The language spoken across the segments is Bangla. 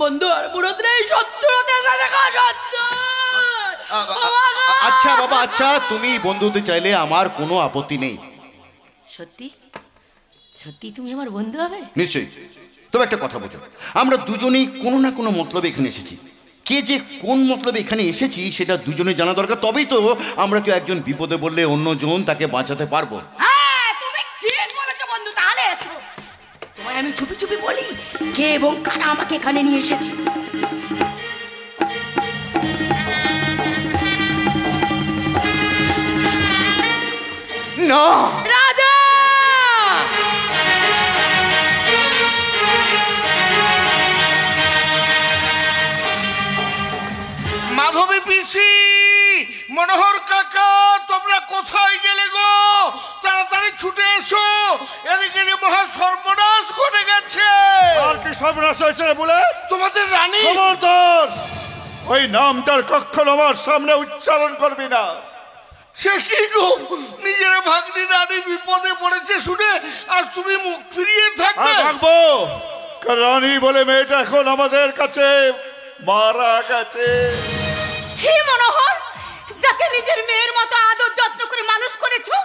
বন্ধু আর বুড়োদের এই শত্রুতার সাথে দেখা সত্য। আচ্ছা বাবা, আচ্ছা তুমি বন্ধু হতে চাইলে আমার কোনো আপত্তি নেই। সত্যি সত্যি তুমি আমার বন্ধু হবে? নিশ্চয়ই। তবে একটা কথা বোঝো, আমরা দুজনেই কোনো না কোনো মতলবে এখানে এসেছি। কে যে কোন মতলবে এখানে এসেছি সেটা দুজনে জানা দরকার, তবেই তো আমরা কেউ একজন বিপদে বললে অন্যজন তাকে বাঁচাতে পারবো। হ্যাঁ তুমি ঠিক বলেছো বন্ধু। তাহলে এসো, তোমায় আমি চুপি চুপি বলি কে এবং কারা আমাকে এখানে নিয়ে এসেছে। না রাজা! মাধবী পিসি, মনোহর কাকা, তোমরা কোথায় গেলে গো? তাড়াতাড়ি ছুটে এসো, এদিকে যে মহা সর্বনাশ ঘটে গেছে। আর কি সর্বনাশ হয়েছে বলে? তোমাদের রানী। খবরদার ওই নামটার কখনো আমার সামনে উচ্চারণ করবি না। সে কি গো, নিজের ভাগ্নি রানী বিপদে পড়েছে শুনে আজ তুমি মুখ ফিরিয়ে থাকবে? থাকবো, কারণ রানী বলে মেয়েটা এখন আমাদের কাছে মারা গেছে। ছি মনোহর, যাকে নিজের মেয়ের মতো আদর যত্ন করে মানুষ করেছো,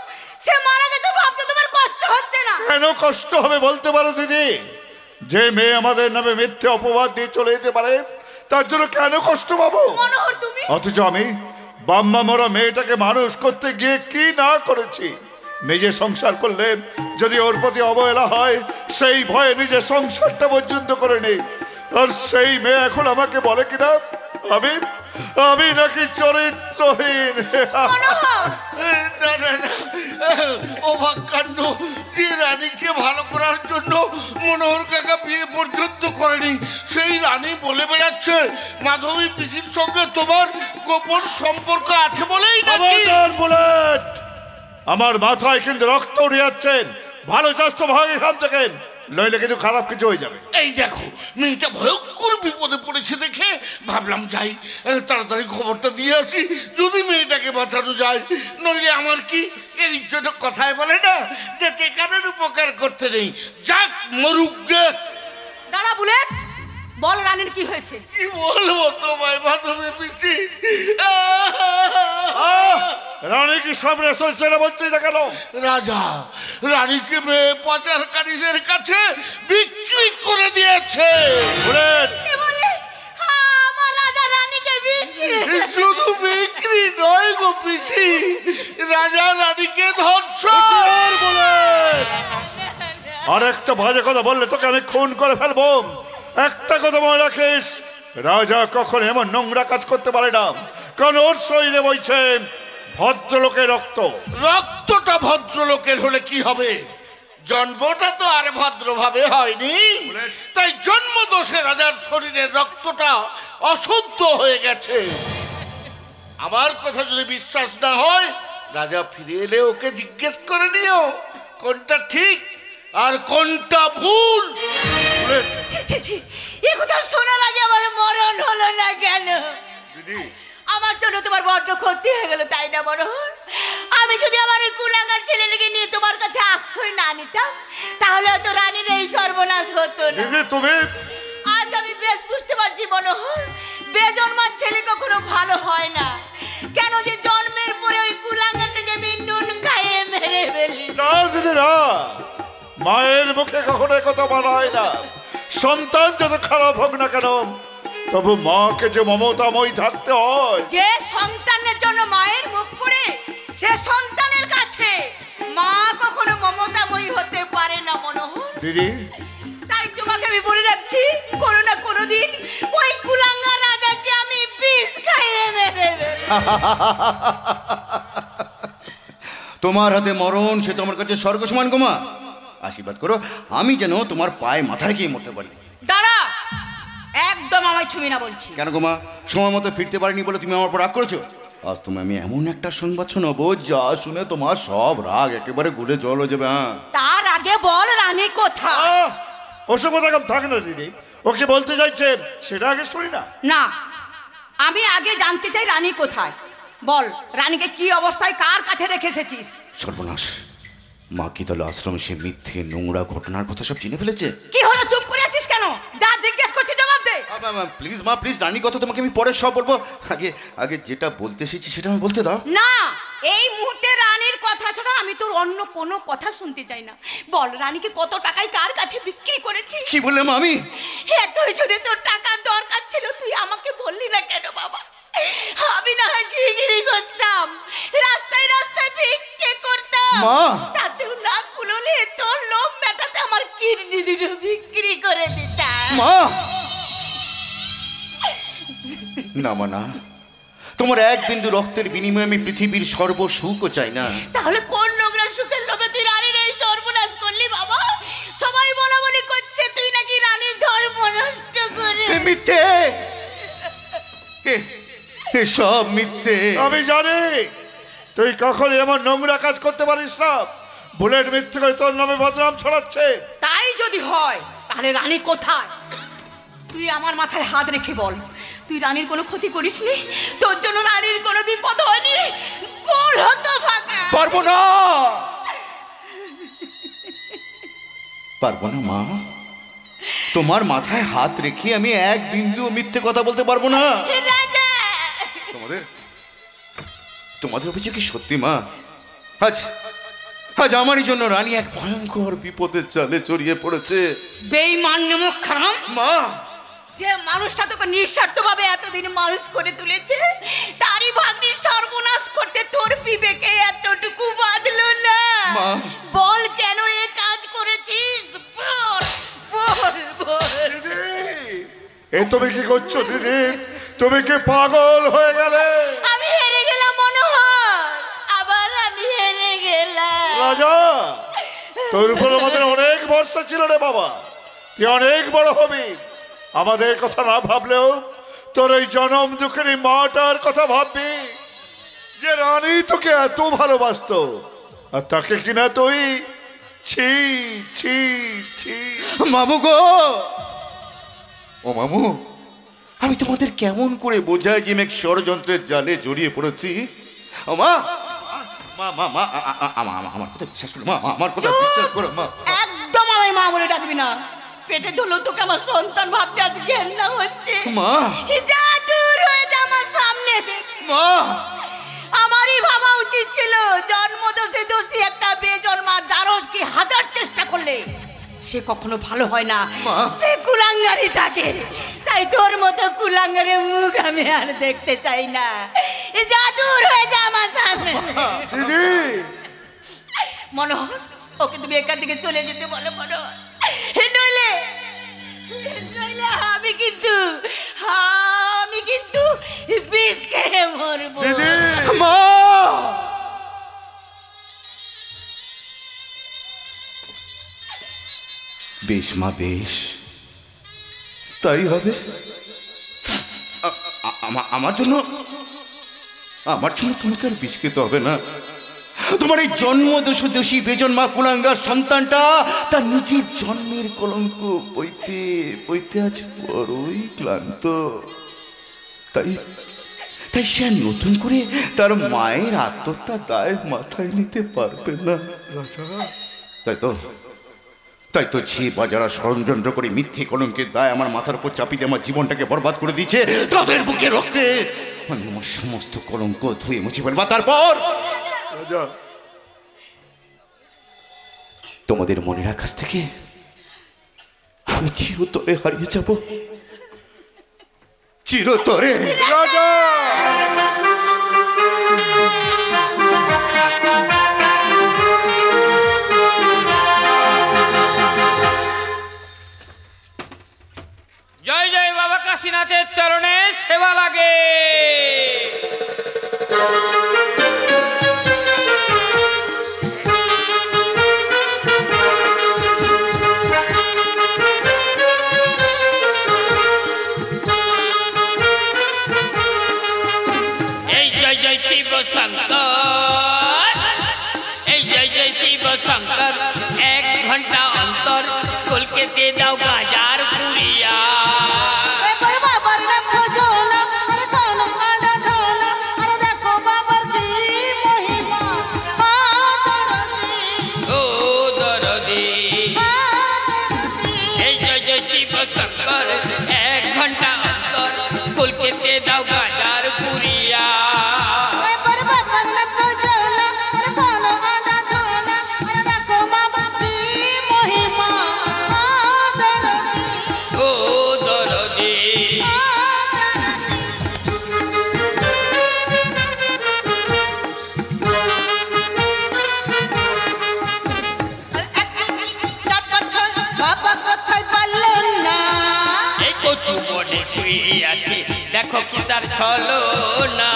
সে মারা গেছে ভাবতে তোমার কষ্ট হচ্ছে না? কেন কষ্ট হবে বলতে পারো দিদি? যে মেয়ে আমাদের নামে মিথ্যে অপবাদ দিয়ে চলে যেতে পারে তার জন্য কেন কষ্ট পাবো? মনোহর তুমি অথচ আমি বাম্মা মরা মেয়েটাকে মানুষ করতে গিয়ে কি না করেছি। নিজে সংসার করলে যদি ওর প্রতি অবহেলা হয় সেই ভয়ে নিজের সংসারটা পর্যন্ত করে নেই। আর সেই মেয়ে এখন আমাকে বলে কিনা আমি আমি নাকি চরিত্রহীন। না না না, অবাক কাণ্ড। যে রানীকে ভালো করার জন্য মনোহর কাকা বিয়ে পর্যন্ত করেনি, সেই রানী বলে বেড়াচ্ছে মাধবী পিসির সঙ্গে তোমার গোপন সম্পর্ক আছে বলেই নাকি? বুলেট, আমার মাথায় কিন্তু রক্ত উঠে যাচ্ছেন। ভালো চাষ তো ভাগ এখান থেকে, নইলে কিন্তু খারাপ কিছু হয়ে যাবে। এই দেখো, মেয়েটা ভয়ঙ্কর বিপদে পড়েছে দেখে ভাবলাম যাই তাড়াতাড়ি খবরটা দিয়ে আসি, যদি মেয়েটাকে বাঁচানো যায়। নইলে আমার কি, এর জন্য কথায় বলে না যে চেকারের উপকার করতে নেই, যাক মরুক গে। দাঁড়া বুলেট, বল রানীর কি হয়েছে? কি বলবো তোমায় মাধবী পিসি, রানী কি সব রেসল ছেড়ে বলছি না কেন? রাজা রানীকে মেয়ে পাচারকারীদের কাছে বিক্রি করে দিয়েছে। কি বলে? আমার রাজা রানীকে বিক্রি? শুধু বিক্রি নয় গো পিসি, রাজা রানীকে ধর্ষণ। আর একটা বাজে কথা বললে তোকে আমি খুন করে ফেলবো। একটা কথা মনে রাখিস, রাজা কখন এমন নোংরা কাজ করতে পারে না, কারণ ওর শরীরে বইছে ভদ্রলোকের রক্ত। রক্তটা ভদ্রলোকের হলে কি হবে? জন্মটা তো আর ভদ্রভাবে হয়নি, তাই জন্মদোষে রাজার শরীরের রক্তটা অশুদ্ধ হয়ে গেছে। আমার কথা যদি বিশ্বাস না হয়, রাজা ফিরে এলে ওকে জিজ্ঞেস করে নিও কোনটা ঠিক আর কোনটা ভুল। এ কথা শোনার আগে আমার মরণ হলো না কেন? দিদি, আমার জন্য তোমার বড্ড ক্ষতি হয়ে গেল, তাই না মনোহর? আমি যদি আমার এই কুলাঙ্গার ছেলেটাকে নিয়ে তোমার কাছে আশ্রয় না নিতাম, তাহলে হয়তো রানীর এই সর্বনাশ হতো না। দিদি তুমি, আজ আমি বেশ বুঝতে পারছি মনোহর, বেজন্মার ছেলে কখনো ভালো হয় না। কেন যে জন্মের পরে ওই কুলাঙ্গারটাকে আমি নুন খাইয়ে মেরে ফেলি। না দিদি না, মায়ের মুখে কখনো কথা বলা হয় না। সন্তান যত খারাপ হোক না কেন, তবু মাকে যে মমতাময়ী থাকতে হয়। যে সন্তানের জন্য মায়ের মুখ পড়ে, সে সন্তানের কাছে মা কখনো মমতাময়ী হতে পারে না মনোহর। দিদি, তাই তোমাকে আমি বলে রাখছি, কোনো না কোনো দিন ওই কুলাঙ্গার রাজাকে আমি বিষ খাইয়ে মেরে ফেলবো। তোমার হাতে মরণ সে তোমার কাছে স্বর্গ সমান গোমা। আশীর্বাদ করো আমি যেন তোমার পায়ে মাথা রেখে মরতে পারি। দাঁড়া, একদম আমায় ছুঁই না বলছি। কেন গোমা, সময় মতো ফিরতে পারিনি বলে তুমি আমার উপর রাগ করেছো? আজ তুমি আমি এমন একটা সংবাদ শোনাবো যা শুনে তোমার সব রাগ একেবারে গুলে জল হয়ে যাবে। হ্যাঁ, তার আগে বল রানী কোথায়? ওসব কথা থাকে না দিদি, ওকে বলতে চাইছে সেটা আগে শুনি না। না, আমি আগে জানতে চাই রানী কোথায়। বল, রানীকে কি অবস্থায় কার কাছে রেখে এসেছিস? সর্বনাশ, মা কি তাহলে আশ্রমে সে মিথ্যে নোংরা ঘটনার কথা সব চিনে ফেলেছে? কি হলো, চুপ করে আছিস কেন? যা জিজ্ঞেস করছি জবাব দে। প্লিজ মা, প্লিজ, রানীর কথা তোমাকে আমি পরে সব বলবো। আগে আগে যেটা বলতে এসেছি সেটা আমি বলতে দাও। না, এই মুহূর্তে রানীর কথা ছাড়া আমি তোর অন্য কোনো কথা শুনতে চাই না। বল, রানীকে কত টাকায় কার কাছে বিক্রি করেছিস? কি বললে মা আমি? তুই যদি তোর টাকার দরকার ছিল তুই আমাকে বললি না কেন বাবা? আমি না হয় জিগিরি করতাম, রাস্তায় রাস্তায় ভিক্ষে করতাম, মা তাতেও না কুলোলে তোর লোভ মেটাতে আমার কিডনি দুটো বিক্রি করে দিতাম। মা না মা না, তোমার এক বিন্দু রক্তের বিনিময়ে আমি পৃথিবীর সর্বসুখও চাই না। তাহলে কোন নোংরা সুখের লোভে তুই রানীর এই সর্বনাশ করলি বাবা? সবাই বলা বলি করছে তুই নাকি রানীর ধর্ম নষ্ট করে। মিথ্যে, সব মিথ্যে। আমি জানি তুই কখনই এমন নোংরা কাজ করতে পারিস না। বুলেট মিথ্যে করে তোর নামে বদনাম ছড়াচ্ছে। তাই যদি হয় তাহলে রানী কোথায়? তুই আমার মাথায় হাত রেখে বল, তুই রানীর কোনো ক্ষতি করিসনি? তোর জন্য রানীর কোনো বিপদ হয়নি? বল হতো ফাঁকা। পারবো না, পারবো না মা। তোমার মাথায় হাত রেখে আমি এক বিন্দু মিথ্যে কথা বলতে পারবো না। রাজা, তোমাদের অভিযোগ কি সত্যি মা? আজ আজ আমারই জন্য রানী এক ভয়ঙ্কর বিপদের জালে জড়িয়ে পড়েছে। বেঈমান নমক খারাম মা, যে মানুষটা তোকে নিঃস্বার্থভাবে এতদিন মানুষ করে তুলেছে, তারই ভাগ্নির সর্বনাশ করতে তোর বিবেকে এতটুকু বাঁধলো না? বল কেন এ কাজ করেছিস? বল বল বল। এ তুমি কি করছো দিদি? তুমি কি পাগল হয়ে গেলে? আমি হেরে গেলাম মনে হয়, আবার আমি হেরে গেলাম। রাজা, তোর উপর আমাদের অনেক ভরসা ছিল রে বাবা, তুই অনেক বড় হবি। আমাদের কথা না ভাবলেও তোর এই জনম দুঃখের মাটার কথা ভাববি, যে রানী তোকে এত ভালোবাসতো, আর তাকে কিনা তুই ছি ছি ছি। মামু গো, ও মামু, আমি তোমাদের কেমন করে বোঝাই যে আমি এক ষড়যন্ত্রের জালে জড়িয়ে পড়েছি? মা মা মা মা আমার কথা বিশ্বাস করো মা, আমার কথা বিশ্বাস করো মা। একদম আমায় মা বলে ডাকবি না। পেটে ধুলো তোকে আমার সন্তান ভাবতে আজ ঘেন্না হচ্ছে। মা যা দূর হয়ে যা আমার সামনে থেকে। মা, আমারই ভাবা উচিত ছিল জন্মদোষে দোষী একটা বেজন্মা জারজ কি হাজার চেষ্টা করলে সে কখনো ভালো হয় না, সে কুলাঙ্গারি থাকে। তাই তোর মতো কুলাঙ্গারের মুখ আমি আর দেখতে চাই না। যা দূর হয়ে যা আমার সামনে। দিদি, মনোহর, ওকে তুমি এখান থেকে চলে যেতে বলো মনোহর, নইলে নইলে আমি কিন্তু বিষ খেয়ে মরবো। দিদি, মা বেশ মা, বেশ, তাই হবে। আমার জন্য তোমাকে আর বিষ খেতে হবে না। তোমার এই জন্মদোষী বেজন্মা কুলাঙ্গার সন্তানটা তার নিজের জন্মের কলঙ্ক বইতে বইতে আজ বড়ই ক্লান্ত। তাই সে আর নতুন করে তার মায়ের আত্মহত্যার দায় মাথায় নিতে পারবে না। তাই তো যে বাজারা ষড়যন্ত্র করে মিথ্যে কলঙ্কের দায় আমার মাথার উপর চাপিয়ে দিয়ে আমার জীবনটাকে বরবাদ করে দিয়েছে, তাদের বুকে রক্তে আমি আমার সমস্ত কলঙ্ক ধুয়ে মুছে ফেলবো। তারপর তোমাদের মনের আকাশ থেকে আমি চিরতরে হারিয়ে যাব, চিরতরে। রাজা, জয় জয় বাবা কাশীনাথের চরণে সেবা লাগে। এই জয় জয় শিব শঙ্কর, এই জয় জয় শিব শঙ্কর, 1 ঘন্টা অন্তর কলকাতে দাও বাজার পুরিয়া। শিব শঙ্কর 1 ঘন্টা শুয়ে আছে দেখো কি তার ছলনা।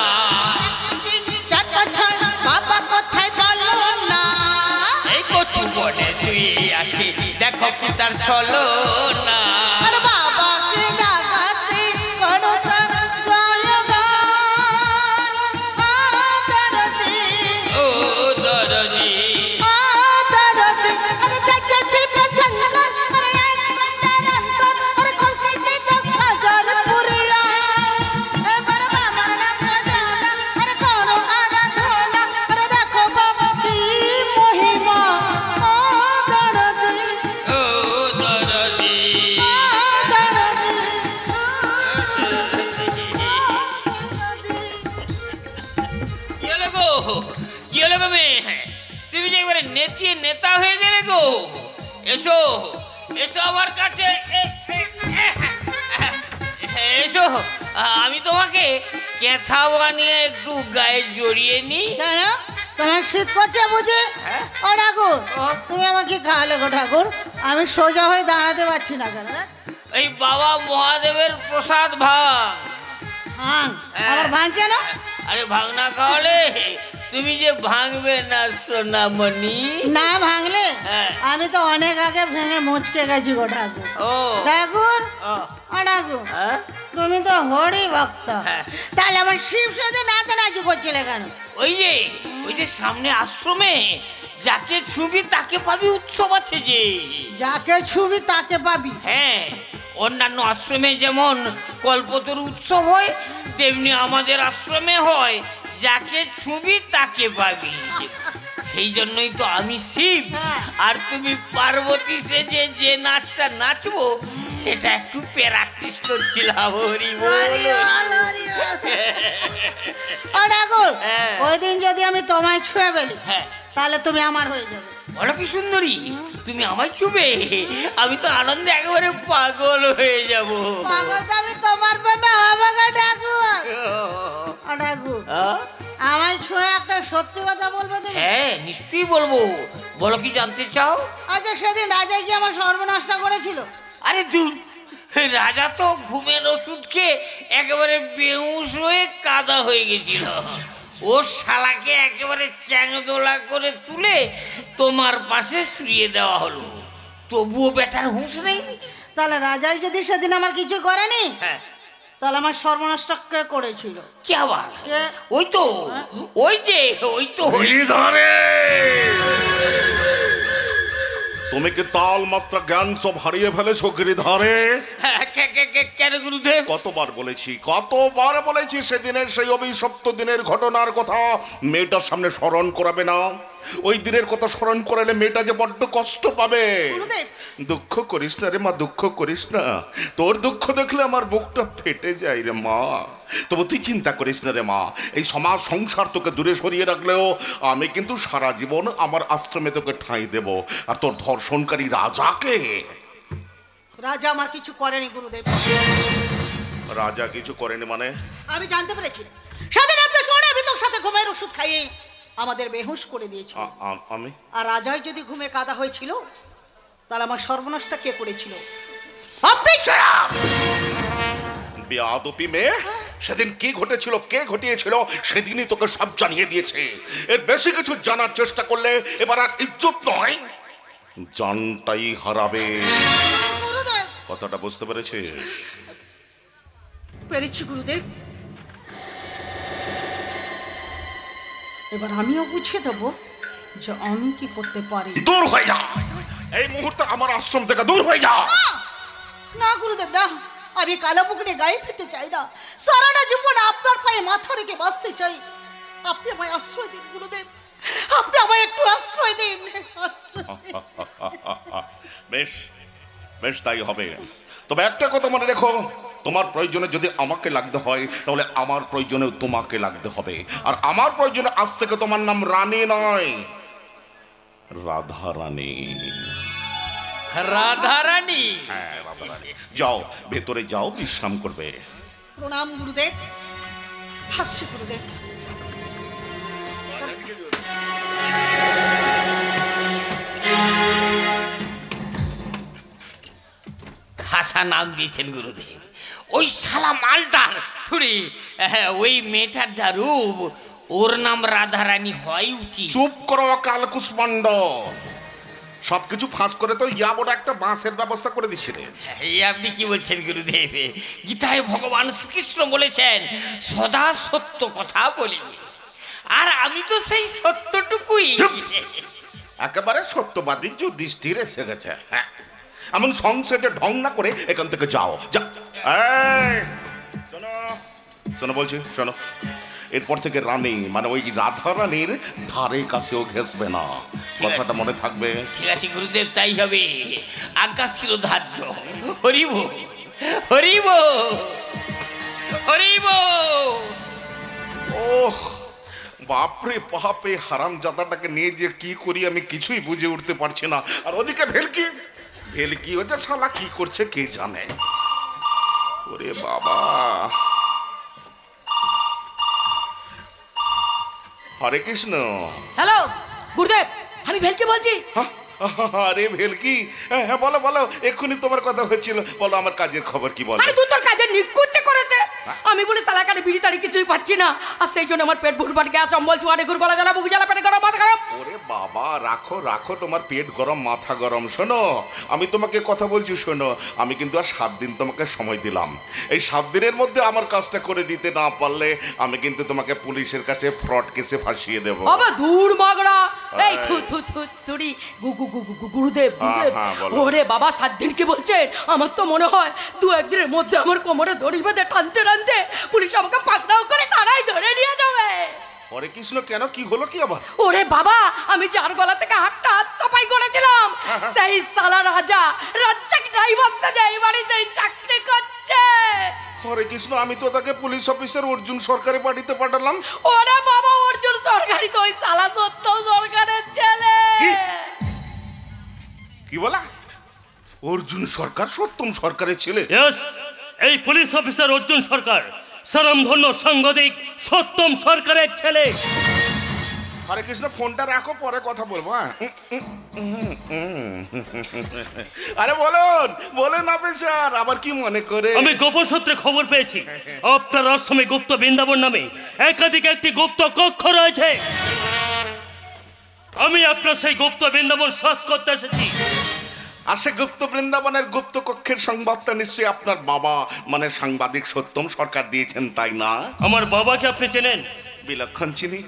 বাবা কোথায় বলো না, এই কচু বনে শুয়ে আছে দেখো কি তার ছলনা। আরে বাবাকে জাগাতে করো তার জয়গান, আদরদি ও দরদি আদরদি। আরে জাগাতে প্রসঙ্গ, আরে এক ঘন্টার অন্তর, আরে কলকাতে তো হাজার পুরিয়া। এবার বাবার নাম জানা, আরে করো আরাধনা, আরে দেখো বাবা কি মহিমা, আদরদি ও দরদি। কি হলো গো, কি হলো গো মেয়ে? তুমি যে একবারে নেতিয়ে নেতা হয়ে গেলে গো। এসো এসো আমার কাছে, এসো। আমি তোমাকে কেথা বানিয়ে একটু গায়ে জড়িয়ে নিই। কেন তোমার শীত করছে বুঝি? হ্যাঁ। ও ঠাকুর, ও। তুমি আমাকে খাওয়ালে গো ঠাকুর, আমি সোজা হয়ে দাঁড়াতে পারছি না কেন রে? এই বাবা মহাদেবের প্রসাদ ভাঙ। ভাঙ? হ্যাঁ। আবার ভাঙ কেন? আরে ভাঙ না খাওয়ালে তুমি যে ভাঙবে না সোনামণি। না ভাঙলে হ্যাঁ। আমি তো অনেক আগে ভেঙে মুচকে গেছি গো ঠাকুর। ও ঠাকুর ও, ও ঠাকুর, হ্যাঁ? তুমি তো হরি ভক্ত, হ্যাঁ। তাহলে আমার শিব সাজে নাচানাচি করছিলে কেন? ওই যে সামনে আশ্রমে যাকে ছুবি তাকে পাবি উৎসব আছে যে। যাকে ছুবি তাকে পাবি। হ্যাঁ, অন্যান্য আশ্রমে যেমন কল্পতরু উৎসব হয়, তেমনি আমাদের আশ্রমে হয় যাকে ছুবি তাকে পাবি। সেই জন্যই তো আমি শিব হ্যাঁ। আর তুমি পার্বতী সেজে যে নাচটা নাচবো সেটা একটু প্র্যাকটিস করছিলাম। হরি বল, হরি বল, হরি বল। ও ঠাকুর, হ্যাঁ। ওই দিন যদি আমি তোমায় ছুঁয়ে ফেলি হ্যাঁ। তাহলে তুমি আমার হয়ে যাবে। বলো কি সুন্দরী, তুমি আমায় ছুবে, আমি তো আনন্দে একেবারে পাগল হয়ে যাব। পাগল তো আমি তোমার প্রেমে হবে গো ঠাকুর। ও ঠাকুর, আমায় ছুঁয়ে একটা সত্যি কথা বলবে তুমি? হ্যাঁ নিশ্চয়ই বলবো, বলো কি জানতে চাও? আচ্ছা, সেদিন রাজা কি আমার সর্বনাশটা করেছিল? আরে দূর, রাজা তো ঘুমের ওষুধ খেয়ে একেবারে বেহুশ হয়ে কাদা হয়ে গেছিল। ও শালাকে একেবারে চ্যাংদোলা করে তুলে তোমার পাশে শুয়ে দেওয়া হলো, তবুও বেটার হুঁশ নেই। তাহলে রাজাই যদি সেদিন আমার কিছু করেনি, হ্যাঁ, তাহলে আমার সর্বনাশটা কে করেছিল? কি আবার? কে? ওই তো, ওই তো গিরিধারে তুমি কি তাল মাত্রা জ্ঞান সব হারিয়ে ফেলেছো গিরিধারে? হ্যাঁ, কেন গুরুদেব? কতবার বলেছি সেদিনের সেই অভিশপ্ত দিনের ঘটনার কথা মেয়েটার সামনে স্মরণ করাবে না। ওই দিনের কথা স্মরণ করালে মেয়েটা যে বড্ড কষ্ট পাবে। গুরুদেব, দুঃখ করিস না রে মা, দুঃখ করিস না। তোর দুঃখ দেখলে আমার বুকটা ফেটে যায় রে মা। তবু তুই চিন্তা করিস না রে মা, এই সমাজ সংসার তোকে দূরে সরিয়ে রাখলেও আমি কিন্তু সারা জীবন আমার আশ্রমে তোকে ঠাঁই দেব। আর তোর ধর্ষণকারী রাজাকে? রাজা আমার কিছু করেনি গুরুদেব। রাজা কিছু করেনি মানে? আমি জানতে পেরেছি সেদিন আপনি চোরের ভিতর সাথে ঘুমের ওষুধ খাইয়ে আমাদের বেহুশ করে দিয়েছিল। আমি? আর রাজাই যদি ঘুমে কাদা হয়েছিল, তাহলে আমার সর্বনাশটা কে করেছিল? আপনি। বেয়াদপি মেয়ে, সেদিন কি ঘটেছিল, কে ঘটিয়েছিল সেদিনই তোকে সব জানিয়ে দিয়েছে। এর বেশি কিছু জানার চেষ্টা করলে এবার আর ইজ্জত নয়, জানটাই হারাবে। গুরুদেব, কথাটা বুঝতে পেরেছিস? পেরেছি গুরুদেব। এবার আমিও বুঝিয়ে দেবো যে আমি কি করতে পারি। দূর হয়ে যা, এই মুহূর্তে আমার আশ্রম থেকে দূর হয়ে যা। না গুরুদেব না, আমি কালো বুক নিয়ে গায়ে ফিরতে চাই না। সারাটা জীবন আপনার পায়ে মাথা রেখে বাঁচতে চাই। আপনি আমায় আশ্রয় দিন গুরুদেব, আপনি আমায় একটু আশ্রয় দিন। বেশ বেশ, তাই হবে। তবে একটা কথা মনে রেখো, তোমার প্রয়োজনে যদি আমাকে লাগতে হয় তাহলে আমার প্রয়োজনে তোমাকে লাগতে হবে। আর আমার প্রয়োজনে আজ থেকে তোমার নাম রানী নয়, রাধা রানী। রাধা রানী? হ্যাঁ, রাধা রানী। যাও, ভেতরে যাও, বিশ্রাম করবে। প্রণাম গুরুদেব, হাসছি গুরুদেব। নাতাশা নাম দিয়েছেন গুরুদেব। ওই শালা মালটার থুড়ি ওই মেয়েটার যা রূপ, ওর নাম রাধারানী হয় উচিত। চুপ করো কালকুষ্মাণ্ড, সবকিছু ফাঁস করে তো ইয়াবড় একটা বাঁশের ব্যবস্থা করে দিচ্ছে রে। এই আপনি কি বলছেন গুরুদেব? গীতায় ভগবান শ্রীকৃষ্ণ বলেছেন সদা সত্য কথা বলিবে, আর আমি তো সেই সত্যটুকুই। একেবারে সত্যবাদী যুধিষ্ঠির এসে গেছে। হ্যাঁ, এমন সংসদে ঢং না করে এখান থেকে যাও। যা এই, শোনো শোনো বলছি, শোনো, এরপর থেকে রানী মানে ওই রাধা রানীর ধারে কাছেও ঘেসবে না, কথাটা মনে থাকবে। ঠিক আছে গুরুদেব, তাই হবে। আজ্ঞা শিরোধার্য। হরিব হরিব হরিব। ওহ বাপরে বাপে, হারামজাদাটাকে নিয়ে যে কি করি আমি কিছুই বুঝে উঠতে পারছি না। আর ওদিকে ভেলকি, ভেলকি ও যে শালা কি করছে কে জানে। ওরে বাবা, হরে কৃষ্ণ। হ্যালো গুরুদেব, আমি ভেলকি বলছি। আরে ভেলকি, হ্যাঁ বলো বলো, এক্ষুনি তোমার কথা হচ্ছিল, বলো আমার কাজের খবর কি বলো। আরে তুই তোর কাজে নিকুচে করেছে। আমি বলি সালাকারে বিড়ি তাড়ি কিছুই পাচ্ছি না, আর সেই জন্য আমার পেট ভুরভাট, গ্যাস, অম্বল, চুয়ানি, ঘুর, গলা জ্বালা, বুক জ্বালা, পেটে গরম, মাথা গরম। ওরে বাবা, রাখো রাখো তোমার পেট গরম মাথা গরম। শোনো, আমি তোমাকে কথা বলছি, শোনো, আমি কিন্তু আর 7 দিন তোমাকে সময় দিলাম। এই 7 দিনের মধ্যে আমার কাজটা করে দিতে না পারলে আমি কিন্তু তোমাকে পুলিশের কাছে ফ্রড কেসে ফাঁসিয়ে দেবো। আবে দূর মাগড়া, এই থু থু থু থুড়ি গুরুদেব গুরুদেব। হ্যাঁ, বলো। ওরে বাবা, 7 দিন কি বলছেন? আমার তো মনে হয় 2-1 দিনের মধ্যে আমার কোমরে দড়ি বেঁধে টানতে টানতে পুলিশ আমাকে পাকড়াও করে তারাই ধরে নিয়ে যাবে। হরে কৃষ্ণ, কেন কি হলো কি আবার? ওরে বাবা, আমি যার গলা থেকে হাতটা হাত চাপাই করেছিলাম, সেই সালা রাজা রাজ্জাক ড্রাইভার সাজে এই বাড়িতেই চাকরি করছে। হরে কৃষ্ণ, আমি তো তাকে পুলিশ অফিসার অর্জুন সরকারি বাড়িতে পাঠালাম। ওরে বাবা, অর্জুন সরকারি তো ওই সালা সত্য সরকারের ছেলে। কি বলা? অর্জুন সরকার সত্যম সরকারের ছেলে? ইয়েস, এই পুলিশ অফিসার অর্জুন সরকার স্বনামধন্য সাংবাদিক সত্যম সরকারের ছেলে। হরে কৃষ্ণ, ফোনটা রাখো, পরে কথা বলবো। হ্যাঁ, আরে বলুন বলুন অফিসার, আবার কি মনে করে? আমি গোপন সূত্রে খবর পেয়েছি আপনার আশ্রমে গুপ্ত বৃন্দাবন নামে একাধিক একটি গুপ্ত কক্ষ রয়েছে। আমি আপনার সেই গুপ্ত বৃন্দাবন সার্চ করতে এসেছি। আর সে গুপ্ত বৃন্দাবনের গুপ্ত কক্ষের সংবাদটা নিশ্চয়ই আপনার বাবা মানে সাংবাদিক সত্যম সরকার দিয়েছেন, তাই না? আমার বাবাকে আপনি চেনেন? বিলক্ষণ চিনি।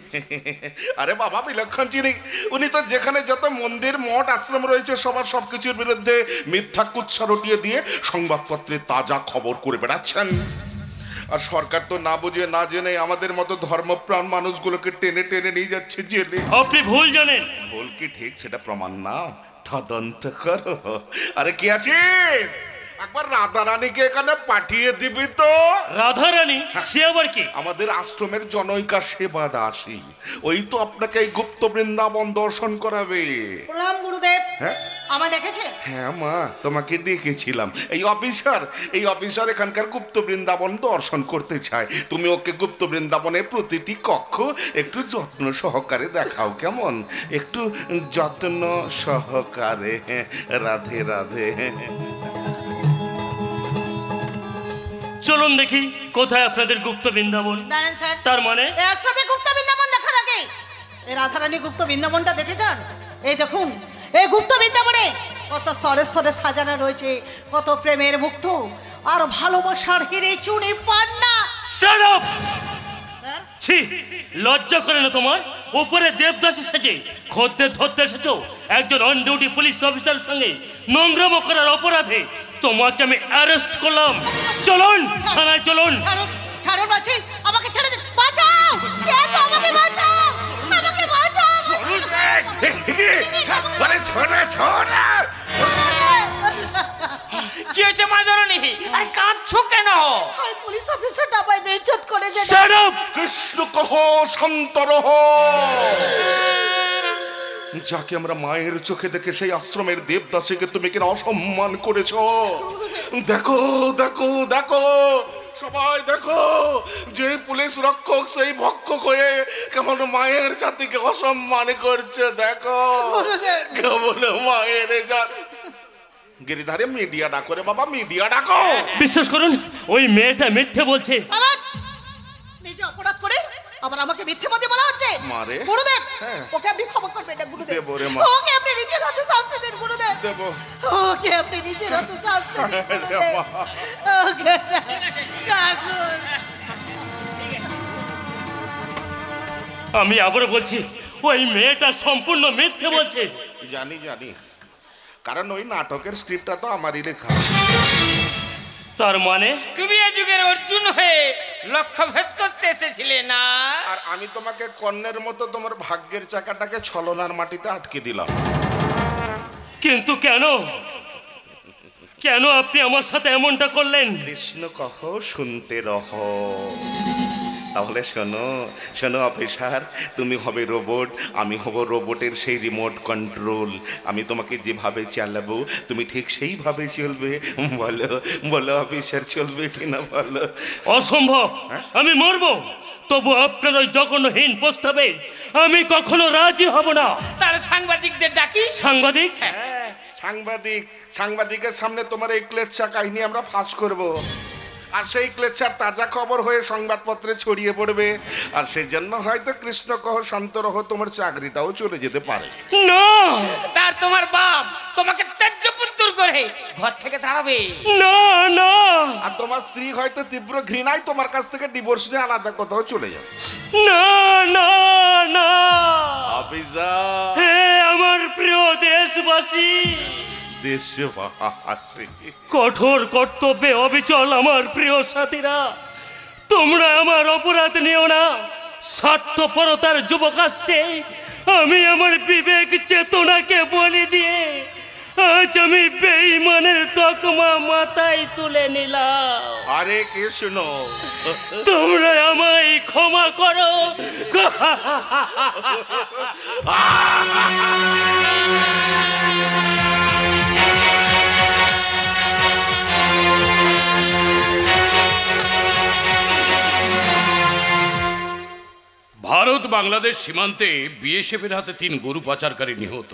আরে বাবা, বিলক্ষণ চিনি। উনি তো যেখানে যত মন্দির মঠ আশ্রম রয়েছে সবার সবকিছুর বিরুদ্ধে মিথ্যা কুৎসা রটিয়ে দিয়ে সংবাদপত্রে তাজা খবর করে বেড়াচ্ছেন। আর সরকার তো না বুঝে না জেনে আমাদের মতো ধর্মপ্রাণ মানুষগুলোকে টেনে টেনে নিয়ে যাচ্ছে জেলে। আপনি ভুল জানেন। ভুল কি ঠিক সেটা প্রমাণ না, তদন্ত করো। আরে কি আছে, একবার রাধা রানীকে এখানে পাঠিয়ে দিবি তো। রাধা রানী? সে আবার কি? আমাদের আশ্রমের জনৈকা সেবা দাসী, ওই তো আপনাকে এই গুপ্ত বৃন্দাবন দর্শন করাবে। প্রণাম গুরুদেব। হ্যাঁ আমার ডেকেছেন? হ্যাঁ মা, তোমাকে ডেকেছিলাম। এই অফিসার এখানকার গুপ্ত বৃন্দাবন দর্শন করতে চায়। তুমি ওকে গুপ্ত বৃন্দাবনের প্রতিটি কক্ষ একটু যত্ন সহকারে দেখাও, কেমন? একটু যত্ন সহকারে। রাধে রাধে। চলুন দেখি কোথায় আপনাদের গুপ্ত বৃন্দাবন। জানেন স্যার, তার মানে এই আশ্রমে গুপ্ত বৃন্দাবন দেখার আগে এই রাধারানী গুপ্ত বৃন্দাবনটা দেখেছেন? এই দেখুন, এই গুপ্ত বৃন্দাবনে কত স্তরে স্তরে সাজানো রয়েছে, কত প্রেমের মুক্ত আর ভালোবাসার হিরে চুনি পান্না। Shut up! স্যার, ছি, লজ্জা করে না তোমার? উপরে দেবদাসী সেজে খদ্দের ধরতে এসেছো একজন অন ডিউটি পুলিশ অফিসারের সঙ্গে নোংরামো করার অপরাধে তোমাকে আমি অ্যারেস্ট করলাম। চলুন থানায়, চলুন। ছাড়ুন, ছাড়ুন আছি, আমাকে ছেড়ে দিন। বাঁচাও, কে আছো? আমাকে বাঁচাও, আমাকে বাঁচাও। কি হয়েছে মা জননী? আর কাঁদছো কেন? আর পুলিশ অফিসারটা আমায় বেইজ্জত করেছে। Shut up! কৃষ্ণ কহ, শান্ত রহ। যাকে আমরা মায়ের চোখে দেখে সেই আশ্রমের দেবদাসীকে তুমি কিনা অসম্মান করেছ। দেখো দেখো দেখো, সবাই দেখো, যে পুলিশ রক্ষক সেই ভক্ষক হয়ে কেমন মায়ের জাতিকে অসম্মান করছে। দেখো কেমন মায়ের জাতি। গিরিধারে মিডিয়া ডাকো রে বাবা, মিডিয়া ডাকো। বিশ্বাস করুন ওই মেয়েটা মিথ্যে বলছে। আবার নিজে অপরাধ করে আবার আমাকে মিথ্যেবাদী বলা হচ্ছে। মারে। গুরুদেব, হ্যাঁ। ওকে আপনি ক্ষমা করবেন না গুরুদেব। দেবো রে মা। ওকে আপনি নিজের হাতে শাস্তি দিন গুরুদেব। দেবো। ওকে আপনি নিজের হাতে শাস্তি দিন গুরুদেব। মা। ওকে ঠাকুর। আমি আবারও বলছি ওই মেয়েটা সম্পূর্ণ মিথ্যে বলছে। জানি জানি, কারণ ওই নাটকের স্ক্রিপ্টটা তো আমারই লেখা। তার মানে তুমি এ যুগের অর্জুন হয়ে লক্ষ্য ভেদ করতে এসেছিলে না? আর আমি তোমাকে কর্ণের মতো তোমার ভাগ্যের চাকাটাকে ছলনার মাটিতে আটকে দিলাম। কিন্তু কেন কেন আপনি আমার সাথে এমনটা করলেন? কৃষ্ণ কহ শুনতে রহ। তাহলে শোনো শোনো অফিসার, তুমি হবে রোবট, আমি হব রোবটের সেই রিমোট কন্ট্রোল। আমি তোমাকে যেভাবে চালাবো তুমি ঠিক সেইভাবে চলবে। বলো বলো অফিসার, চলবে কিনা বলো? অসম্ভব, আমি মরবো তবু আপনার ওই জঘন্যহীন প্রস্তাবে আমি কখনো রাজি হব না। তাহলে সাংবাদিকদের ডাকি। সাংবাদিক? হ্যাঁ, সাংবাদিকের সামনে তোমার এই ক্লেচ্ছা কাহিনী আমরা ফাঁস করব, আর সেই ক্লেচ্ছার তাজা খবর হয়ে সংবাদপত্রে ছড়িয়ে পড়বে। আর সেই জন্য হয়তো কৃষ্ণ কহ শান্ত রহ তোমার চাকরিটাও চলে যেতে পারে। না, তার তোমার বাপ তোমাকে ত্যায্য পুত্র করে ঘর থেকে তাড়াবে। না না, আর তোমার স্ত্রী হয়তো তীব্র ঘৃণায় তোমার কাছ থেকে ডিভোর্স নিয়ে আলাদা কোথাও চলে যাবে। না না না। অফিসার, হে আমার প্রিয় দেশবাসী, দেশবাসী, কঠোর কর্তব্যে অবিচল আমার প্রিয় সাথীরা, তোমরা আমার অপরাধ নিও না। স্বার্থপরতার যুবকাস্তে আমি আমার বিবেক চেতনাকে বলি দিয়ে আজ আমি বেঈমানের তকমা মাথায় তুলে নিলাম। আরে কৃষ্ণ, তোমরা আমায় ক্ষমা করো। ভারত বাংলাদেশ সীমান্তে বিএসএফের হাতে 3 গরু পাচারকারী নিহত।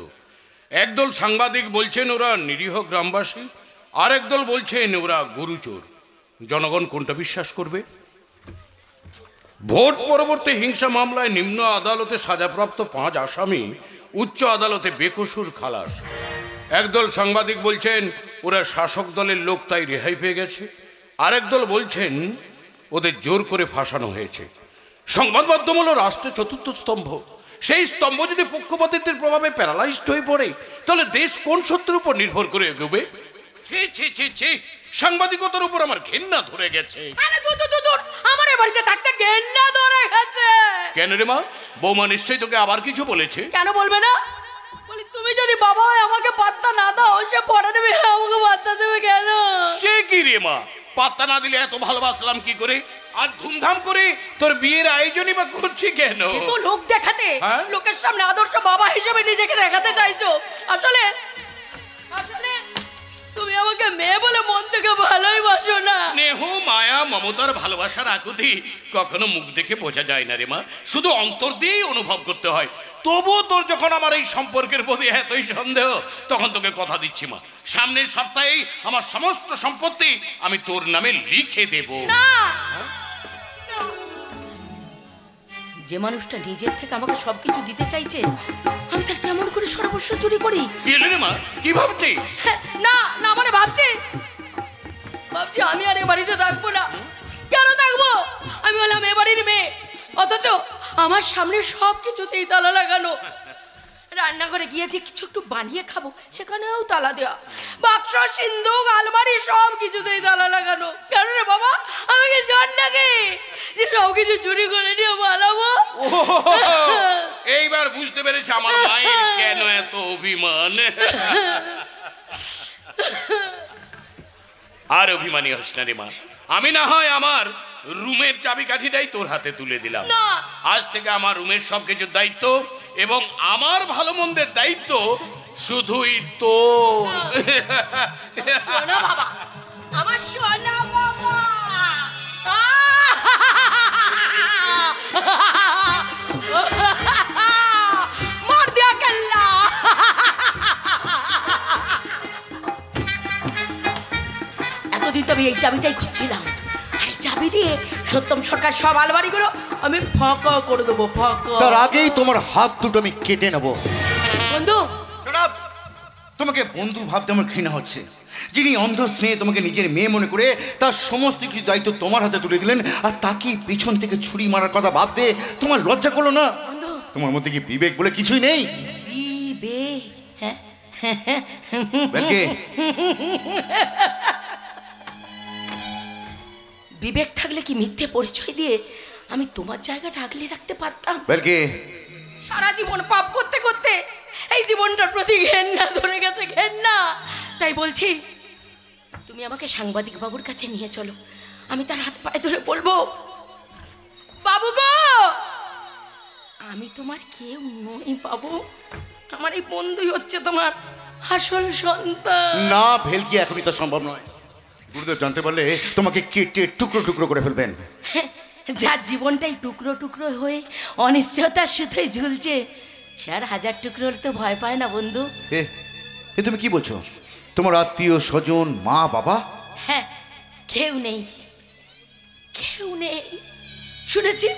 একদল সাংবাদিক বলছেন ওরা নিরীহ গ্রামবাসী, আর একদল বলছেন ওরা গরুচোর। জনগণ কোনটা বিশ্বাস করবে? ভোট পরবর্তী হিংসা মামলায় নিম্ন আদালতে সাজাপ্রাপ্ত 5 আসামি উচ্চ আদালতে বেকসুর খালাস। একদল সাংবাদিক বলছেন ওরা শাসক দলের লোক, তাই রেহাই পেয়ে গেছে। আরেক দল বলছেন ওদের জোর করে ফাঁসানো হয়েছে। সংবাদ মাধ্যম হলো রাষ্ট্রের চতুর্থ স্তম্ভ। সেই স্তম্ভ যদি পক্ষপাতিত্বের প্রভাবে প্যারালাইজড হয়ে পড়ে, তাহলে দেশ কোন সত্যের উপর নির্ভর করে এগোবে? ছি ছি ছি ছি, সাংবাদিকতার উপর আমার ঘেন্না ধরে গেছে। আরে দূর, আমার এই বাড়িতে থাকতে ঘেন্না ধরে গেছে। কেন রে মা? বৌমা নিশ্চয়ই তোকে আবার কিছু বলেছে। কেন বলবে না? বলি তুমি যদি বাবা হয় আমাকে পাত্তা না দাও, সে পড়ে নেবে, আমাকে পাত্তা দেবে কেন? সে কি রে মা, পাত্তা না দিলে এত ভালোবাসলাম কি করে? আর ধুমধাম করে তোর বিয়ের আয়োজনই বা করছি কেন? সে তো লোক দেখাতে, হ্যাঁ? লোকের সামনে আদর্শ বাবা হিসেবে নিজেকে দেখাতে চাইছো। আসলে তুমি আমাকে মেয়ে বলে মন থেকে ভালোই বাসো না। স্নেহ, মায়া, মমতার ভালোবাসার আকুতি কখনো মুখ দেখে বোঝা যায় না রে মা, শুধু অন্তর দিয়েই অনুভব করতে হয়। তবু তোর যখন আমার এই সম্পর্কের প্রতি এতই সন্দেহ, তখন তোকে কথা দিচ্ছি মা, সামনের সপ্তাহেই আমার সমস্ত সম্পত্তি আমি তোর নামে লিখে দেব। না, যে মানুষটা নিজের থেকে আমাকে সবকিছু দিতে চাইছে, আমি তার কেমন করে সর্বস্ব চুরি করি? কি হলো রে মা, কি ভাবছিস? না না, মানে ভাবছি আমি আর এ বাড়িতে থাকবো না। কেন থাকবো? আমি বললাম এ বাড়ির মেয়ে, অথচ আমার সামনে সব কিছুতেই তালা লাগানো। রান্নাঘরে গিয়েছি কিছু একটু বানিয়ে খাবো, সেখানেও তালা দেওয়া। বাক্স, সিন্ধুক, আলমারি সব কিছুতেই তালা লাগানো। কেন রে বাবা, আমাকে জন লাগে যে সব কিছু চুরি করে নিয়ে পালাবো? এইবার বুঝতে পেরেছি আমার মায়ের কেন এত অভিমান। আর অভিমানী হস না রে মা, আমি না হয় আমার রুমের চাবিকাঠিটাই তোর হাতে তুলে দিলাম। আজ থেকে আমার রুমের সবকিছুর দায়িত্ব এবং আমার ভালো মন্দের দায়িত্ব শুধুই তোর। শোনো বাবা, আমার সোনা বাবা, মার দিয়া কেল্লা। চাবিটাই খুঁজছিলাম। আর এই চাবি দিয়ে সত্যম সরকার সব আলমারিগুলো আমি ফাঁকা করে দেবো, ফাঁকা। তার আগেই তোমার হাত দুটো আমি কেটে নেবো। বন্ধু, তোমাকে বন্ধু ভাবতে আমার ঘৃণা হচ্ছে। যিনি অন্ধ স্নেহে তোমাকে নিজের মেয়ে মনে করে তার সমস্ত কিছু দায়িত্ব তোমার হাতে তুলে দিলেন, আর তাকে পিছন থেকে ছুরি মারার কথা ভাবতে তোমার লজ্জা করলো না? বন্ধু, তোমার মধ্যে কি বিবেক বলে কিছুই নেই? বিবেক? হ্যাঁ, বেলকে, বিবেক থাকলে কি মিথ্যে পরিচয় দিয়ে আমি তোমার জায়গাটা আগলে রাখতে পারতাম? বেলকে, সারা জীবন পাপ করতে করতে এই জীবনটার প্রতি ঘেন্না ধরে গেছে, ঘেন্না। তাই বলছি, তুমি আমাকে সাংবাদিক বাবুর কাছে নিয়ে চলো। আমি তার হাত পায়ে ধরে বলবো, বাবু গো, আমি তোমার কেউ নই বাবু, আমার এই বন্ধুই হচ্ছে তোমার আসল সন্তান। না ভেলকি, এখনই তো সম্ভব নয়। গুরুদেব জানতে পারলে তোমাকে কেটে টুকরো টুকরো করে ফেলবেন। যার জীবনটাই টুকরো টুকরো হয়ে অনিশ্চয়তার সুতোয় ঝুলছে, সে আর হাজার টুকরো হলে তো ভয় পায় না বন্ধু। এ তুমি কি বলছো? তোমার আত্মীয় স্বজন, মা বাবা? হ্যাঁ, কেউ নেই, কেউ নেই। শুনেছি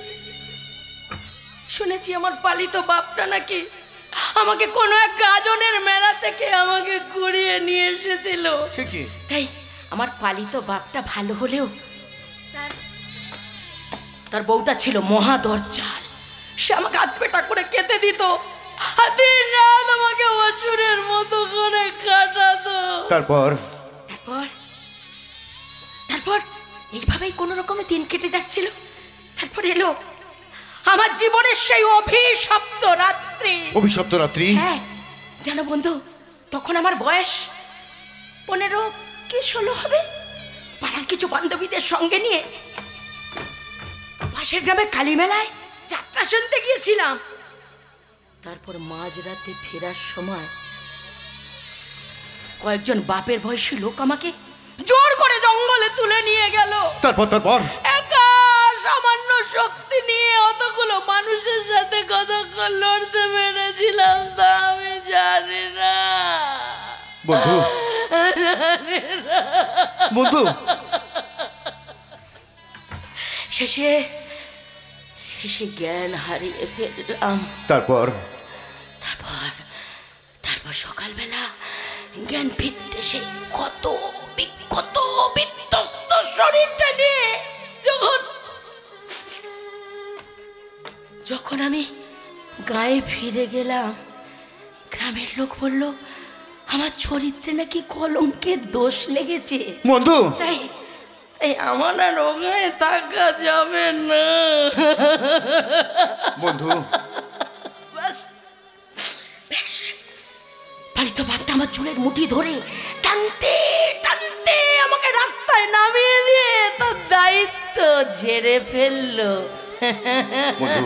শুনেছি আমার পালিত বাপটা নাকি আমাকে কোনো এক গাজনের মেলা থেকে আমাকে কুড়িয়ে নিয়ে এসেছিল। সে কি? তাই আমার পালিত বাপটা ভালো হলেও তার বউটা ছিল মহা দরজাল। সে আমাকে হাত পেটা করে কেটে দিত, আর দিন রাত আমাকে অসুরের মতো করে কাটাতো। তারপর তারপর তারপর এইভাবেই কোনো রকমে দিন কেটে যাচ্ছিল। তারপর এলো আমার জীবনের সেই অভিশপ্ত রাত্রি। অভিশপ্ত রাত্রি? হ্যাঁ জানো বন্ধু, তখন আমার বয়স 15 কি 16 হবে। পাড়ার কিছু বান্ধবীদের সঙ্গে নিয়ে পাশের গ্রামে কালী মেলায় যাত্রা শুনতে গিয়েছিলাম। তারপর মাঝরাতে ফেরার সময় কয়েকজন বাপের বয়সী লোক আমাকে জোর করে জঙ্গলে তুলে নিয়ে গেল। তারপর তারপর একা সামান্য শক্তি নিয়ে অতগুলো মানুষের সাথে কতক্ষণ লড়তে পেরেছিলাম তা আমি জানি না বন্ধু। বন্ধু, শেষে জ্ঞান হারিয়ে ফেললাম। তারপর তারপর তারপর সকালবেলা জ্ঞান ফিরতে সেই কত বিধ্বস্ত শরীরটা নিয়ে যখন আমি গায়ে ফিরে গেলাম, গ্রামের লোক বলল আমার চরিত্রে নাকি কলঙ্কের দোষ লেগেছে। বন্ধু, তাই আমার আর ওগায়ে থাকা যাবে না। বন্ধু, বেশ পালিত বাপটা আমার চুলের মুঠি ধরে টানতে টানতে আমাকে রাস্তায় নামিয়ে দিয়ে তার দায়িত্ব ঝেড়ে ফেললো। বন্ধু,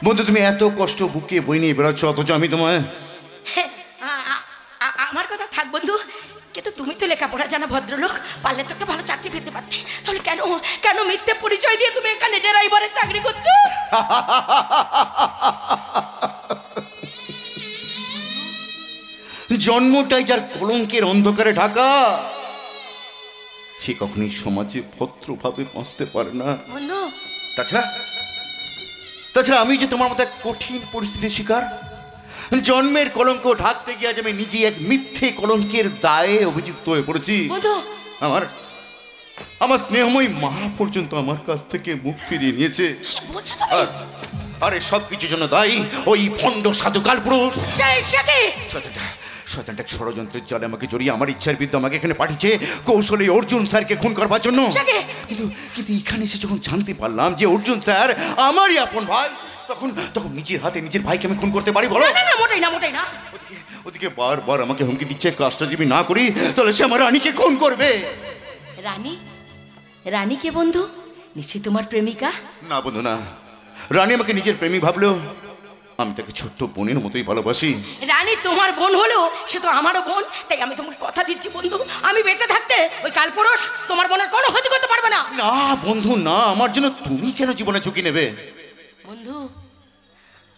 বন্ধু, তুমি এত কষ্ট বুকে বই নিয়ে বেরোচ্ছ, অথচ আমি তোমায়। আমার কথা থাক বন্ধু, কিন্তু তুমি তো লেখাপড়া জানা ভদ্রলোক, পারলে তো একটা ভালো চাকরি পেতে পারতে। তাহলে কেন কেন মিথ্যে পরিচয় দিয়ে তুমি এখানে ড্রাইভারের চাকরি করছো? জন্মটাই যার কলঙ্কের অন্ধকারে ঢাকা, সে কখনই সমাজে ভদ্রভাবে বাঁচতে পারে না বন্ধু। তাছাড়া আমি যে তোমার মতো এক কঠিন পরিস্থিতির শিকার, জন্মের কলঙ্ক ঢাকতে গিয়ে আজ আমি নিজে এক মিথ্যে কলঙ্কের দায়ে অভিযুক্ত হয়ে পড়েছি। বন্ধু, আমার স্নেহময়ী মা পর্যন্ত আমার কাছ থেকে মুখ ফিরিয়ে নিয়েছে। কি বলছো তুমি? আরে সব কিছুর জন্য দায়ী ওই ভণ্ড সাধু কালপুরুষ। শয়তানটা ষড়যন্ত্রের জালে আমাকে জড়িয়ে আমার ইচ্ছার বিরুদ্ধে আমাকে এখানে পাঠিয়েছে কৌশলে অর্জুন স্যারকে খুন করবার জন্য। কিন্তু এখানে এসে যখন জানতে পারলাম যে অর্জুন স্যার আমারই আপন ভাই, তখন নিজের হাতে নিজের ভাইকে আমি খুন করতে পারি? বলো। না, মোটেই না। ওদিকে বারবার আমাকে হুমকি দিচ্ছে, কাজটা যদি না করি তাহলে সে আমার রানীকে খুন করবে। রানী কে বন্ধু? নিশ্চয়ই তোমার প্রেমিকা? না বন্ধু, না। রানী আমাকে নিজের প্রেমী ভাবলেও আমি তাকে ছোট্ট বোনের মতোই ভালোবাসি। রানী তোমার বোন হলেও সে তো আমারও বোন। তাই আমি তোমাকে কথা দিচ্ছি বন্ধু, আমি বেঁচে থাকতে ওই কালপুরুষ তোমার বোনের কোনো ক্ষতি করতে পারবে না। না বন্ধু, না। আমার জন্য তুমি কেন জীবনে ঝুঁকি নেবে? বন্ধু,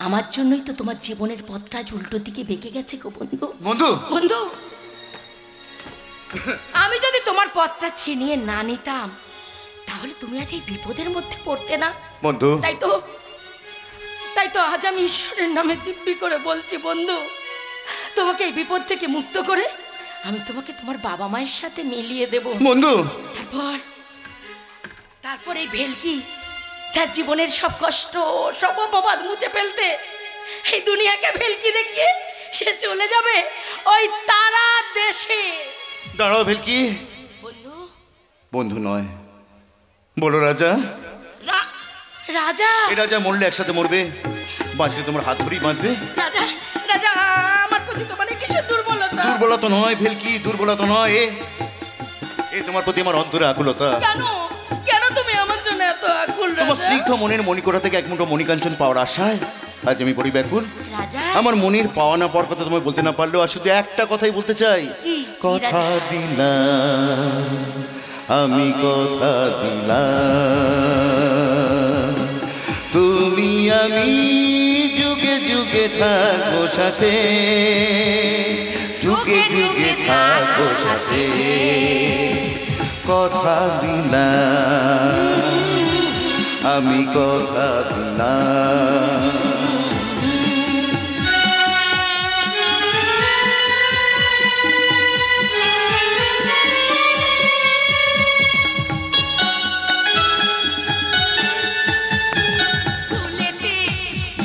আমার জন্যই তো তোমার জীবনের পথটা উল্টো দিকে বেঁকে গেছে গো বন্ধু। বন্ধু, বন্ধু, আমি যদি তোমার পথটা ছিনিয়ে না নিতাম তাহলে তুমি আজ এই বিপদের মধ্যে পড়তে না। বন্ধু, তাই তো আজ আমি ঈশ্বরের নামে দিব্যি করে বলছি বন্ধু, তোমাকে এই বিপদ থেকে মুক্ত করে আমি তোমাকে তোমার বাবা মায়ের সাথে মিলিয়ে দেব বন্ধু। তারপর এই ভেলকি তার জীবনের সব কষ্ট সব অপবাদ মুছে ফেলতে এই দুনিয়াকে ভেলকি দেখিয়ে সে চলে যাবে ওই তারা দেশে। দাঁড়াও ভেলকি। বন্ধু, বন্ধু নয়, বলো রাজা। রাজা? এই রাজা মরলে একসাথে মরবে, বাঁচলে তোমার হাত ধরেই বাঁচবে। রাজা, রাজা আমার প্রতি তোমার কিসের দুর্বলতা? দুর্বলতা নয় ভেলকি, দুর্বলতা নয়, এ তোমার প্রতি আমার অন্তরে আকুলতা। কেন কেন তুমি আমার জন্য এত আকুল রাজা? তোমার স্নিগ্ধ মনের মণিকোঠা থেকে এক মুঠো মণিকাঞ্চন পাওয়ার আশায় আজ আমি বড়ই ব্যাকুল। রাজা, আমার মনির পাওয়া না পাওয়ার কথা তোমায় বলতে না পারলেও আর শুধু একটা কথাই বলতে চাই। কথা দিলাম, আমি কথা দিলাম, তুমি আমি যুগে যুগে থাকবো সাথে, যুগে যুগে থাকবো সাথে। কথা দিলাম, আমি কথা দিলাম।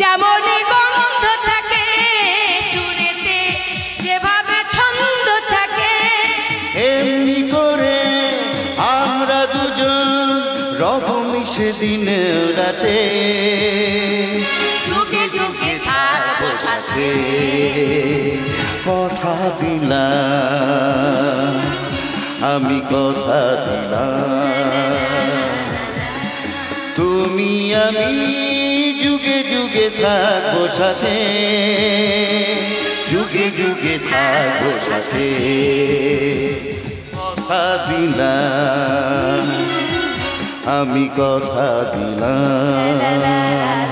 যেমন গন্ধ থাকে সুরেতে, যেভাবে ছন্দ থাকে, এমনি করে আমরা দুজন রব মিশে দিন রাতে, যুগে যুগে থাকবো সাথে। কথা দিলাম, আমি কথা দিলাম, তুমি আমি যুগে যুগে থাকবো সাথে, যুগে যুগে থাকবো সাথে। কথা দিলাম, আমি কথা দিলাম।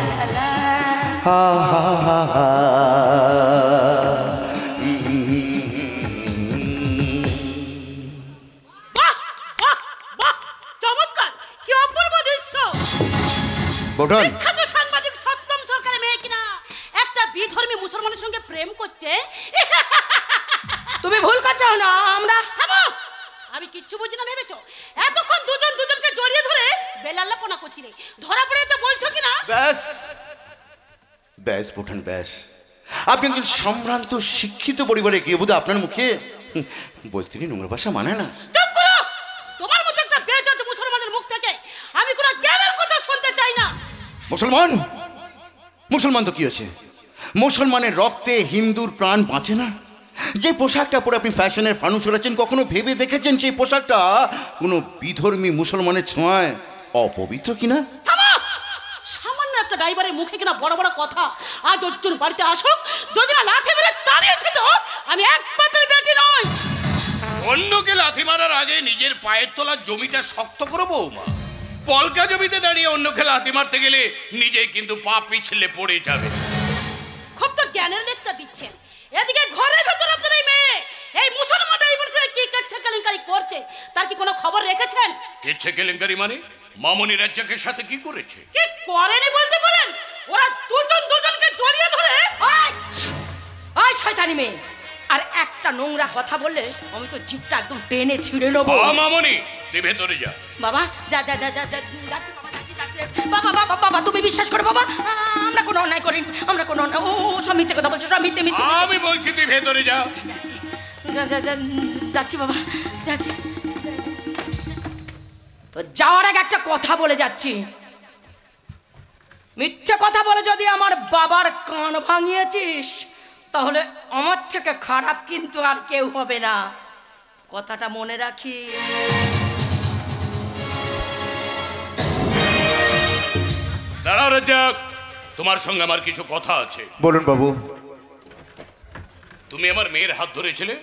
হা হা হা হা। চমৎকার, কি অপূর্ব দৃশ্য! বোঠান, বিখ্যাত সাংবাদিক সত্যম সরকারের মেয়ে কিনা একটা বিধর্মী মুসলমানের সঙ্গে প্রেম করছে। তুমি ভুল করছো না। আমরা থামো, আমি কিচ্ছু বুঝি না ভেবেছো? এতক্ষণ দুজন দুজনকে জড়িয়ে ধরে বেলাল্লাপনা করছিলে, ধরা পড়ে তো বলছো কিনা? ব্যাস ব্যাস বোঠান ব্যাস। আপনি একজন সম্ভ্রান্ত শিক্ষিত পরিবারে গিয়ে বোধ আপনার মুখে বস্তিনী নোংরা ভাষা মানে না। চুপ করো! তোমার মতো একটা বেজাত মুসলমানের মুখ থেকে আমি কোনো জ্ঞানের কথা শুনতে চাই না। মুসলমান মুসলমান তো কি হয়েছে? মুসলমানের রক্তে হিন্দুর প্রাণ বাঁচে না? যে পোশাকটা পরে আপনি ফ্যাশনের ফানুস উড়াচ্ছেন, কখনো ভেবে দেখেছেন সেই পোশাকটা কোনো বিধর্মী মুসলমানের ছোঁয়ায় অপবিত্র কিনা? থামো! সামান্য একটা ড্রাইভারের মুখে কিনা বড় বড় কথা। আজ অর্জুন বাড়িতে আসুক, যদি না লাথি মেরে তাড়িয়েছে তো আমি এক পাপের বেটি নই। অন্যকে লাথি মারার আগে নিজের পায়ের তলার জমিটা শক্ত করো বৌমা। পলকা জমিতে দাঁড়িয়ে অন্যকে লাথি মারতে গেলে নিজেই কিন্তু পা পিছলে পড়ে যাবে। খুব তো জ্ঞানের লেকচার দিচ্ছেন। এদিকে ঘরের ভেতর আপনার এই মেয়ে এই মুসলমান ড্রাইভারের সাথে কি কাচ্ছা কেলেঙ্কারি করছে, তার কি কোনো খবর রেখেছেন? কেচ্ছে কেলেঙ্কারি মানে? মামনি রাজ্জাকের সাথে কি করেছে? কি করেনি বলতে পারেন? ওরা দুজন দুজনকে জড়িয়ে ধরে। ওই শয়তানি মেয়ে, আর একটা নোংরা কথা বললে আমি তো জিভটা একদম টেনে ছিঁড়ে নেবো। মামনি, তুই ভেতরে যা। বাবা যা যা যা যা যাচ্ছি বাবা, যাচ্ছি যাচ্ছি। বাবা বাবা বাবা তুমি বিশ্বাস করো বাবা, আমরা কোনো অন্যায় করিনি, আমরা কোনো অন্যায়। ও সব মিথ্যে কথা বলছো, সব মিথ্যে মিথ্যে। আমি বলছি তুই ভেতরে যা। যাচ্ছি যাচ্ছি বাবা, যাচ্ছি। তো যাওয়ার আগে একটা কথা বলে যাচ্ছি, মিথ্যে কথা বলে যদি আমার বাবার কান ভাঙিয়েছিস তাহলে আমার থেকে খারাপ কিন্তু আর কেউ হবে না, কথাটা মনে রাখিস। দাঁড়াও রাজ্জাক, তোমার সঙ্গে আমার কিছু কথা আছে। বলুন বাবু। তুমি আমার মেয়ের হাত ধরেছিলে?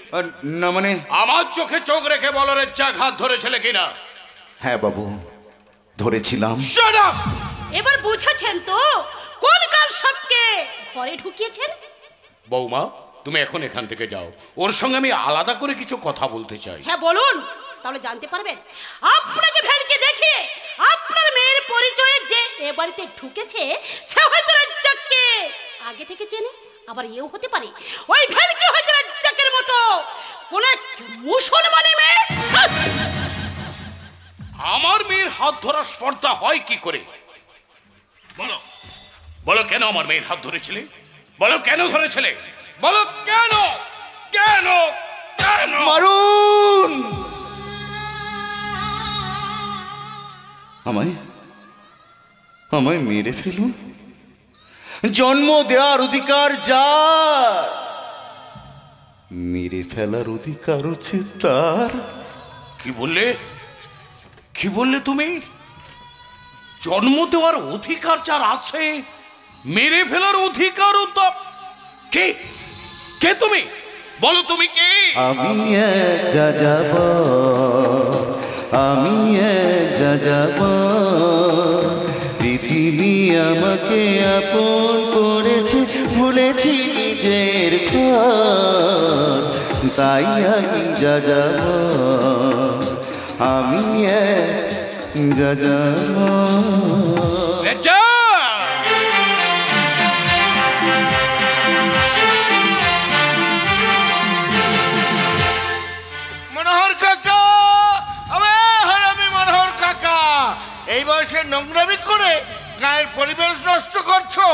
না মানে? আমার চোখে চোখ রেখে বলো রাজ্জাক, হাত ধরেছিলে কিনা? হ্যাঁ বাবু, ধরেছিলাম। Shut up! এবার বুঝেছেন তো কোন কাল সবকে ঘরে ঢুকিয়েছেন? বৌমা, তুমি এখন এখান থেকে যাও, ওর সঙ্গে আমি আলাদা করে কিছু কথা বলতে চাই। হ্যাঁ বলুন, তাহলে জানতে পারবেন আপনাকে ভেলকে দেখে আপনার মেয়ের পরিচয়ে যে এ বাড়িতে ঢুকেছে সে হয়তো রাজ্জাককে আগে থেকে চেনে, আবার এও হতে পারে ওই ভেলকে হয়তো রাজ্জাকের মতো কোন এক মুসলমানি মেয়ে। আমার মেয়ের হাত ধরার স্পর্ধা হয় কি করে? বলো বলো, কেন আমার মেয়ের হাত ধরেছিলে? বলো কেন ধরেছিলে? বলো কেন কেন কেন? মারুন আমায়, আমায় মেরে ফেলুন। জন্ম দেওয়ার অধিকার যার, মেরে ফেলার অধিকার হচ্ছে তার। কি বললে? কি বললে তুমি? জন্ম দেওয়ার অধিকার যার আছে, মেরে ফেলার অধিকারও তো। কে কে তুমি? বলো তুমি কে? আমি এক যাযাবর, আমি এক যাযাবর, পৃথিবী আমাকে আপন করেছে, ভুলেছি নিজের ঘর, তাই আমি যাযাবর, আমি এক যাযাবর। মনোহর কাকা, আমি মনোহর কাকা, এই বয়সে নোংরামি করে গায়ের পরিবেশ নষ্ট করছো।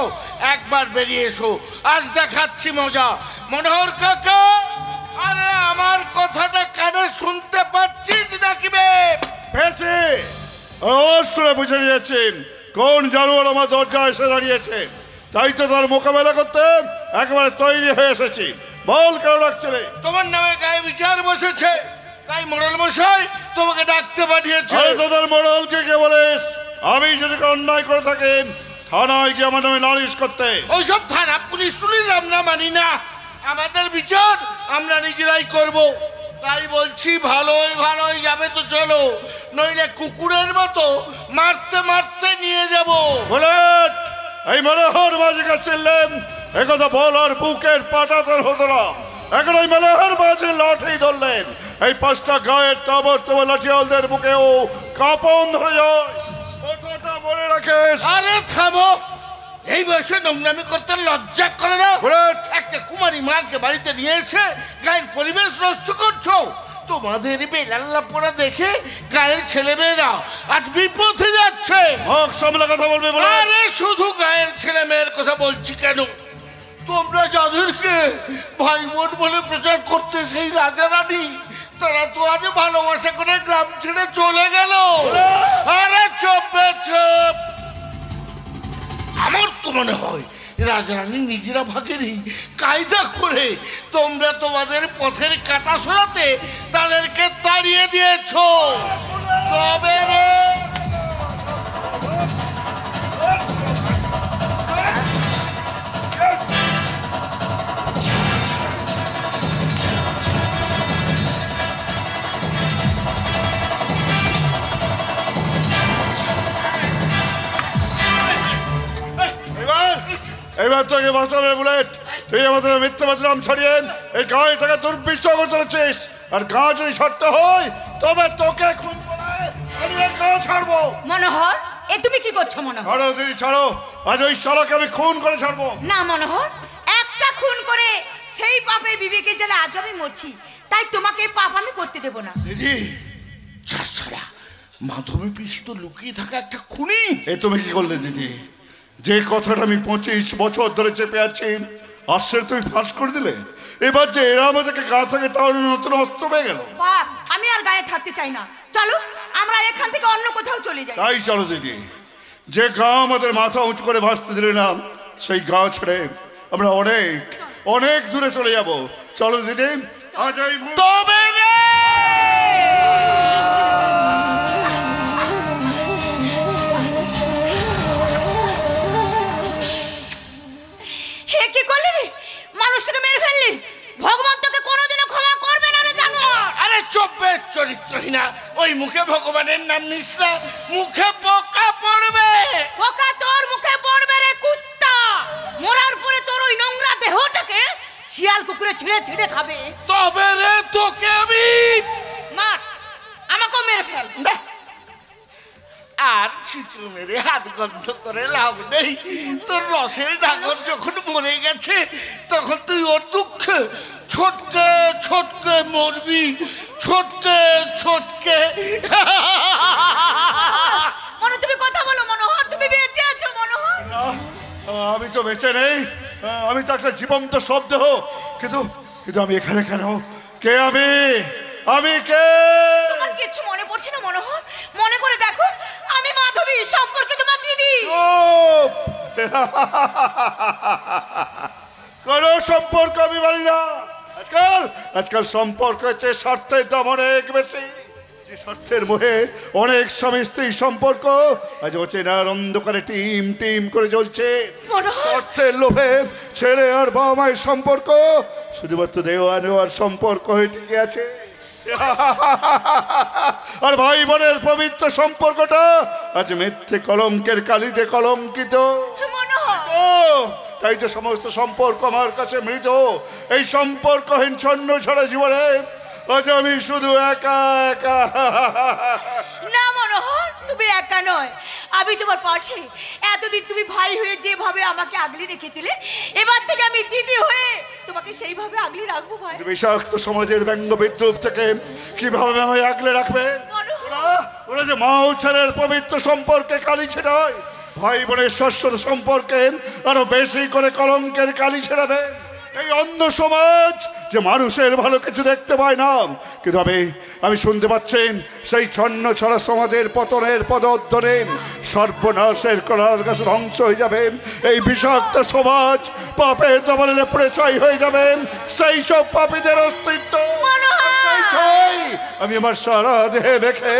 একবার বেরিয়ে এসো, আজ দেখাচ্ছি মজা। মনোহর কাকা, আরে আমার কথাটা কানে শুনতে পাচ্ছিস নাকি বে? পেয়েছে, অবশ্যই বুঝে নিয়েছেন কোন জানোয়ার আমার দরজায় এসে দাঁড়িয়েছে, তাই তো তার মোকাবেলা করতে একেবারে তৈরি হয়ে এসেছি। বল কেন ডাকছিলে? তোমার নামে গায়ে বিচার বসেছে, তাই মোড়ল মশাই তোমাকে ডাকতে পাঠিয়েছে। আরে তোদের মোড়লকে কে বলিস? আমি যদি কোনো অন্যায় করে থাকি থানায় গিয়ে আমার নামে নালিশ করতে। ওইসব থানা পুলিশ টুলিশ আমরা মানি না, আমাদের বিচার আমরা নিজেরাই করব। তাই বলছি ভালোই ভালোই যাবে তো চলো, নইলে কুকুরের মতো মারতে মারতে নিয়ে যাব। বুলেট, এই মনোহর মাঝিকে চিনলেন একথা বলার বুকের পাটা তোর হতো না। এখন ওই মনোহর মাঝি লাঠি ধরলেন, এই 5টা গায়ের তাবর তোমার লাঠিয়ালদের বুকেও কাঁপন ধরে যায়, কথাটা মনে রাখিস। আরে থামো, এই বয়সে নোংরামি করতে লজ্জা করে না? বুলেট, একটা কুমারী মাকে বাড়িতে নিয়ে এসে গায়ের পরিবেশ নষ্ট করছো। তোমাদের বেলাল্লা পড়া দেখে গায়ের ছেলেমেয়েরা আজ বিপথে যাচ্ছে। মুখ সামলে কথা বলবে বলে। আরে শুধু গায়ের ছেলে মেয়ের কথা বলছি কেন, তোমরা যাদেরকে ভাই বোন বলে প্রচার করতে সেই রাজা রানী, তারা তো আজ ভালোবাসা করে গ্রাম ছেড়ে চলে গেল। আরে চুপ চুপ, আমার তো মনে হয় রাজারানী নিজেরা ভাগেনি কায়দা করে তোমরা তোমাদের পথের কাটা সরাতে তাদেরকে তাড়িয়ে দিয়েছো। তবে রে এবার তোকে বাঁচাবে বুলেট। তুই আমাদের মিথ্যা বদনাম ছড়িয়ে এই গায়ে থেকে দুর্বিষহ করে চলেছিস, আর গা যদি ছাড়তে হয় তবে তোকে খুন করে আমি এই গা ছাড়বো। মনোহর, এ তুমি কি করছো মনোহর? ছাড়ো দিদি ছাড়ো, আজ ওই শালাকে আমি খুন করে ছাড়বো। না মনোহর, একটা খুন করে সেই পাপে বিবেকের জ্বালা আজ আমি মরছি, তাই তোমাকে পাপ আমি করতে দেব না। দিদি ছাড়া মাধবী পিসি তো লুকিয়ে থাকা একটা খুনি। এ তুমি কি করলে দিদি? যে কথাটা আমি 25 বছর ধরে চেপে আছি আশ্রের তুমি ফাঁস করে দিলে। এবার যে এরা আমাদেরকে গা থেকে তাহলে নতুন অস্ত্র পেয়ে গেল। বাপ, আমি আর গায়ে থাকতে চাই না, চলো আমরা এখান থেকে অন্য কোথাও চলে যাই। তাই চলো দিদি, যে গা আমাদের মাথা উঁচু করে ভাসতে দিলে না সেই গা ছেড়ে আমরা অনেক অনেক দূরে চলে যাব। চলো দিদি, আজ এই তবে রে কি করলি রে? মানুষটাকে মেরে ফেললি, ভগবান তোকে কোনোদিনও ক্ষমা করবে না রে জানোয়ার। আরে চোপে চরিত্রহীনা, ওই মুখে ভগবানের নাম নিস না, মুখে পোকা পড়বে। পোকা তোর মুখে পড়বে রে কুত্তা, মরার পরে তোর ওই নোংরা দেহটাকে শিয়াল কুকুরে ছিঁড়ে ছিঁড়ে খাবে। তবে রে তোকে আমি মার, আমাকেও মেরে ফেল। আর ছিচু মেরে হাত গন্ধ করে লাভ নেই। তোর রসের ডাঙর যখন মরে গেছে তখন তুই ওর দুঃখে ছোটকে ছোটকে মরবি, ছোটকে ছোটকে। মনে তুমি কথা বলো মনোহর, তুমি বেঁচে আছো মনোহর? না, আমি তো বেঁচে নেই, আমি তো একটা জীবন্ত শব্দ। কিন্তু কিন্তু আমি এখানে কেন? কে আমি? আমি কে? তোমার কিছু মনে পড়ছে না মনোহর? মনে করে দেখো, আমি মাধবী, সম্পর্কে তোমার দিদি। চুপ! কোনো সম্পর্ক আমি মানি না। আজকাল সম্পর্ক হচ্ছে স্বার্থের দাম অনেক বেশি। যে স্বার্থের মোহে অনেক স্বামী স্ত্রী সম্পর্ক আজ অচেনার অন্ধকারে টিম টিম করে জ্বলছে। স্বার্থের লোভে ছেলে আর বাবা মায়ের সম্পর্ক শুধুমাত্র দেওয়া নেওয়ার সম্পর্ক হয়ে টিকে আছে। আর ভাই বোনের পবিত্র সম্পর্কটা আজ মিথ্যে কলঙ্কের কালিতে কলঙ্কিত। তাই তো সমস্ত সম্পর্ক আমার কাছে মৃত। এই সম্পর্কহীন ছন্ন ছাড়া জীবনে আজ আমি শুধু একা একা। না মনোহর, তুমি একা নয়, আমি তোমার পাশে। এতদিন তুমি ভাই হয়ে যেভাবে আমাকে আগলে রেখেছিলে, এবার থেকে আমি দিদি হয়ে তোমাকে সেইভাবে আগলে রাখবো। ভাই, বিষাক্ত সমাজের ব্যঙ্গ বিদ্রুপ থেকে কিভাবে আমায় আগলে রাখবে? ওরা যে মা ও ছেলের পবিত্র সম্পর্কে কালি ছেড়ায়, ভাই বোনের শাশ্বত সম্পর্কে আরো বেশি করে কলঙ্কের কালি ছেড়াবে। এই অন্ধ সমাজ যে মানুষের ভালো কিছু দেখতে পায় না, কিন্তু আমি শুনতে পাচ্ছেন সেই ছন্ন ছড়া সমাজের পতনের পদধ্বনি, সর্বনাশের কলার গাছ ধ্বংস হয়ে যাবে। এই বিষাক্ত সমাজ পাপের দমনে পরিচয় হয়ে যাবেন সেই সব পাপীদের অস্তিত্ব। আমি আমার সারা দেহে দেখে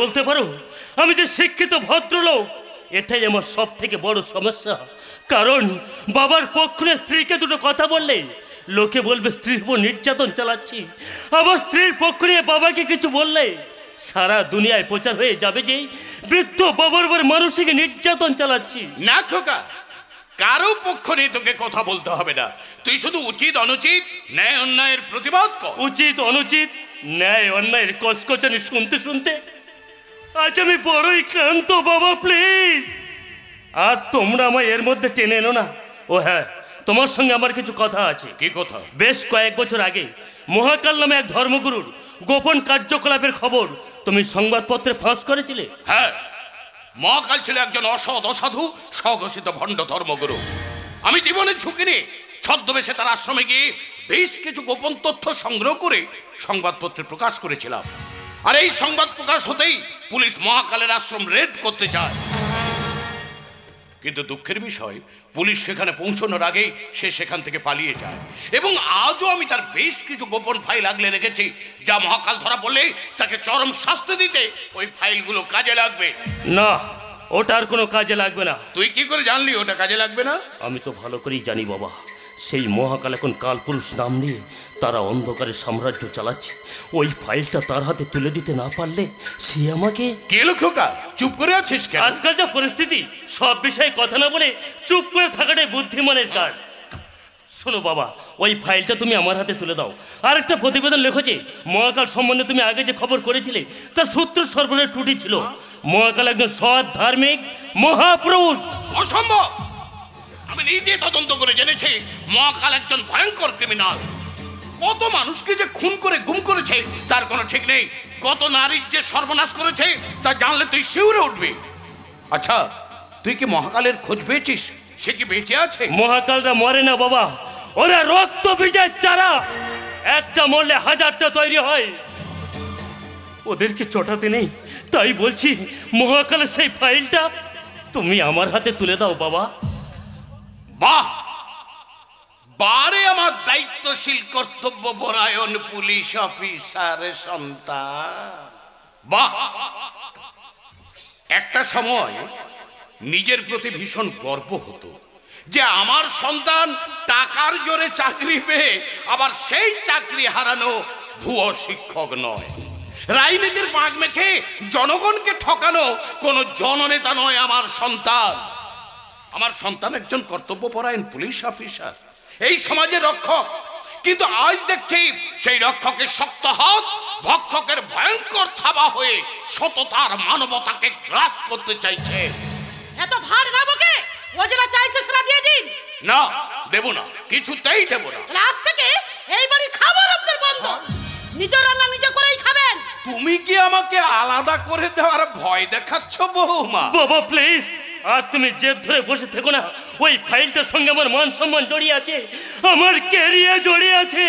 বলতে পারো আমি যে শিক্ষিত ভদ্রলোক, এটাই আমার সব থেকে বড় সমস্যা। কারণ বাবার পক্ষে স্ত্রীকে দুটো কথা বললে লোকে বলবে স্ত্রীর উপর নির্যাতন চালাচ্ছি, আবার স্ত্রীর পক্ষ নিয়ে বাবাকে কিছু বললে সারা দুনিয়ায় প্রচার হয়ে যাবে যে বৃদ্ধ বাবার উপর মানসিক নির্যাতন চালাচ্ছি। না খোকা, কারো পক্ষ নিয়ে তোকে কথা বলতে হবে না। তুই শুধু উচিত অনুচিত, ন্যায় অন্যায়ের প্রতিবাদ কর। উচিত অনুচিত, ন্যায় অন্যায়ের কসকচানি শুনতে শুনতে আজ আমি বড়ই ক্লান্ত বাবা, প্লিজ। আর তোমরা আমায় এর মধ্যে টেনে এনো না। ও হ্যাঁ, তোমার সঙ্গে আমার কিছু কথা আছে। কি কথা? বেশ কয়েক বছর আগে মহাকাল নামে এক ধর্মগুরুর গোপন কার্যকলাপের খবর তুমি সংবাদপত্রে ফাঁস করেছিলে। হ্যাঁ, মহাকাল ছিল একজন অসৎ অসাধু স্বঘোষিত ভণ্ড ধর্মগুরু। আমি জীবনের ঝুঁকি নিয়ে ছদ্মবেশে তার আশ্রমে গিয়ে বেশ কিছু গোপন তথ্য সংগ্রহ করে সংবাদপত্রে প্রকাশ করেছিলাম। আর এই সংবাদ প্রকাশ হতেই পুলিশ মহাকালের আশ্রম রেড করতে যায়। কিন্তু দুঃখের বিষয়, পুলিশ সেখানে পৌঁছানোর আগেই সে সেখান থেকে পালিয়ে যায়। এবং আজও আমি তার বেশ কিছু গোপন ফাইল আগলে রেখেছি, যা মহাকাল ধরা পড়লে তাকে চরম শাস্তি দিতে ওই ফাইলগুলো কাজে লাগবে। না, ওটার কোনো কাজে লাগবে না। তুই কি করে জানলি ওটা কাজে লাগবে না? আমি তো ভালো করেই জানি বাবা, সেই মহাকাল এখন কালপুরুষ নাম নিয়ে তারা অন্ধকারের সাম্রাজ্য চালাচ্ছে। ওই ফাইলটা তার হাতে তুলে দিতে না পারলে সে আমাকে। কে খোকা, চুপ করে আছিস কেন? আজকাল যা পরিস্থিতি, সব বিষয়ে কথা না বলে চুপ করে থাকাটাই বুদ্ধিমানের কাজ। শোনো বাবা, ওই ফাইলটা তুমি আমার হাতে তুলে দাও। আর একটা প্রতিবেদন লেখো যে মহাকাল সম্বন্ধে তুমি আগে যে খবর করেছিলে তার সূত্র সর্বনের ত্রুটি ছিল। মহাকাল একজন সৎ ধার্মিক মহাপুরুষ। অসম্ভব! আমি নিজে তদন্ত করে জেনেছি মহাকাল একজন ভয়ঙ্কর ক্রিমিনাল। কত মানুষকে যে খুন করে গুম করেছে তার কোনো ঠিক নেই। কত নারীর যে সর্বনাশ করেছে তা জানলে তুই শিউরে উঠবি। আচ্ছা, তুই কি মহাকালের খোঁজ পেয়েছিস? সে কি বেঁচে আছে? মহাকালরা মরে না বাবা, ওরা রক্ত বীজের চারা। একটা মরলে হাজারটা তৈরি হয়। ওদেরকে চটাতে নেই, তাই বলছি মহাকালের সেই ফাইলটা তুমি আমার হাতে তুলে দাও বাবা। বাহ, বারে আমার দায়িত্বশীল কর্তব্য পরায়ণ পুলিশ অফিসার সন্তান। বাহ! একটা সময় নিজের প্রতি ভীষণ গর্ব হতো যে আমার সন্তান টাকার জোরে চাকরি পেয়ে আবার সেই চাকরি হারানো ভুয়ো শিক্ষক নয়। রাজনীতির পাঁক মেখে জনগণকে ঠকানো কোনো জননেতা নয় আমার সন্তান। আমার সন্তান একজন কর্তব্যপরায়ণ পুলিশ অফিসার, এই সমাজের রক্ষক। কিন্তু আজ দেখছি সেই রক্ষকের শক্ত হাত ভক্ষকের ভয়ঙ্কর থাবা হয়ে সততার মানবতাকে গ্রাস করতে চাইছে। এত ভার না বকে, ও যেটা চাইছে সেটা দিয়ে দিন। না, দেব না, কিছুতেই দেব না। আজ থেকে এই বাড়ির খাবার আপনার বন্ধ। নিজের রান্না নিজে করেই খাবেন। তুমি কি আমাকে আলাদা করে দেওয়ার ভয় দেখাচ্ছ বৌমা? বাবা প্লিজ, আর তুমি জেদ ধরে বসে থেকো না। ওই ফাইলটার সঙ্গে আমার মান সম্মান জড়িয়ে আছে, আমার ক্যারিয়ার জড়িয়ে আছে।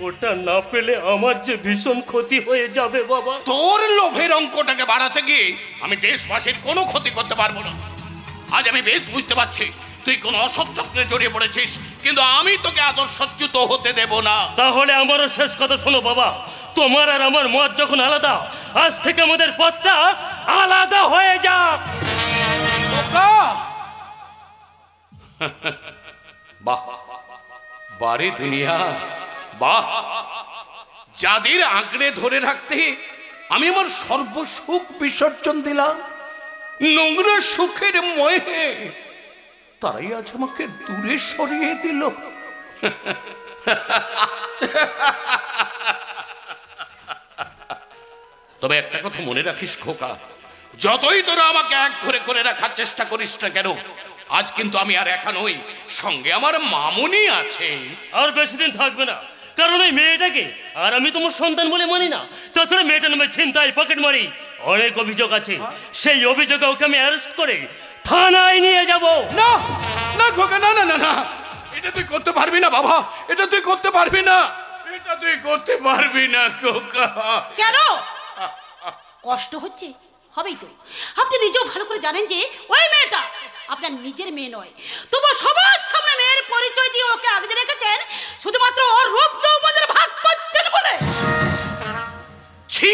ওটা না পেলে আমার যে ভীষণ ক্ষতি হয়ে যাবে বাবা। তোর লোভের অঙ্কটাকে বাড়াতে গিয়ে আমি দেশবাসীর কোনো ক্ষতি করতে পারবো না। আজ আমি বেশ বুঝতে পারছি তুই কোনো অসৎ চক্রে জড়িয়ে পড়েছিস, কিন্তু আমি তোকে আদর্শচ্যুত হতে দেব না। তাহলে আমারও শেষ কথা শোনো বাবা, তোমার আর আমার মত যখন আলাদা, আজ থেকে আমাদের পথটা আলাদা হয়ে যাক। বাহ, বারে দুনিয়া, বাহ! যাদের আঁকড়ে ধরে রাখতে আমি আমার সর্বসুখ বিসর্জন দিলাম, নোংরা সুখের মোহে তারাই আজ আমাকে দূরে সরিয়ে দিল। তবে একটা কথা মনে রাখিস খোকা, যতই তোরা আমাকে এক ঘরে করে রাখার চেষ্টা করিস না কেন, আজ কিন্তু আমি আর একা নই, সঙ্গে আমার মামুনি আছে। আর বেশি দিন থাকবে না, কারণ ওই মেয়েটাকে আর আমি তোমার সন্তান বলে মানি না। তাছাড়া মেয়েটার নামে ছিনতাই, পকেট মারি অনেক অভিযোগ আছে। সেই অভিযোগে ওকে আমি অ্যারেস্ট করে থানায় নিয়ে যাব। না না খোকা, না না না না, এটা তুই করতে পারবি না বাবা, এটা তুই করতে পারবি না, এটা তুই করতে পারবি না খোকা। কেন কষ্ট হচ্ছে? হবেই তো। আপনি নিজেও ভালো করে জানেন যে ওই মেয়েটা আপনার নিজের মেয়ে নয়, তবু সবার সামনে মেয়ের পরিচয় দিয়ে ওকে আগলে রেখেছেন শুধুমাত্র ওর রূপ যৌবনের ভাগ পাচ্ছেন বলে। ছি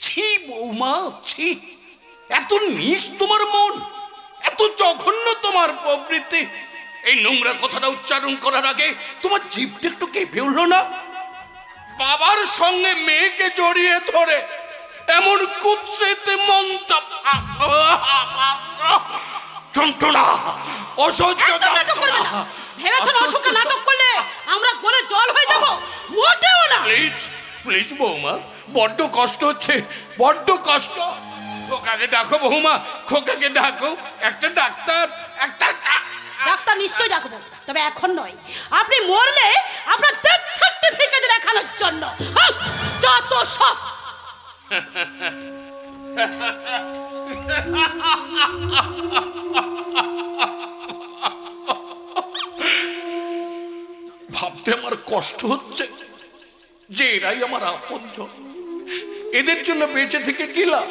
ছি বৌমা, ছি! এত নীচ তোমার মন, এত জঘন্য তোমার প্রবৃত্তি। এই নোংরা কথাটা উচ্চারণ করার আগে তোমার জিভটা একটু কেঁপে উঠলো না? বাবার সঙ্গে মেয়েকে জড়িয়ে ধরে এমন কুৎসিতে মন্তব্য, যন্ত্রণা, অসহ্য যন্ত্রণা। ভেবেছেন অসুখে নাটক করলে আমরা গলে জল হয়ে যাব? মোটেও না। প্লিজ প্লিজ বৌমা, বড্ড কষ্ট হচ্ছে, বড্ড কষ্ট। খোকাকে ডাকো বৌমা, খোকাকে ডাকো। একটা ডাক্তার, একটা ডাক্তার নিশ্চয়ই ডাকবো, তবে এখন নয়। আপনি মরলে আপনার ডেথ সার্টিফিকেট দেখানোর জন্য। যত সব ভাবতে আমার কষ্ট হচ্ছে যে এরাই আমার আপনজন। এদের জন্য বেঁচে থেকে কি লাভ?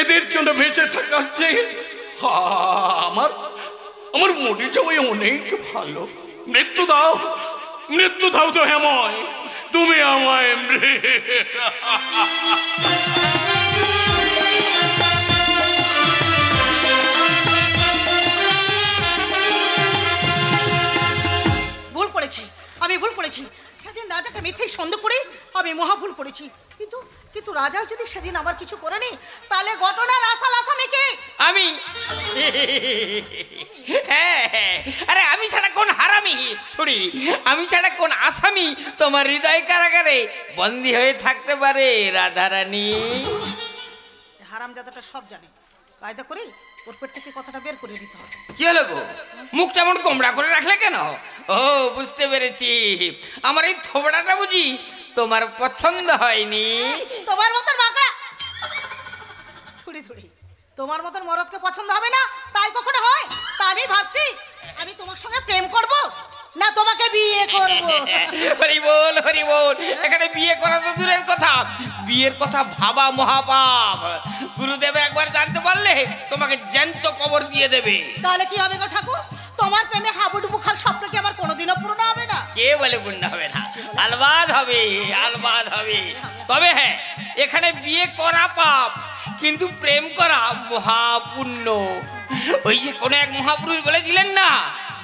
এদের জন্য বেঁচে থাকার যে আমার আমার মরে যাওয়াই অনেক ভালো। মৃত্যু দাও, মৃত্যু দাও তো হেময়, তুমি আমায়। ভুল করেছি, আমি ভুল করেছি। সেদিন রাজাকে মিথ্যে সন্দেহ করে আমি মহা ভুল করেছি। কিন্তু কিন্তু রাজা যদি সেদিন আবার কিছু করেনি, তাহলে ঘটনার আসল আসামিকে আমি। হ্যাঁ, আরে আমি ছাড়া কোন হারামি ছুরি, আমি ছাড়া কোন আসামি তোমার হৃদয় কারাগারে বন্দী হয়ে থাকতে পারে রাধারানী? হারামজাদাটা সব জানে, কায়দা করে ওর পেট থেকে কথাটা বের করে দিতে হবে। কি হলো গো, মুখ কেমন কোমড়া করে রাখলে কেন? ও বুঝতে পেরেছি, আমার এই থোবড়াটা বুঝি তোমার পছন্দ হয়নি। তোমার মতন মাকড়া থুড়ি থুড়ি, তোমার মতন মরদকে পছন্দ হবে না তাই কখনো হয়? তা আমি ভাবছি আমি তোমার সঙ্গে প্রেম করব না তোমাকে বিয়ে করব। হরি বল, হরি বল। এখানে বিয়ে করা তো দূরের কথা, বিয়ের কথা ভাবা মহাপাপ। গুরুদেব একবার জানতে পারলে তোমাকে জ্যান্ত কবর দিয়ে দেবে। তাহলে কি হবে গো ঠাকুর? তোমার প্রেমে হাবুডুবু খাল স্বপ্ন কি আমার কোনোদিনও পূর্ণ হবে না? কে বলে পূর্ণ হবে না? আলবাদ হবে, আলবাদ হবে। তবে হ্যাঁ, এখানে বিয়ে করা পাপ, কিন্তু প্রেম করা মহাপুণ্য। ওই যে কোনো এক মহাপুরুষ বলেছিলেন না,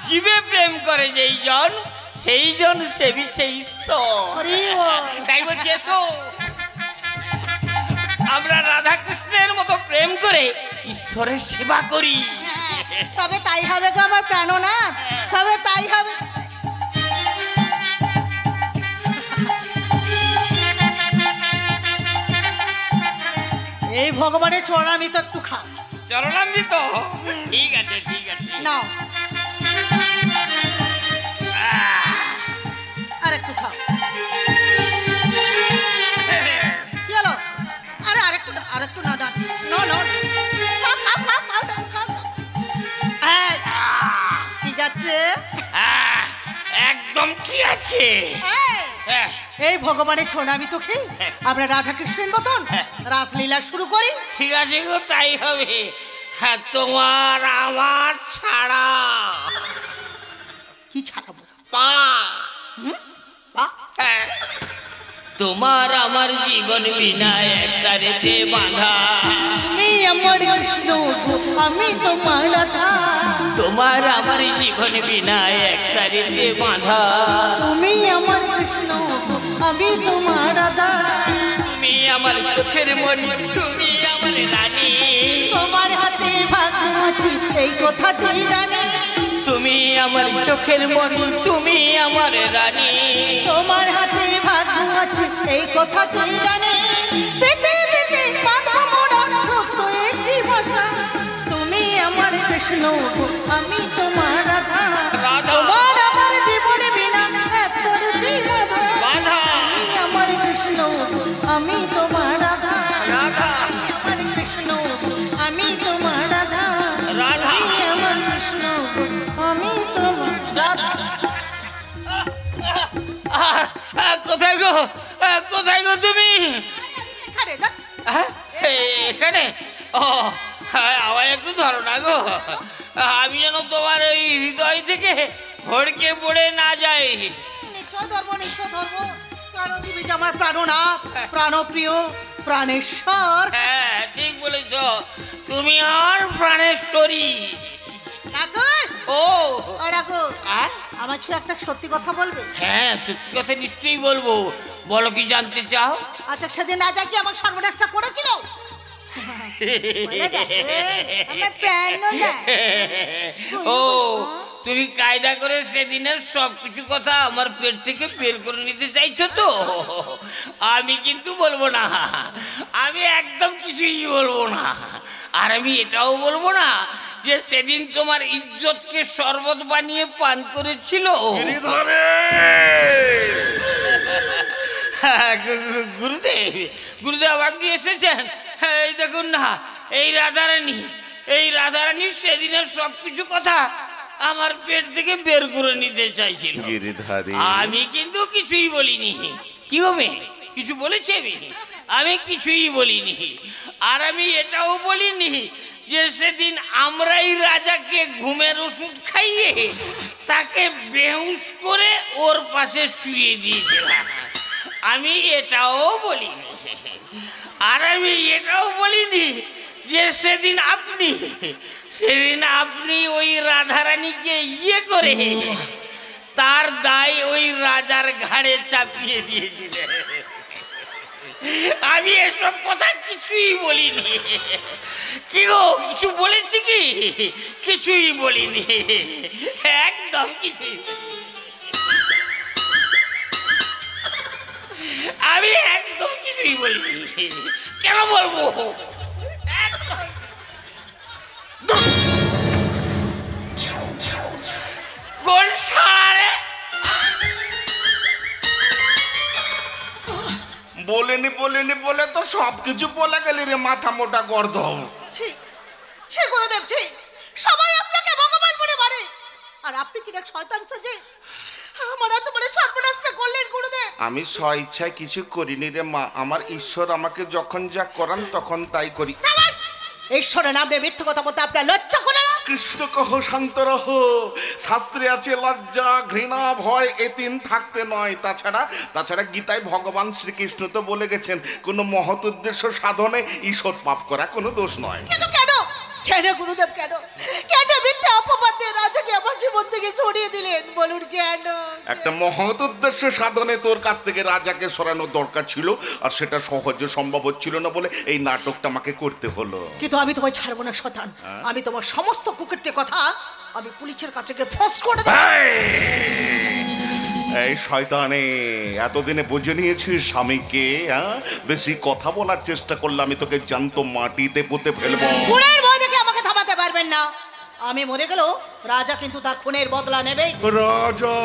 জীবে প্রেম করে যেই জন সেই জন সেবিছে ঈশ্বর। তাই বলছি এসো আমরা রাধা কৃষ্ণের মতো প্রেম করে ঈশ্বরের সেবা করি। তবে তাই হবে গো আমার প্রাণনাথ, তবে তাই হবে। এই ভগবানের চরণামৃত একটু খা। চরণামৃত? ঠিক আছে ঠিক আছে, নাও আর একটু খাও। কি হলো? আরে আরেকটু আরেকটু না, নাও নাও, খাও খাও খাও খাও খাও খাও। ঠিক আছে, একদম ঠিক আছে। এই ভগবানের চরণামৃত খেয়ে আমরা রাধা কৃষ্ণের মতন রাসলীলা শুরু করি। ঠিক আছে গো, তাই হবে। হ্যাঁ, তোমার আমার ছাড়া। কি ছাড়াবো? পা। পা? হ্যাঁ। তোমার আমার জীবন বিনা একটা রেতে বাঁধা। তুমি আমার কৃষ্ণ, আমি তোমার রাধা। তোমার আমার জীবন বিনা একটা রেতে বাঁধা। তুমি আমার কৃষ্ণ, আমি তোমার রাধা। তুমি আমার চোখের মনি, তুমি আমার রানী। তোমার হাতে ভাগ্য আছে এই কথাটি জানি। তুমি আমার চোখের মনি, তুমি আমার রানী। তোমার হাতে ভাগ্য আছে এই কথাটি জানি। পৃথিবীতে বাঁধবো মোরা ছোট্ট একটি ভাষা। তুমি আমার কৃষ্ণ, আমি তোমার রাধা। তোমার আমার জীবনে বিনা একটা রুটি বাঁধা। তুমি আমার কৃষ্ণ, আমি তোমার রাধা। আমার কৃষ্ণ, আমি তোমার রাধা। তুমি আমার কৃষ্ণ, আমি তোমার রাধা। কোথায় গো, কোথায় গো তুমি? এখানে না? এখানে? ও আমায় একটু ধরো না গো, আমি যেন তোমার ওই হৃদয় থেকে হড়কে পড়ে না যাই। নিশ্চয় ধরবো, নিশ্চয় ধরবো। প্রাণজীবী আমার প্রাণনাথ, প্রাণপ্রিয়, প্রাণেশ্বর। হ্যাঁ ঠিক বলেছ, তুমি আর প্রাণেশ্বরী। ঠাকুর, ও ঠাকুর, আমার ছুঁয়ে একটা সত্যি কথা বলবে? হ্যাঁ, সত্যি কথা নিশ্চয়ই বলবো। বলো কি জানতে চাও? আচ্ছা সেদিন রাজা কি আমার সর্বনাশটা করেছিল? বলে দে, আমার প্রাণও না। ও তুমি কায়দা করে সেদিনের সবকিছু কথা আমার পেট থেকে বের করে নিতে চাইছো তো? আমি কিন্তু বলবো না, আমি একদম কিছুই বলবো না। আর আমি এটাও বলবো না যে সেদিন তোমার ইজ্জতকে শরবত বানিয়ে পান করেছিল। গুরুদেব, গুরুদেব আপনি এসেছেন। এই দেখুন না, এই রাধারানী সেদিনের সবকিছু কথা আমার পেট থেকে বের করে নিতে চাইছিল। আমি কিন্তু কিছুই বলিনি। কি হবে, কিছু বলেছি আমি কিছুই বলিনি। আর আমি এটাও বলিনি যে সেদিন আমরাই রাজাকে ঘুমের ওষুধ খাইয়ে তাকে বেহুশ করে ওর পাশে শুয়ে দিয়েছিলাম। আমি এটাও বলিনি। আর আমি এটাও বলিনি যে সেদিন আপনি ওই রাধারানীকে ইয়ে করে তার দায় ওই রাজার ঘাড়ে চাপিয়ে দিয়েছিলেন। আমি এসব কথা কিছুই বলিনি। কি গো, কিছু বলেছি কি? কিছুই বলিনি, একদম কিছুই। আমি একদম কিছুই বলিনি। কেন বলবো? কোন সারে বলেনি বলে তো সবকিছু বলে গেলি রে, মাথা মোটা গর্দভ। ছি গুরুদেব, ছি। সবাই আপনাকে ভগবান বলে মানে, আর আপনি কি না শয়তান সাজে আমার এত বড় সর্বনাশটা করলেন গুরুদেব। আমি স্বইচ্ছায় কিছু করিনি রে মা, আমার ঈশ্বর আমাকে যখন যা করান তখন তাই করি। ঈশ্বরের নামে মিথ্যে কথা বলতে আপনার লজ্জা করে না? কৃষ্ণ কহ শান্ত রহ, শাস্ত্রে আছে লজ্জা ঘৃণা ভয় এ তিন থাকতে নয়। তাছাড়া গীতায় ভগবান শ্রীকৃষ্ণ তো বলে গেছেন, কোনো মহৎ উদ্দেশ্য সাধনে ঈষৎ পাপ করা কোনো দোষ নয়। কিন্তু কেন গুরুদেব, কেন মিথ্যে অপবাদ দিয়ে রাজাকে আমার জীবন থেকে সরিয়ে দিলেন? বলুন কেন? একটা মহৎ উদ্দেশ্য সাধনে তোর কাছ থেকে রাজাকে সরানো দরকার ছিল, আর সেটা সহজে সম্ভব হচ্ছিল না বলে এই নাটকটা আমাকে করতে হলো। কিন্তু আমি তোমায় ছাড়বো না শয়তান। আমি তোমার সমস্ত কুকুরটির কথা আমি পুলিশের কাছে গিয়ে ফোঁস করে দেব। এই শয়তানে, এতদিনে বুঝে নিয়েছিস স্বামীকে? বেশি কথা বলার চেষ্টা করলে আমি তোকে জ্যান্ত মাটিতে পুঁতে ফেলবো। খুনের ভয় দেখে আমাকে থামাতে পারবেন না। আমি মরে গেল রাজা কিন্তু তার খুনের বদলা নেবে। রাজা?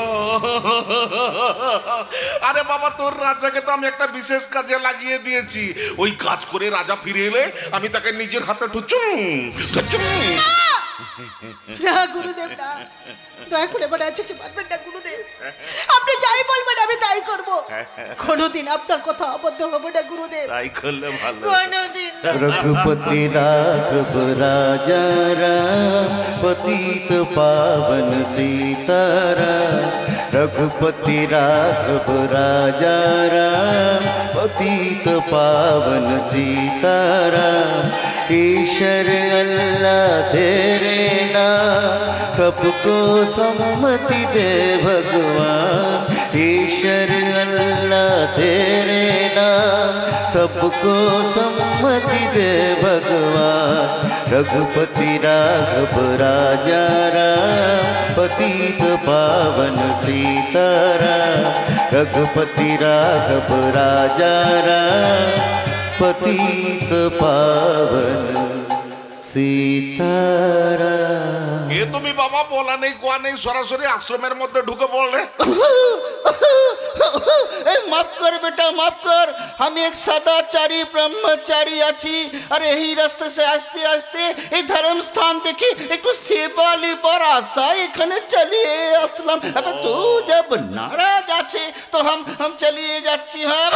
আরে বাবা, তোর রাজাকে তো আমি একটা বিশেষ কাজে লাগিয়ে দিয়েছি। ওই কাজ করে রাজা ফিরে এলে আমি তাকে নিজের হাতে ঠুচুম। না গুরুদেব, না, দয়া করে আমার রাজাকে মারবেন না গুরুদেব। আপনি যাই বলবেন আমি তাই করব। কোনোদিন আপনার কথা অবদ্ধ হবে না গুরুদেব। তাই করলে ভালো। কোনোদিন। रघुपति राघव राजा राम पतित पावन सीताराम। रघुपति राघव राजा राम पतित पावन सीताराम। ईश्वर अल्लाह तेरे नाम सबको सम्मति दे भगवान। ईश्वर अल्लाह तेरे नाम सबको सम्मति दे भगवान। रघुपति राघव राजा राम पतित पावन सीताराम। रघुपति राघव राजा राम पतित पावन सीताराम। এ তুমি বাবা, বলা নেই কোয়া নেই, সরাসরি আশ্রমের মধ্যে ঢুকে পড়লে। माफ कर बेटा, माफ कर। हम एक सदाचारी ब्रह्मचारी आছি। আর এই রাস্তা से आस्ते आस्ते এই धर्म स्थान देखी একটু সেবালি पर आशा এখানে চলিয়ে আসলাম। अब तू जब नाराज আছে तो हम चलिए যাচ্ছি। হ্যাঁ,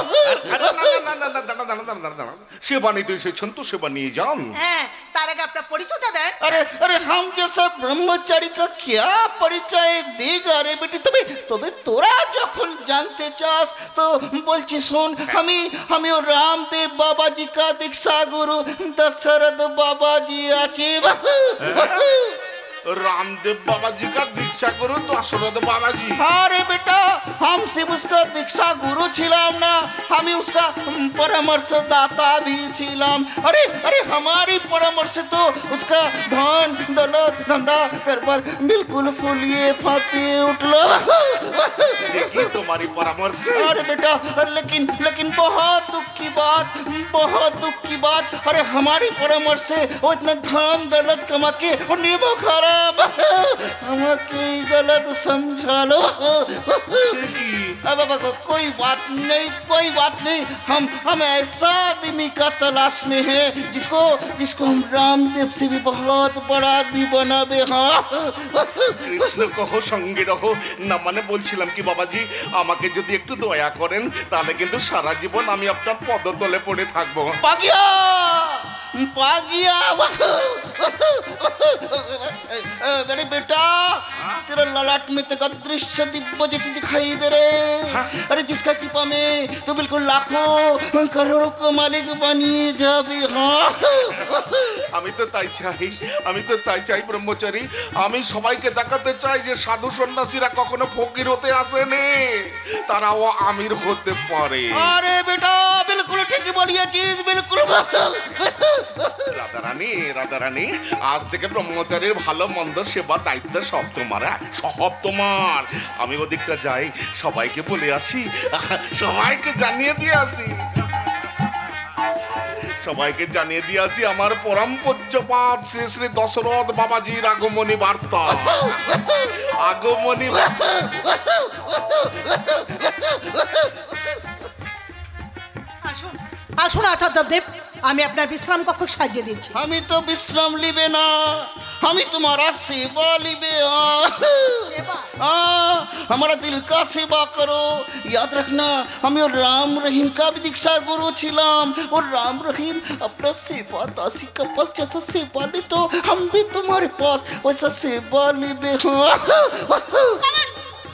সেবা নিতে এসেছেন তো সেবা নিয়ে যান। হ্যাঁ, তার আগে আপনার পরিচয়টা দেন। अरे हम जैसा ब्रह्मचारी का क्या परिचय देगा रे बेटी? তবে তোরা যখন জানতে চাস তো বলছি শোন। আমি রামদেব বাবাজি का दीक्षा गुरु दशरथ बाबाजी আছে। रामदेव बाबा जी का दीक्षा गुरु दशरथ बाबा जी। अरे बेटा, हम सिर्फ उसका दीक्षा गुरु ছিলাম না, हमें उसका परामर्शदाता भी छिलाम। अरे अरे हमारी परामर्श तो उसका धन दौलत धंधा करबर बिल्कुल फूलिए फापिए उठलो। की तुम्हारी परामर्श? अरे बेटा लेकिन बहुत दुख की बात, बहुत दुख की बात। अरे हमारी परामर्श से वो इतना धन दौलत कमा के वो नींबू खराब हमें गलत समझा लो। अब कोई बात नहीं, हम ऐसा आदमी का तलाश में है जिसको हम रामदेव से भी बहुत बड़ा आदमी बनाबे। हाँ কৃষ্ণ কহ সঙ্গে রহো না, মানে বলছিলাম কি বাবাজি, আমাকে যদি একটু দয়া করেন তাহলে কিন্তু সারা জীবন আমি আপনার পদতলে পড়ে থাকবো। पागिया अरे बेटा तेरा ललाट में तेरा दृश्य दिव्य जैसी दिखाई दे रहे। अरे जिसका कृपा में तो बिल्कुल लाखों करोड़ों का मालिक बनी जाबी। हाँ আমি তো তাই চাই ব্রহ্মচারী, আমি সবাইকে দেখাতে চাই যে সাধু সন্ন্যাসীরা কখনো ফকির হতে আসেনি, তারাও আমির হতে পারে। अरे बेटा बिल्कुल ठीक बोलिएছিস, बिल्कुल। রাধারানী আজ থেকে ব্রহ্মচারীর ভালো মন্দ সেবা দায়িত্ব সব তোমার, সব তোমার। আমি ওদিকটা যাই, সবাইকে বলে আসি, সবাইকে জানিয়ে দিয়ে আসি আমার পরম পূজ্যপাদ শ্রী শ্রী দশরথ বাবাজির আগমনী বার্তা। আসুন আচার্য দেব, আমি আপনার বিশ্রাম কক্ষ সাজিয়ে দিচ্ছি। हमें तो विश्राम लिबे ना, हमें तुम्हारा सेवा लिबे। हमारा दिल का सेवा करो। याद रखना हमें और राम रहीम का भी दीक्षा गुरु छिलाम, और राम रहीम अपना सेवा दासी का पास जैसा सेवा ले तो हम भी तुम्हारे पास वैसा सेवा लिबे।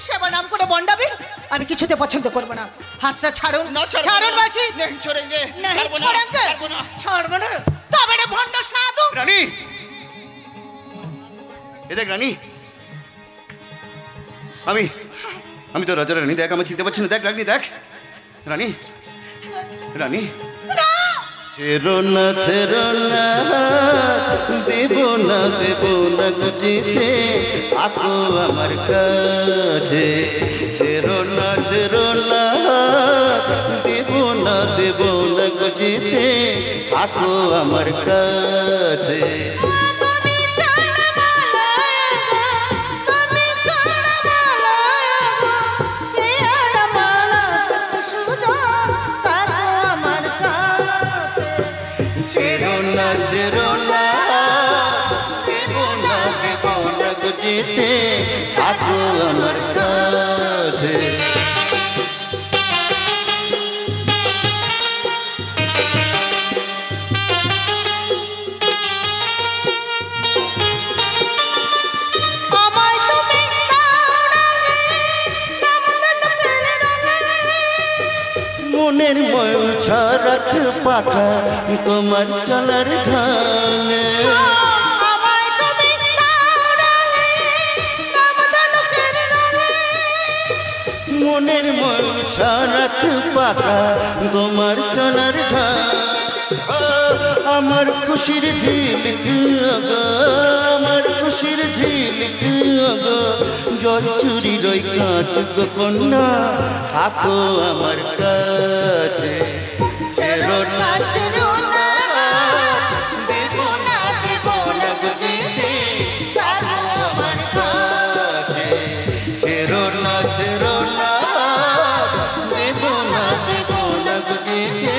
সেবা নাম করে বন্ডাবি আমি কিছুতে পছন্দ করব না। হাতটা ছাড়ুন, ছাড়ুন বলছি। नहीं छोड़ेंगे, नहीं छोड़ेंगे, ছাড়বো না। তবে রে ভণ্ড সাধু। রানী, এ দেখ রানী, আমি তো রাজা রানী, দেখ আমি চিনতে পারছি না। দেখ রানী, দেখ রানী, ছেড়ো না দেব না গুজিতে আকো আমার কাছে। ছেড়ো না দেব না গুজিতে আকো আমার কাছে। যেতে থাকো আমার কাছে। মনের ময়ূর ছড়াক পাখা তোমার চলার ঢঙে। মনের ময়ূর ছড়াক পাখা তোমার চলার ঢঙ। আমার খুশির ঝিলিক আমার খুশির ঝিলিক জল চুরি রই কাঁচ গো কন্যা থাকো আমার কাছে। ছেড়ো না দেব না যেতে থাকো আমার কাছে। ছেড়ো না দেব না যেতে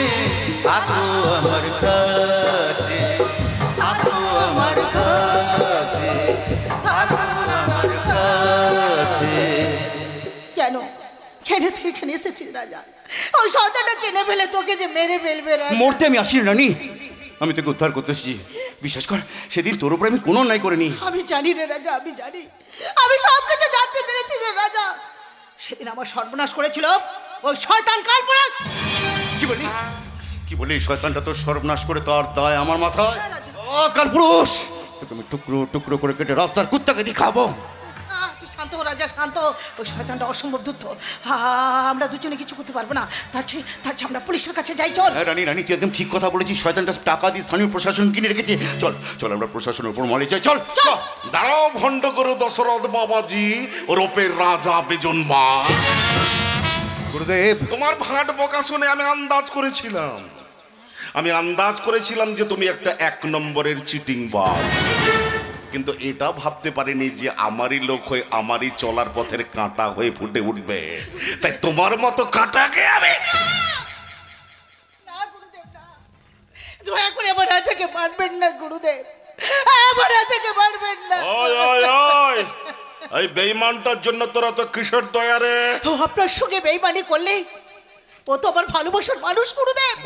থাকো আমার কাছে। থাকো আমার কাছে, থাকো আমার কাছে। কেন তুই এখানে এসেছিস রাজা? ওই সন্তানটা চেনে ফেলে তোকে যে মেরে ফেলবে রাজা। মরতে আমি আসিনি রানী, আমি তোকে উদ্ধার করতে এসেছি। বিশ্বাস কর, সেদিন তোর উপরে আমি কোনো অন্যায় করিনি। আমি জানি রে রাজা, আমি জানি, আমি সব কিছু জানতে পেরেছি রে রাজা। সেদিন আমার সর্বনাশ করেছিল ওই শয়তান কালপুরুষ। কি বলি শয়তানটা তো সর্বনাশ করে তার দায় আমার মাথায়। কালপুরুষ, তোকে আমি টুকরো টুকরো করে কেটে রাস্তার কুত্তাকে দিয়ে খাবো। শান্ত রাজা শান্ত। ওই শয়তানটা অসম্ভব ধূর্ত। আমরা দুজনে কিছু করতে পারবো না। তার আমরা পুলিশের কাছে যাই। চল। রানী রানী তুই একদম ঠিক কথা বলেছিস। শয়তানটা টাকা দিয়ে স্থানীয় প্রশাসন কিনে রেখেছে। চল চল আমরা প্রশাসনের উপর মলে যাই। চল চল। দাঁড়াও ভণ্ড গুরু দশরথ বাবাজি রূপের রাজা বেজন মা। গুরুদেব তোমার ভাট বকা শুনে আমি আন্দাজ করেছিলাম যে তুমি একটা 1 নম্বরের চিটিং বাজ, কিন্তু এটা ভাবতে পারিনি যে আমারই লোক হয়ে আমারই চলার পথের কাঁটা হয়ে ফুটে উঠবে। তাই তোমার মতো কাঁটাকে আমি দয়া করে আমার রাজাকে মারবেন না গুরুদেব, আমার রাজাকে মারবেন না। এই বেঈমানটার জন্য তোরা তো কিশোর দয়া রে। ও আপনার সঙ্গে বেঈমানি করলে ও তো আমার ভালোবাসার মানুষ গুরুদেব।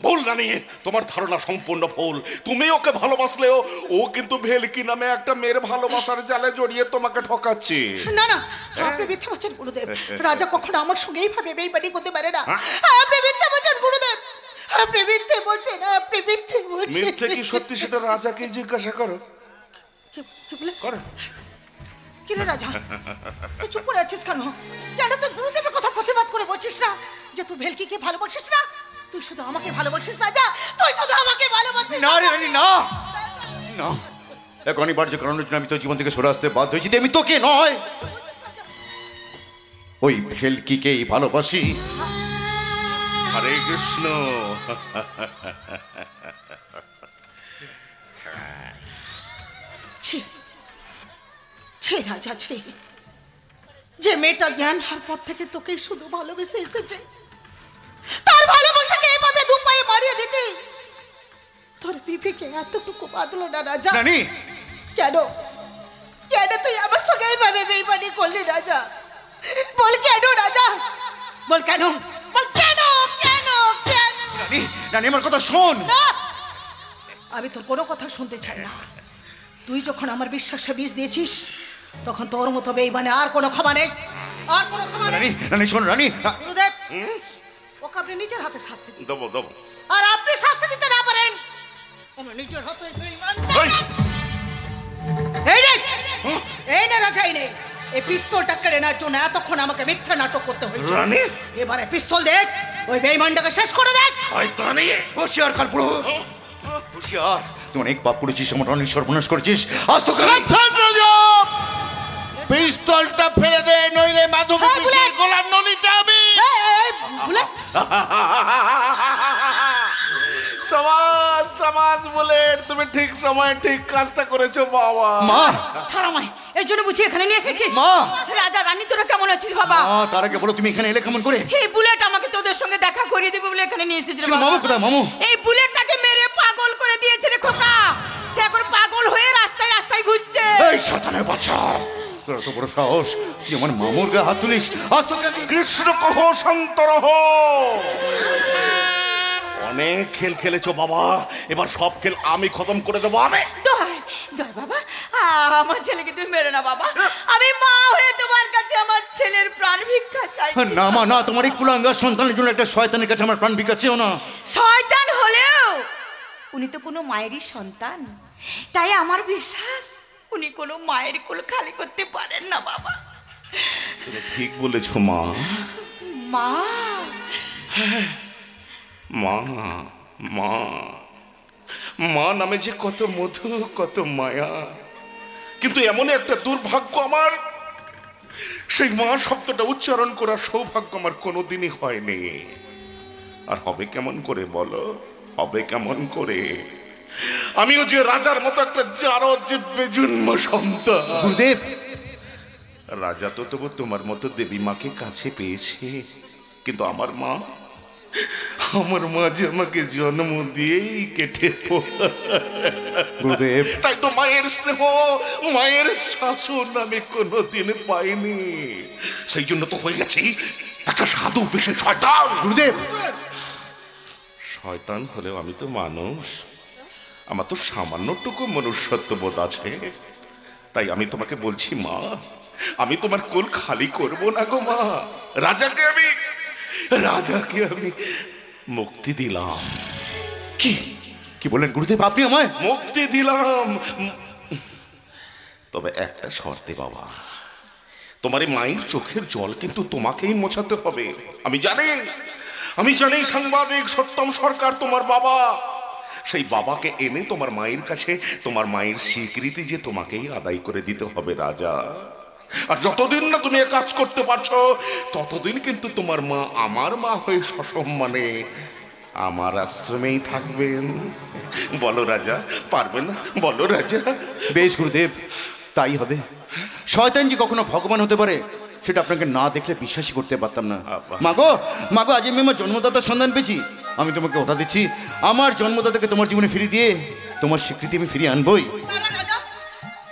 ভুল রানী, তোমার ধারণা সম্পূর্ণ ভুল। তুমি ওকে ভালোবাসলেও ও কিন্তু ভেলকি নামে একটা মেয়ের ভালোবাসার জালে জড়িয়ে তোমাকে ঠকাচ্ছে। না না, আপনি মিথ্যা বলছেন গুরুদেব। রাজা কখনো আমার সঙ্গে এইভাবে বেঈমানি করতে পারে না। আপনি মিথ্যা বলছেন গুরুদেব, আপনি মিথ্যে বলছেন, আপনি মিথ্যে বলছেন। মিথ্যে কি সত্যি সেটা রাজাকে জিজ্ঞাসা করো। কি রে রাজা, তুই চুপ করে আছিস কেন? কেন তুই গুরুদেবের কথা প্রতিবাদ করে বলছিস না যে তুই ভেলকিকে ভালোবাসিস না? তুই শুধু আমাকে ভালোবাসিস রাজা, তুই শুধু আমাকে ভালোবাসিস। না রানী না না, এক অনিবার্য কারণের জন্য আমি তোর জীবন থেকে সরে আসতে বাধ্য হয়েছি। আমি তোকে নয়, ওই ভেলকিকেই ভালোবাসি। হরে কৃষ্ণ। ছি রাজা ছি, যে মেয়েটা জ্ঞান হওয়ার পর থেকে তোকে শুধু ভালোবেসে এসেছে, তার ভালোবাসাকে এইভাবে দু পায়ে মারিয়ে দিতে তোর বিবেকে এতটুকু বাঁধলো না রাজা? রানী কেন কেন তুই আমার সঙ্গে এইভাবে বেইমানি করলি রাজা? বল কেন রাজা, বল কেন, বল কেন কেন কেন? রানী রানী আমার কথা শোন। না, আমি তোর কোনো কথা শুনতে চাই না। তুই যখন আমার বিশ্বাসে বিষ দিয়েছিস তখন তোর মতো বেইমানে আর কোনো ক্ষমা নেই, আর কোনো ক্ষমা নেই। রানী রানী শোন রানী। গুরুদেব, ওকে আপনি নিজের হাতে শাস্তি দিন। দেবো। আর আপনি শাস্তি দিতে না পারেন, আমার নিজের হাতে এই না রাজা, এই নেই। এই পিস্তলটা কেড়ে নেওয়ার জন্য এতক্ষণ আমাকে মিথ্যা নাটক করতে হয়েছে। রানী এবারে পিস্তল দেখ, ওই বেঈমানটাকে শেষ করে দেখ। শয়তানি, হুঁশিয়ার কালপুরুষ, হুঁশিয়ার। তুই অনেক পাপ করেছিস, আমার অনেক সর্বনাশ করেছিস। আজ তো পিস্তলটা ফেলে দে, নইলে মাধবী পিসির গলার নলিতে আমি। সমাজ বলে তুমি ঠিক সময় ঠিক কাজটা করেছো বাবা। মা ছাড়া মাই, এই জন্য বুঝি এখানে নিয়ে এসেছিস? মা রাজা রানী তোরা কেমন আছিস বাবা? তার আগে বলো তুমি এখানে এলে কেমন করে? এই বুলেট আমাকে তোদের সঙ্গে দেখা করিয়ে দেবে বলে এখানে নিয়ে এসেছিস বাবা। মামু কোথায় মামু? এই বুলেটটাকে মেরে পাগল করে দিয়েছে রে খোকা। সে এখন পাগল হয়ে রাস্তায় রাস্তায় ঘুরছে। এই শয়তানের বাচ্চা, তোর এত বড় সাহস, তুই আমার মামুর গায়ে হাত তুলিস? আজ তোকে কৃষ্ণ কহ শান্ত রহ। অনেক খেল খেলেছো বাবা, এবার সব খেল আমি খতম করে দেবো। আমি দয় বাবা, আমার ছেলেকে তুমি মেরো না বাবা। আমি মা হয়ে তোমার কাছে আমার ছেলের প্রাণ ভিক্ষা চাইছি। না মা না, তোমার এই কুলাঙ্গা সন্তানের জন্য একটা শয়তানের কাছে আমার প্রাণ ভিক্ষা চেও না। শয়তান হলেও উনি তো কোনো মায়েরই সন্তান, তাই আমার বিশ্বাস উনি কোনো মায়ের কোল খালি করতে পারেন না বাবা। তুমি ঠিক বলেছো মা। মা মা মা মা নামে যে কত মধু, কত মায়া, কিন্তু এমন একটা দুর্ভাগ্য আমার, সেই মা শব্দটা উচ্চারণ করার সৌভাগ্য আমার কোনোদিনই হয়নি। আর হবে কেমন করে বলো, হবে কেমন করে? আমিও যে রাজার মতো একটা জারদ, যে বেজন্ম সন্তান। গুরুদেব, রাজা তো তবু তোমার মতো দেবী মাকে কাছে পেয়েছে, কিন্তু আমার মা যে আমাকে জন্ম দিয়েই কেটে গুরুদেব, তাই তো মায়ের স্নেহ, মায়ের শাসন আমি কোনোদিন পাইনি। সেই জন্য তো হয়ে গেছি একটা সাধু বিশেষ শয়তান। গুরুদেব, শয়তান হলেও আমি তো মানুষ, আমার তো সামান্যটুকু মনুষ্যত্ব বোধ আছে। তাই আমি তোমাকে বলছি মা, আমি তোমার কোল খালি করব না গো মা। রাজাকে আমি মুক্তি দিলাম। কি কি বলেন গুরুদেব? আপনি আমায় মুক্তি দিলাম। তবে একটা শর্তে বাবা, তোমার এই মায়ের চোখের জল কিন্তু তোমাকেই মোছাতে হবে। আমি জানি সাংবাদিক সত্যম সরকার তোমার বাবা, সেই বাবাকে এনে তোমার মায়ের কাছে তোমার মায়ের স্বীকৃতি যে তোমাকেই আদায় করে দিতে হবে রাজা। আর যতদিন না তুমি কাজ করতে পারছো ততদিন কিন্তু তোমার মা আমার মা হয়ে সসম্মানে আমার আশ্রমেই থাকবেন। বলো রাজা, পারবে না? বলো রাজা। বেশ গুরুদেব, তাই হবে। শয়তান যে কখনো ভগবান হতে পারে সেটা আপনাকে না দেখলে বিশ্বাসই করতে পারতাম না। মাগো আজ আমি আমার জন্মদাতার সন্ধান পেয়েছি। আমি তোমাকে কথা দিচ্ছি, আমার জন্মদাতাকে তোমার জীবনে ফিরিয়ে দিয়ে তোমার স্বীকৃতি আমি ফিরিয়ে আনবই।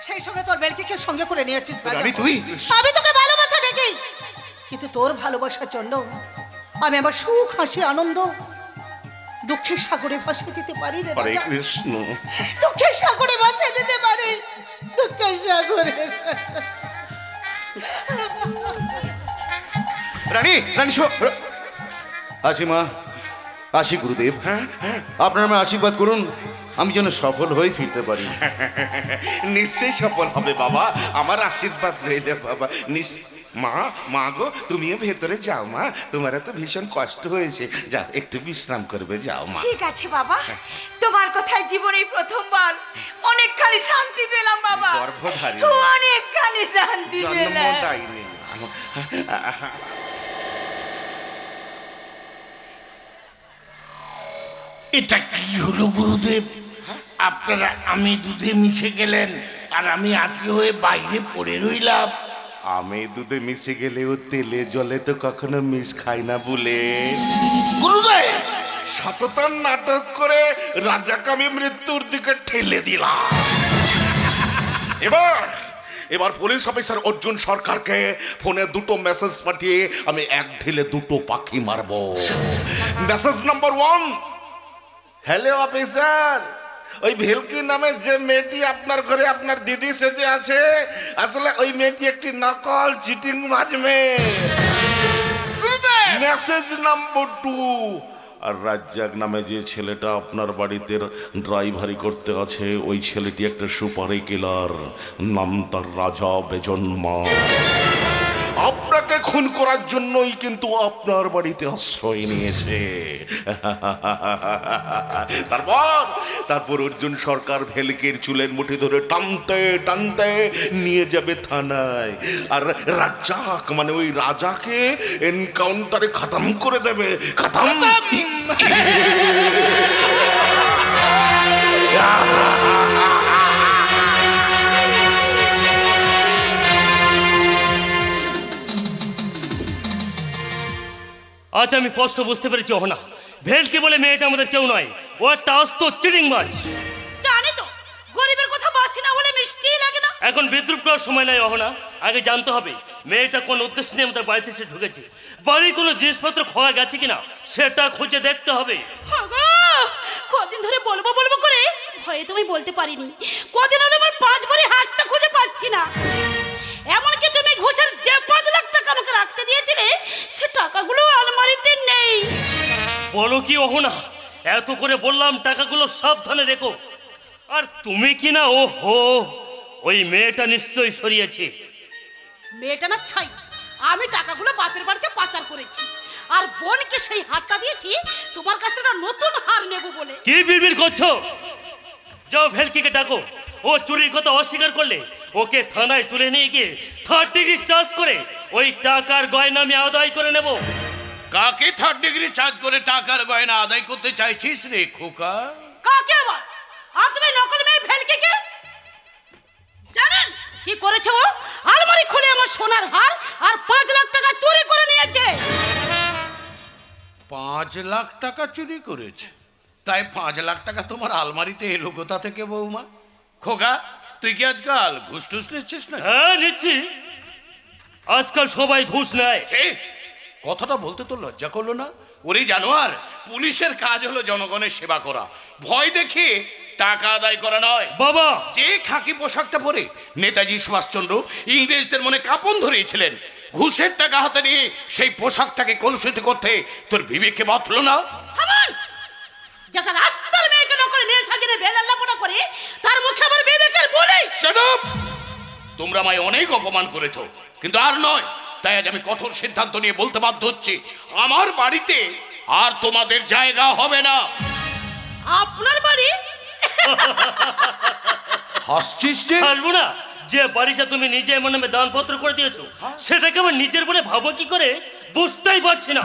সেই সঙ্গে তোর বেলকিকে সঙ্গে করে নিয়েছিস তুই? আমি তোকে ভালোবাসা দেখি, কিন্তু তোর ভালোবাসার জন্য আমি আমার সুখ, হাসি, আনন্দ দুঃখের সাগরে ভাসিয়ে দিতে পারি রে হরে রাজা। কৃষ্ণ। দুঃখের সাগরে ভাসিয়ে দিতে পারি, দুঃখের সাগরে। রানী আসি মা, আসি গুরুদেব। আপনার আমার আশীর্বাদ করুন, আমি যেন সফল হয়ে ফিরতে পারি। নিশ্চয়ই সফল হবে বাবা, আমার আশীর্বাদ রইলে বাবা। মা গো, তুমিও ভেতরে যাও মা, তোমার তো ভীষণ কষ্ট হয়েছে, যাও একটু বিশ্রাম করবে, যাও মা। ঠিক আছে বাবা, তোমার কথায় জীবনে প্রথমবার অনেকখানি শান্তি পেলাম বাবা। গর্ভধারী, অনেকখানি শান্তি পেলাম। জন্মদায়িনী। এটা কি হলো গুরুদেব? আপনারা আমি দুধে মিশে গেলেন আর আমি আটকে হয়ে বাইরে পড়ে রইলাম। আমি দুধে মিশে গেলেও তেলে জলে তো কখনো মিশ খাই না বলে গুরুদেব, সততার নাটক করে রাজাকে আমি মৃত্যুর দিকে ঠেলে দিলাম। এবার পুলিশ অফিসার অর্জুন সরকারকে ফোনে দুটো মেসেজ পাঠিয়ে আমি এক ঢিলে দুটো পাখি মারবো। মেসেজ নাম্বার 1, হ্যালো অফিসার, ওই ভেলকি নামে যে মেয়েটি আপনার ঘরে আপনার দিদি সেজে আছে, আসলে ওই মেয়েটি একটি নকল চিটিং বাজ মেয়ে। মেসেজ নাম্বার 2, আর রাজ্জাক নামে যে ছেলেটা আপনার বাড়িতে ড্রাইভারি করতে আছে, ওই ছেলেটি একটা সুপারি কিলার, নাম তার রাজা বেজন্মা। আপনাকে খুন করার জন্যই কিন্তু আপনার বাড়িতে আশ্রয় নিয়েছে। তারপর অর্জুন সরকার ভেলকির চুলের মুঠি ধরে টানতে টানতে নিয়ে যাবে থানায়, আর রাজ্জাক মানে ওই রাজাকে এনকাউন্টারে খতম করে দেবে। খতম। আজ আমি স্পষ্ট বুঝতে পেরেছি অহনা, ভেলকি বলে মেয়েটা আমাদের কেউ নয়, ও একটা আস্ত চিটিং মাছ। জানি তো, গরিবের কথা বাসি না হলে মিষ্টি লাগে না। এখন বিদ্রুপ করার সময় নয় অহনা, আগে জানতে হবে মেয়েটা কোন উদ্দেশ্য নিয়ে আমাদের বাড়িতে এসে ঢুকেছে। বাড়ির কোনো জিনিসপত্র খোয়া গেছে কিনা সেটা খুঁজে দেখতে হবে। কদিন ধরে বলবো করে ভয়ে তুমি বলতে পারিনি। কদিন হলো আমার 5 ভরি হাতটা খুঁজে পাচ্ছি না। এমনকি তুমি ঘুষের যে 5 লাখ টাকা আমাকে রাখতে দিয়েছিলে সে টাকাগুলো আলমারিতে নেই। বলো কি অহনা, এত করে বললাম টাকাগুলো সাবধানে রেখো, আর তুমি কি না ওহো, ওই মেয়েটা নিশ্চয়ই সরিয়েছে। মেয়েটা না ছাই, আমি টাকাগুলো বাপের বাড়িতে পাচার করেছি, আর বোনকে সেই হারটা দিয়েছি তোমার কাছ থেকে নতুন হার নেব বলে। কি বিড়বিড় করছো? যাও ভেলকিকে ডাকো, ও চুরির কথা অস্বীকার করলে ওকে থানায় তুলে নিয়ে গিয়ে 3rd ডিগ্রি চার্জ করে ওই টাকার গয়না আমি আদায় করে নেব। কাকে 3rd ডিগ্রি চার্জ করে টাকার গয়না আদায় করতে চাইছিস রে খোকা? কাকে আবার? আপনি নকল মেয়ে ভেলকিকে জানেন কি করেছে? ও আলমারি খুলে আমার সোনার হার আর 5 লাখ টাকা চুরি করে নিয়েছে। 5 লাখ টাকা চুরি করেছে? তাই 5 লাখ টাকা তোমার আলমারিতে এলো কোথা থেকে বৌমা? খোকা, তুই কি আজকাল ঘুষ টুস নিচ্ছিস না? হ্যাঁ নিচ্ছি, আজকাল সবাই ঘুষ নেয়। কথাটা বলতে তো লজ্জা করলো না? ওরে জানোয়ার, পুলিশের কাজ হলো জনগণের সেবা করা, ভয় দেখে টাকা আদায় করা নয়। বাবা, যে খাকি পোশাকটা পরে নেতাজি সুভাষচন্দ্র ইংরেজদের মনে কাঁপন ধরিয়েছিলেন, ঘুষের টাকা হাতে নিয়ে সেই পোশাকটাকে কলুষিত করতে তোর বিবেককে বাঁধলো না? থামান! যারা রাস্তার মেয়েকে নকল মেয়ে সাজিয়ে বেলাল্লাপনা করে তার মুখে আবার বিবেকের বলে। Shut up! তোমরা আমায় অনেক অপমান করেছো, কিন্তু আর নয়। তাই আজ আমি কঠোর সিদ্ধান্ত নিয়ে বলতে বাধ্য হচ্ছি, আমার বাড়িতে আর তোমাদের জায়গা হবে না। আপনার বাড়ি? হাসছিস যে? আসবো না। যে বাড়িটা তুমি নিজে আমার নামে দানপত্র করে দিয়েছো সেটাকে আমার নিজের বলে ভাবো কি করে বুঝতেই পারছি না।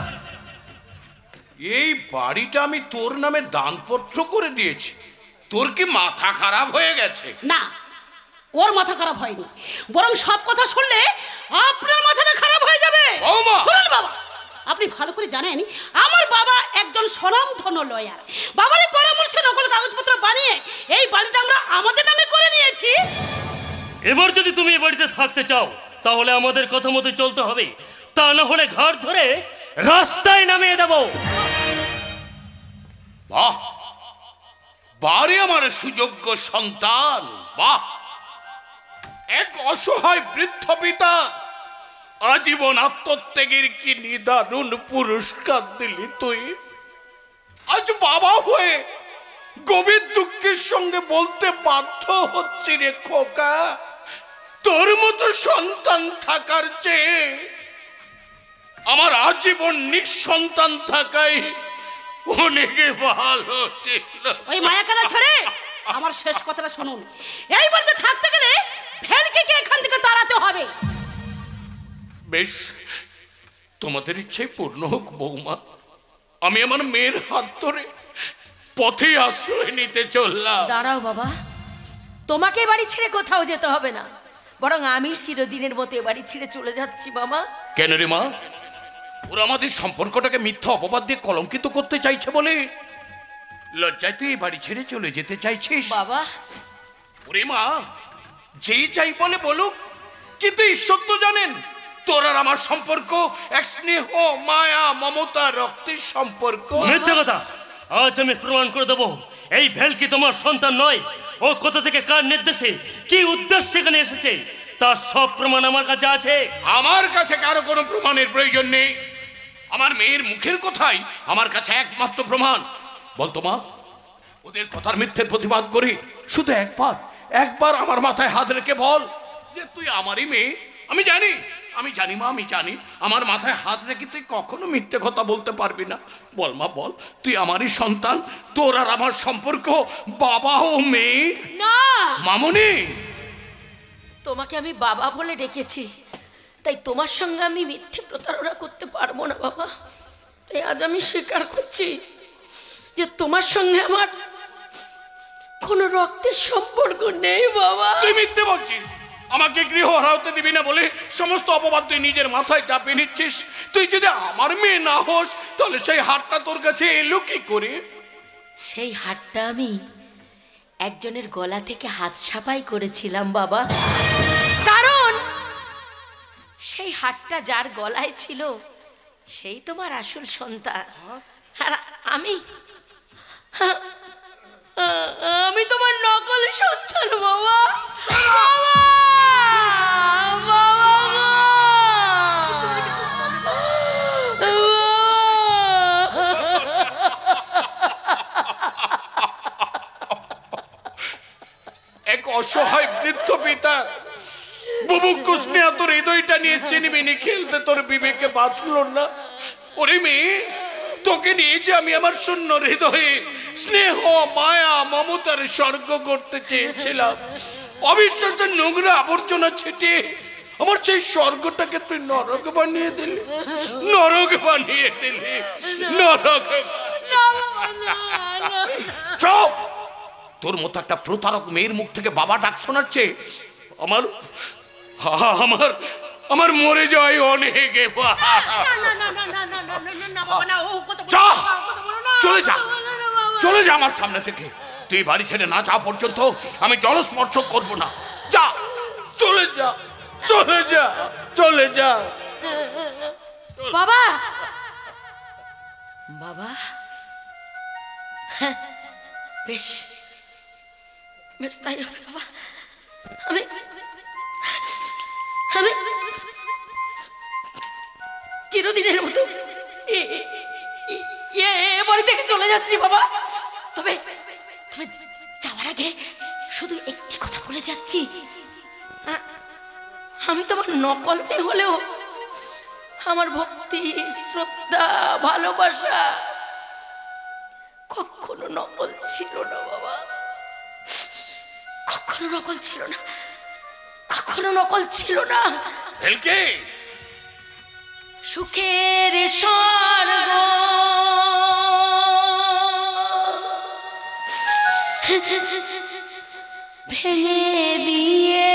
এই বাড়িটা আমি তোর নামে দানপত্র করে দিয়েছি? তোর কি মাথা খারাপ হয়ে গেছে? না, ওর মাথা খারাপ হয়নি, বরং সব কথা শুনলে আপনার মাথাটা খারাপ হয়ে যাবে। শুনুন বাবা, আপনি ভালো করে জানেন আমার বাবা একজন স্বনামধন্য লয়ার। বাবার পরামর্শে নকল কাগজপত্র বানিয়ে এই বাড়িটা আমরা আমাদের নামে করে নিয়েছি। এবার যদি তুমি এই বাড়িতে থাকতে চাও তাহলে আমাদের কথা মতো চলতে হবে, তা না হলে ঘাট ধরে রাস্তায় নামিয়ে দেবো। বাহ, বাড়ি আমার সুযোগ্য সন্তান। বাহ, এক অসহায় বৃদ্ধ পিতা আজীবন আত্মত্যাগের কি নিদারুণ পুরস্কার দিলি তুই। আজ বাবা হয়ে গভীর দুঃখের সঙ্গে বলতে বাধ্য হচ্ছি রে খোকা, তোর মতো সন্তান থাকার চেয়ে আমার আজীবন নিঃসন্তান থাকাই অনেকে ভালো ছিল। ওই মায়াকানা ছেড়ে আমার শেষ কথাটা শুনুন। এই বাড়িতে থাকতে গেলে ভেলকিকে এখান থেকে তাড়াতে হবে। বেশ, তোমাদের ইচ্ছাই পূর্ণ হোক বৌমা। আমি আমার মেয়ের হাত ধরে পথে আশ্রয় নিতে চললাম। দাঁড়াও বাবা, তোমাকে বাড়ি ছেড়ে কোথাও যেতে হবে না, বরং আমি চিরদিনের মতো এ বাড়ি ছেড়ে চলে যাচ্ছি বাবা। কেন রে মা? ওরা আমাদের সম্পর্কটাকে মিথ্যা অপবাদ দিয়ে কলঙ্কিত করতে চাইছে বলে লজ্জায় তুই এই বাড়ি ছেড়ে চলে যেতে চাইছিস? বাবা, ওরে মা, যেই চাই বলে বলুক, কিন্তু ঈশ্বর তো জানেন তোর আর আমার সম্পর্ক এক স্নেহ মায়া মমতা রক্তের সম্পর্ক। মিথ্যে কথা। আজ আমি প্রমাণ করে দেবো এই ভেলকি তোমার সন্তান নয়। ও কোথা থেকে কার নির্দেশে কি উদ্দেশ্যে এখানে এসেছে তার সব প্রমাণ আমার কাছে আছে। আমার কাছে কারো কোনো প্রমাণের প্রয়োজন নেই। আমার মেয়ের মুখের কথাই আমার কাছে একমাত্র প্রমাণ। বলতো মা, ওদের কথার মিথ্যের প্রতিবাদ করি শুধু একবার আমার মাথায় হাত রেখে বল যে তুই আমারই মেয়ে। আমি জানি মা, আমি জানি আমার মাথায় হাত রেখে তুই কখনো মিথ্যে কথা বলতে পারবি না। বল মা, বল, তুই আমারই সন্তান। তোর আর আমার সম্পর্ক বাবা ও মেয়ে। না মামুনি, তোমাকে আমি বাবা বলে ডেকেছি, তাই তোমার সঙ্গে আমি মিথ্যে প্রতারণা করতে পারবো না বাবা। তাই আজ আমি স্বীকার করছি যে তোমার সঙ্গে আমার কোনো রক্তের সম্পর্ক নেই বাবা। তুই মিথ্যে বলছিস। আমাকে গৃহ হারাতে দিবি না বলে সমস্ত অপবাদ তুই নিজের মাথায় চাপিয়ে নিচ্ছিস। তুই যদি আমার মেয়ে না হোস তাহলে সেই হাতটা তোর কাছে এলো কি করে? সেই হাতটা আমি একজনের গলা থেকে হাত ছাপাই করেছিলাম বাবা, কারণ সেই হাতটা যার গলায় ছিল সেই তোমার আসল সন্তান। আর আমি তোমার নকল সন্তান বাবা। বাবা, এক অসহায় বৃদ্ধ পিতা বুভুক্ষু স্নেহ তোর হৃদয়টা নিয়ে চিনিমিনি খেলতে তোর বিবেকে বাঁধলো না। ওরে মেয়ে, তোকে নিয়ে যে আমি আমার শূন্য হৃদয়ে স্নেহ মায়া মমতার স্বর্গ করতে চেয়েছিলাম, অবিশ্বাসের নোংরা আবর্জনা ছিটিয়ে আমার সেই স্বর্গটাকে তুই নরক বানিয়ে দিলি। চুপ! তোর মতো একটা প্রতারক মেয়ের মুখ থেকে বাবা ডাক শোনাচ্ছে আমার আমার আমার মরে যাওয়াই অনেক। চলে যা আমার সামনে থেকে। তুই বাড়ি ছেড়ে না যাওয়া পর্যন্ত আমি জলস্পর্শ করবো না। যা, চলে যা, চলে যা, চলে যা। বাবা, বাবা, বেশ বেশ তাই হবে বাবা। আমি আমি চিরদিনের মতো এ বাড়ি থেকে চলে যাচ্ছি বাবা। তবে তবে যাওয়ার আগে শুধু একটি কথা বলে যাচ্ছি, আমি তোমার নকল মেয়ে হলেও আমার ভক্তি, শ্রদ্ধা, ভালোবাসা কখনো নকল ছিল না বাবা, কখনো নকল ছিল না, কখনো নকল ছিল না। ভেলকি, সুখের স্বর্গ ভেঙে দিয়ে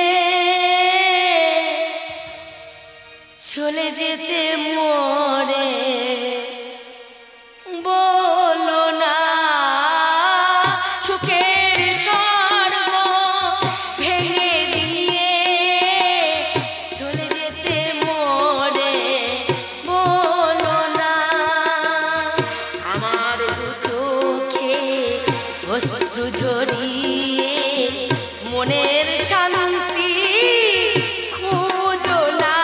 চলে যেতে মোরে বলো না, সুখের স্বর্গ ভেঙে দিয়ে চলে যেতে মোরে বলো না। আমার দু চোখে অশ্রু ঝরিয়ে মনের শান্তি খোঁজো না,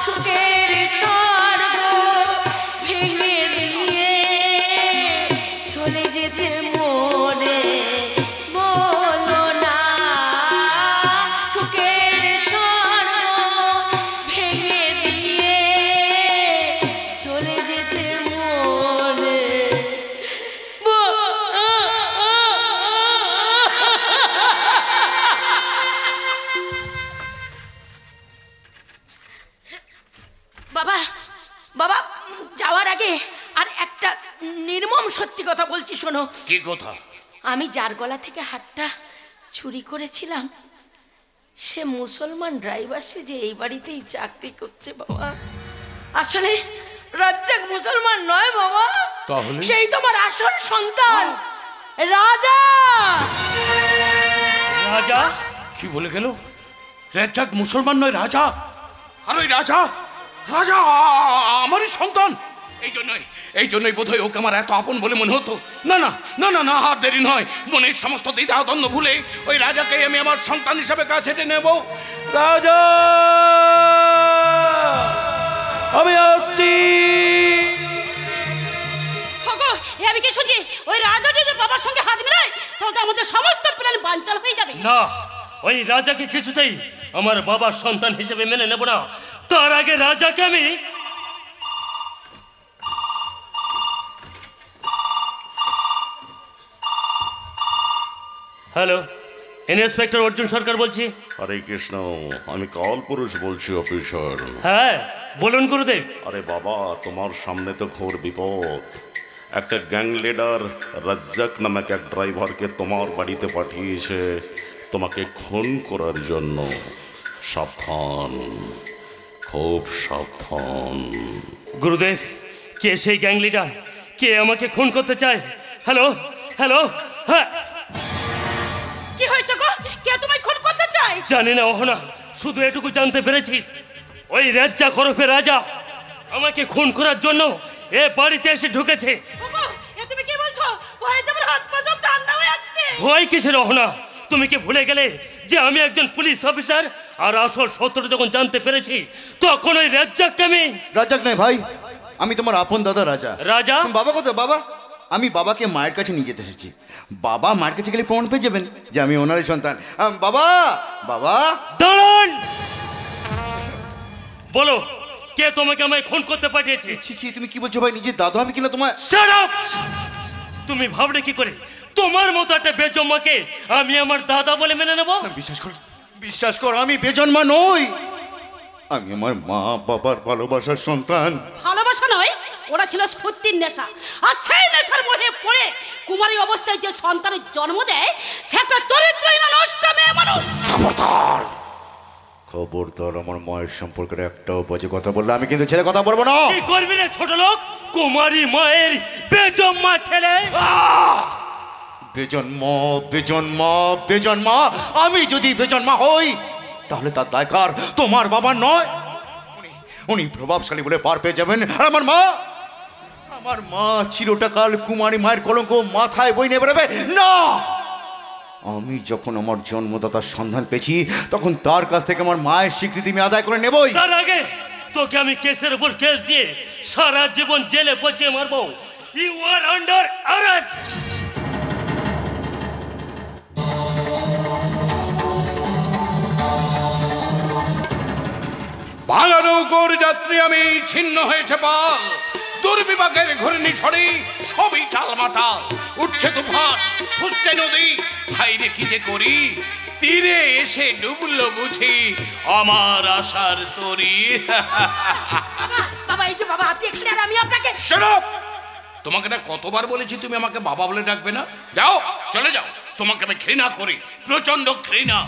সুখের স্বর্গ ভেঙে দিয়ে চলে যেতে মনে বলো না, সুখের স্বর্গ ভেঙে দিয়ে চলে যেতে মনে বাবা। বাবা যাওয়ার আগে আর একটা নির্মম সত্যি কথা বলছি, শোনো। কি কথা? আমি যার গলা থেকে হাতটা চুরি করেছিলাম সে মুসলমান ড্রাইভার, সে যে এই বাড়িতেই চাকরি করছে বাবা। আসলে রাজ্জাক মুসলমান নয় বাবা, তাহলে সেই তোমার আসল সন্তান রাজা। রাজা? কি বলে গেল? রাজ্জাক মুসলমান নয়, রাজা। আর ওই রাজা, রাজা আমারই সন্তান। এই জন্যই বোধহয় ওকে আমার এত আপন বলে মনে হতো। না না না না না, আর দেরি নয়। মনের সমস্ত দ্বিধা দ্বন্দ্ব ভুলে ওই রাজাকে আমি আমার সন্তান হিসাবে কাছে টেনে নেব। রাজা, আমি আসছি। আমি কি শুনছি ওই রাজা যদি বাবার সঙ্গে হাত মিলায় তাহলে আমাদের সমস্ত প্ল্যান বানচাল হয়ে যাবে। না, ওই রাজাকে কিছুতেই আমার বাবার সন্তান হিসেবে মেনে নেব না। তার আগে রাজাকে আমি হ্যালো, ইন্সপেক্টর অর্জুন সরকার বলছি। হরে কৃষ্ণ, আমি কালপুরুষ বলছি অফিসার। হ্যাঁ বলুন গুরুদেব। আরে বাবা, তোমার সামনে তো ঘোর বিপদ। একটা গ্যাং লিডার রাজ্জাক নামক এক ড্রাইভারকে তোমার বাড়িতে পাঠিয়েছে তোমাকে খুন করার জন্য। সাবধান, খুব সাবধান। গুরুদেব, কে সেই গ্যাং লিডার? কে আমাকে খুন করতে চায়? হ্যালো হ্যালো, হ্যাঁ কি হয়েছে গো? কে তোমায় খুন করতে চায়? জানি না অহনা, শুধু এটুকু জানতে পেরেছি ওই রাজ্জাক ওরফে রাজা আমাকে খুন করার জন্য এ বাড়িতে এসে ঢুকেছে। তুমি কি বলছো? ভয়ে আমার হাত পা সব ঠান্ডা হয়ে আসছে। ভয় কিসের অহনা? তুমি কি ভুলে গেলে যে আমি একজন পুলিশ অফিসার? আর আসল সত্যটা যখন জানতে পেরেছি তখন ওই রাজ্জাককে আমি... রাজ্জাক নয় ভাই, আমি তোমার আপন দাদা রাজা। রাজা? বাবা কোথায়? বাবা, আমি বাবাকে মায়ের কাছে নিয়ে যেতে এসেছি। বাবা মায়ের কাছে গেলে প্রমাণ পেয়ে যাবেন যে আমি ওনারই সন্তান। বাবা, বাবা দাঁড়ান। বলো, কে তোমাকে আমায় খুন করতে পাঠিয়েছে? ছি, তুমি কি বলছো ভাই? নিজের দাদু আমি কিনা তোমার... শাট আপ! তুমি ভাবলে কি করে তোমার মতো একটা বেজন্মাকে আমি আমার দাদা বলে মেনে নেব? বিশ্বাস কর, আমি বেজন্মা নই। আমি আমার মা বাবার ভালোবাসার সন্তান। ভালোবাসা নয়, ওরা ছিল স্ফূর্তির নেশা। আর সেই নেশার মধ্যে পড়ে কুমারী অবস্থায় যে সন্তানের জন্ম দেয় সে একটা দরিদ্রহীন নষ্ট মেয়ে মানুষ। খবরদার আমার মায়ের সম্পর্কে একটাও বাজে কথা বললে আমি কিন্তু ছেলে কথা বলবো না। কি করবি রে ছোট লোক? কুমারী মায়ের বেজন্মা ছেলে। বেজন্মা। আমি যদি বেজন্মা হই তাহলে তার দায়কার তোমার বাবার নয়। উনি প্রভাবশালী বলে পার পেয়ে যাবেন। আর আমার মা চিরটাকাল কুমারী মায়ের কলঙ্ক মাথায় বই নিয়ে বেরোবে না। আমি যখন আমার জন্মদাতার সন্ধান পেয়েছি তখন তার কাছ থেকে আমার মায়ের স্বীকৃতি আমি আদায় করে নেবই। তার আগে তোকে আমি কেসের উপর কেস দিয়ে সারা জীবন জেলে পচিয়ে মারবো। You are under arrest. ভাঙা নৌকোর যাত্রী আমি, ছিন্ন হয়েছে পাল, দুর্বিপাকের ঘূর্ণিঝড়ে সবই টালমাটাল, উঠছে তুফান, ফুসছে নদী, হাইরে কি যে করি, তীরে এসে ডুবলো বুঝি আমার আশার তরি। বাবা এই যে বাবা আপনি এখানে, আর আমি আপনাকে। Shut up! তোমাকে না কতবার বলেছি তুমি আমাকে বাবা বলে ডাকবে না? যাও, চলে যাও। তোমাকে আমি ঘৃণা করি, প্রচন্ড ঘৃণা।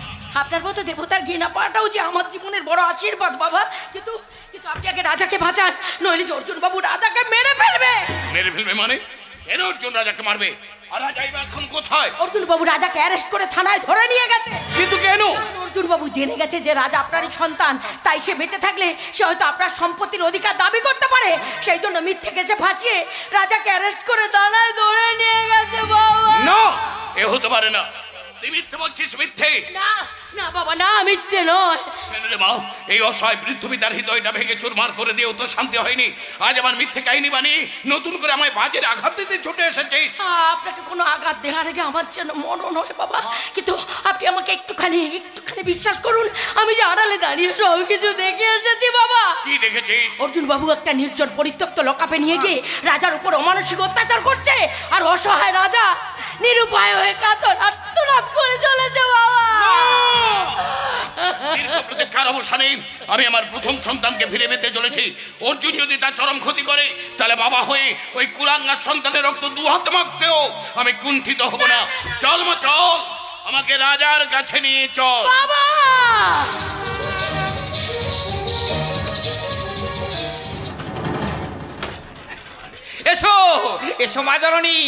আপনার মতো দেবতার ঘৃণা পাওয়াটাও যে আমার জীবনের বড় আশীর্বাদ বাবা। কিন্তু কিন্তু আপনি আগে রাজাকে বাঁচান, নইলে অর্জুন বাবু রাজাকে মেরে ফেলবে। মেরে ফেলবে মানে? কেন অর্জুন রাজাকে মারবে? আর রাজা এখন কোথায়? অর্জুন বাবু রাজাকে অ্যারেস্ট করে থানায় ধরে নিয়ে গেছে। কিন্তু কেন? অর্জুন বাবু জেনে গেছে যে রাজা আপনারই সন্তান, তাই সে বেঁচে থাকলে সে হয়তো আপনার সম্পত্তির অধিকার দাবি করতে পারে। সেই জন্য মিথ্যে কেসে ফাঁসিয়ে রাজাকে অ্যারেস্ট করে থানায় ধরে নিয়ে গেছে বাবা। না, এ হতে পারে না। তুই মিথ্যে বলছিস, মিথ্যে। না না বাবা, না মিথ্যে নয়। কেন রে মা? এই অসহায় বৃদ্ধ পিতার হৃদয়টা ভেঙে চুরমার করে দিয়েও তো শান্তি হয়নি। আজ আমার মিথ্যে কাহিনী বানিয়ে নতুন করে আমায় বাজের আঘাত দিতে ছুটে এসেছিস। আপনাকে কোনো আঘাত দেওয়ার আগে আমার যেন মরণ হয় বাবা। কিন্তু আপনি আমাকে একটুখানি বিশ্বাস করুন, আমি যে আড়ালে দাঁড়িয়ে সব কিছু দেখে এসেছি বাবা। কি দেখেছিস? অর্জুন বাবু একটা নির্জন পরিত্যক্ত লকাপে নিয়ে গিয়ে রাজার উপর অমানসিক অত্যাচার করছে, আর অসহায় রাজা নিরুপায় হয়ে কাতর আত্মনাদ করে চলেছে বাবা। প্রতীক্ষার অবসানে আমি আমার প্রথম সন্তানকে ফিরে পেতে চলেছি। অর্জুন যদি তার চরম ক্ষতি করে, তাহলে বাবা হয়ে ওই কুলাঙ্গার সন্তানের রক্ত দু হাতে মাখতেও আমি কুণ্ঠিত হব না। চল মা চল, আমাকে রাজার কাছে নিয়ে চল। বাবা এসো এসো মা জননী,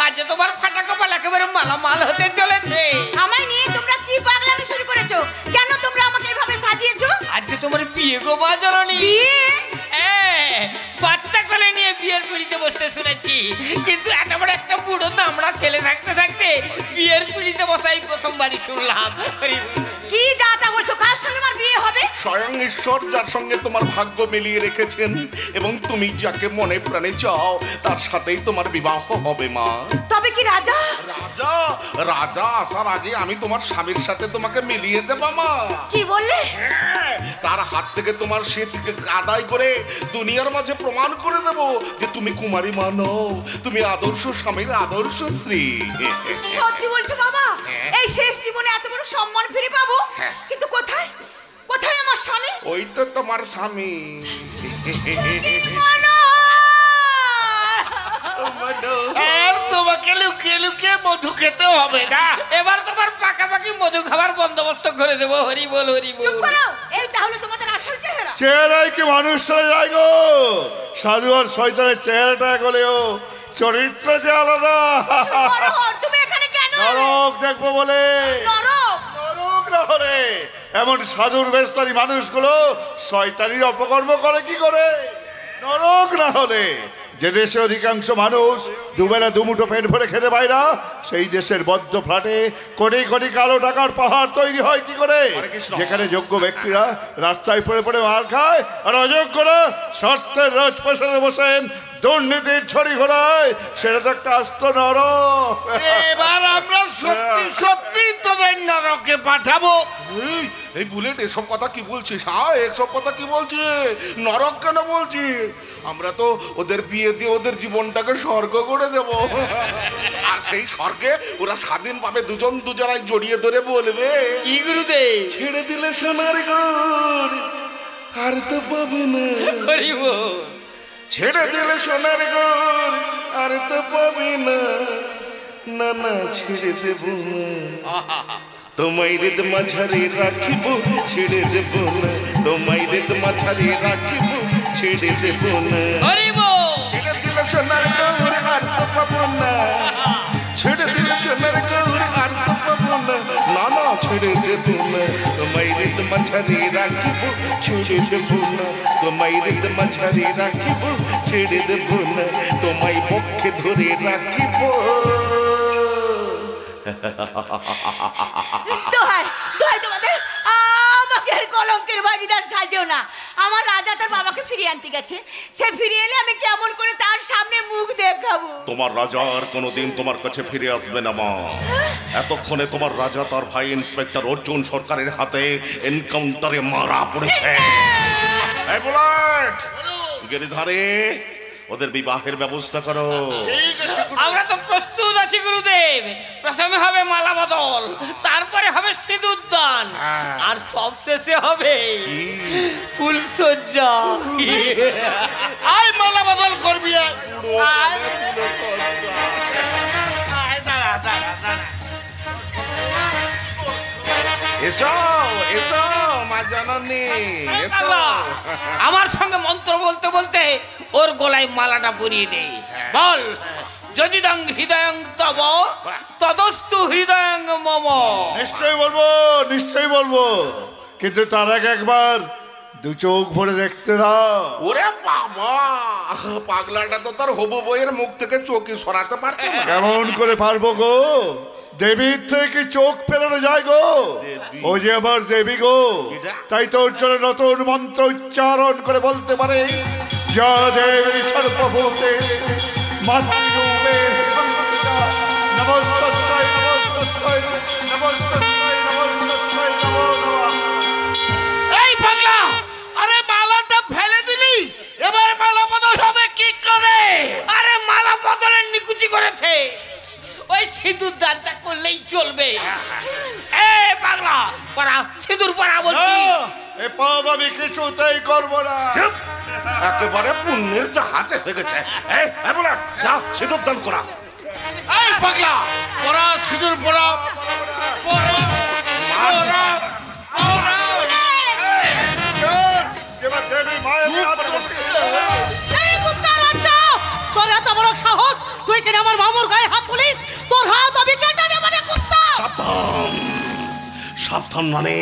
আজ তোমার ফাটা কপাল একেবারে মালামাল হতে চলেছে। আমায় নিয়ে তোমরা কি পাগলামি শুরু করেছো? কেন তোমরা আমাকে এভাবে সাজিয়েছো? আজ তোমার বিয়ে গো মা জননী। বিয়ে? বাচ্চা কোলে নিয়ে বিয়ের পিড়িতে বসতে শুনেছি, কিন্তু এত বড় একটা বুড়ো দামড়া ছেলে থাকতে থাকতে বিয়ের পিড়িতে বসাই প্রথমবারই শুনলাম। কি যা তা বলছো? কার সঙ্গে আমার বিয়ে হবে? স্বয়ং ঈশ্বর যার সঙ্গে তোমার ভাগ্য মিলিয়ে রেখেছেন এবং তুমি যাকে মনে প্রাণে চাও তার সাথেই তোমার বিবাহ হবে মা। তবে কি রাজা? রাজা রাজা আসার আগে আমি তোমার স্বামীর সাথে তোমাকে মিলিয়ে দেব মা। কি বললে? তার হাত থেকে তোমার স্মৃতিকে আদায় করে দুনিয়ার মাঝে প্রমাণ করে দেব যে তুমি কুমারী মা নও, তুমি আদর্শ স্বামীর আদর্শ স্ত্রী। সত্যি বলছো বাবা? এই শেষ জীবনে এত বড় সম্মান ফিরে পাবো? কিন্তু কোথায় কোথায় আমার স্বামী? ওই তো তোমার স্বামী। আর তোমাকে লুকিয়ে লুকিয়ে মধু খেতে হবে না। এবার তোমার পাকাপাকি মধু খাবার বন্দোবস্ত করে দেবো। হরি বল হরি বল। চুপ করো, এই তাহলে তোমাদের আসল চেহারা। চেহারায় কি মানুষ চলে যায় গো? সাধু আর শয়তানের চেহারাটা গলেও চরিত্র যে আলাদা। মনোহর, তুমি এখানে কেন? নরক দেখবো বলে। নরক? নরক না হলে এমন সাধুর বেশধারী মানুষগুলো শয়তানির অপকর্ম করে কি করে? নরক না হলে যে দেশে অধিকাংশ মানুষ দুবেলা দুমুঠো পেট ভরে খেতে পায় না, সেই দেশের বদ্ধ ফ্ল্যাটে কোটি কোটি কালো টাকার পাহাড় তৈরি হয় কি করে? যেখানে যোগ্য ব্যক্তিরা রাস্তায় পড়ে পড়ে মার খায় আর অযোগ্যরা শর্তের রাজপ্রাসাদে বসে দুর্নীতির ছড়ি ঘোড়ায়, সেটা তো একটা আস্ত নরক। এবার আমরা সত্যি সত্যি তোদের নরকে পাঠাবো। এই বুলেট এসব কথা কি বলছিস? হ্যাঁ, এসব কথা কি বলছিস? নরক কেন বলছি? আমরা তো ওদের বিয়ে দিয়ে ওদের জীবনটাকে স্বর্গ করে দেব। আর সেই স্বর্গে ওরা স্বাধীন পাবে, দুজন দুজনায় জড়িয়ে ধরে বলবে, কি গুরুদেব? ছেড়ে দিলে সোনার ঘর আর তো পাবে না। হরি বল। ছেড়ে দিলে সোনার ঘর আর তো পাবে না, না না ছেড়ে দেব না। তোমায় রেদ মাঝারে রাখিব, ছেড়ে দেব না। তোমায় রেদ মাঝারে রাখিব, ছেড়ে দেব না। হরি বল। ছেড়ে দিলে সোনার ঘর আর তো পাবো না, ছেড়ে দিলে সোনার ঘর আর তো পাবো না, না না ছেড়ে দেব না। তোমায় রেদ মাঝারে রাখিব, ছেড়ে দেব না। তোমায় রেদ মাঝারে রাখিব, ছেড়ে দেব না। তোমায় পক্ষে ধরে রাখিব। দোহাই দোহাই তোমাদের, আমাকে আর কলঙ্কের ভাগিদার সাজেও না। আমার রাজা তার বাবাকে ফিরিয়ে আনতে গেছে, সে ফিরে এলে আমি কেমন করে তার সামনে মুখ দেখাবো? তোমার রাজা আর কোনোদিন তোমার কাছে ফিরে আসবে না মা। এতক্ষণে তোমার রাজা তার ভাই ইন্সপেক্টর অর্জুন সরকারের হাতে এনকাউন্টারে মারা পড়েছে। এই বুলেট, গিরিধারে ওদের বিবাহের ব্যবস্থা করো। আমরা তো প্রস্তুত আছি গুরুদেব। প্রথমে হবে মালা বদল, তারপরে হবে সিঁদুর দান, আর সবশেষে হবে ফুলসজ্জা। আয় মালা বদল করবি। এসো এসো মা জননী, এসো। আমার সঙ্গে মন্ত্র বলতে বলতে ওর গলায় মালাটা পরিয়ে দে। বল, যদি দং হৃদয়ং তব তদস্তু হৃদয়ং মম। নিশ্চয়ই বলবো, নিশ্চয়ই বলবো, কিন্তু তার আগে একবার দু চোখ ভরে দেখতে দাও। ওরে বাবা, পাগলাটা তো তার হবু বইয়ের মুখ থেকে চোখই সরাতে পারছে না। কেমন করে পারবো গো? দেবীর থেকে চোখ ফেরানো যায় গো? ও যে আমার দেবী গো, তাই তোর জন্য নতুন মন্ত্র উচ্চারণ করে বলতে পারে, যা দেবী সর্বভূতে মাতৃরূপে সংস্থিতা, নমস্তস্যৈ নমস্তস্যৈ নমস্তস্যৈ নমস্তস্যৈ নমো নমঃ। এই পাগলা, আরে মালাটা ফেলে দিলি, এবার মালা বদল হবে কি করে? আরে মালা বদলের নিকুচি করেছে, ওই সিঁদুর দানটা করলেই চলবে। এ পাগলা, পরা সিঁদুর পরা বলছি। এ পাপ আমি কিছুতেই করবো না। একেবারে পুণ্যের জাহাজ এসে গেছে। এই বুলেট, যা সিঁদুর দান করা। এই পাগলা, পরা সিঁদুর পরা, পরা পরা পরা। এবার দেবী মায়ের হাত ধরে। এই কুত্তার বাচ্চা, তোর এত বড় সাহস, তুই কেন আমার মামুর গায়ে হাত তুলিস? তোর হাত আমি কেটে নেব রে কুত্তা। সাবধান, সাবধান মানে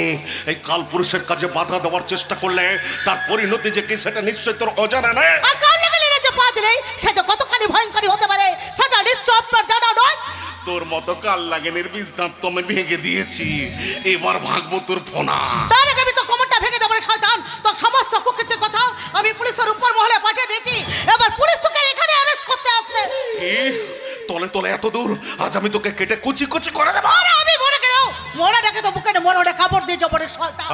এই কালপুরুষের কাজে বাধা দেওয়ার চেষ্টা করলে তার পরিণতি যে কি সেটা নিশ্চয় তোর অজানা নেই। আর কাল লাগালে যে পা দিলেই সেটা কতখানি ভয়ঙ্করী হতে পারে সেটা নিশ্চয় আপনার জানা নয়। তোর মতো কাল লাগেনের বীজ দাঁত তো আমি ভেঙে দিয়েছি, এবার ভাগবো তোর ফোনা। তার আগে আমি তো কোমরটা ভেঙে দেবো রে শয়তান। তোর সমস্ত কুকীর্তির কথা আমি পুলিশের উপর মহলে পাঠিয়ে দিয়েছি, এবার পুলিশ তোকে এখানে অ্যারেস্ট করতে আসছে। কি তলে তলে এত দূর? আজ আমি তোকে কেটে কুচি কুচি করে দেবো। আরে আমি মরে গেল, মরাটাকে তো বুকে মরণে কাপড় দিয়ে যাবো রে শয়তান।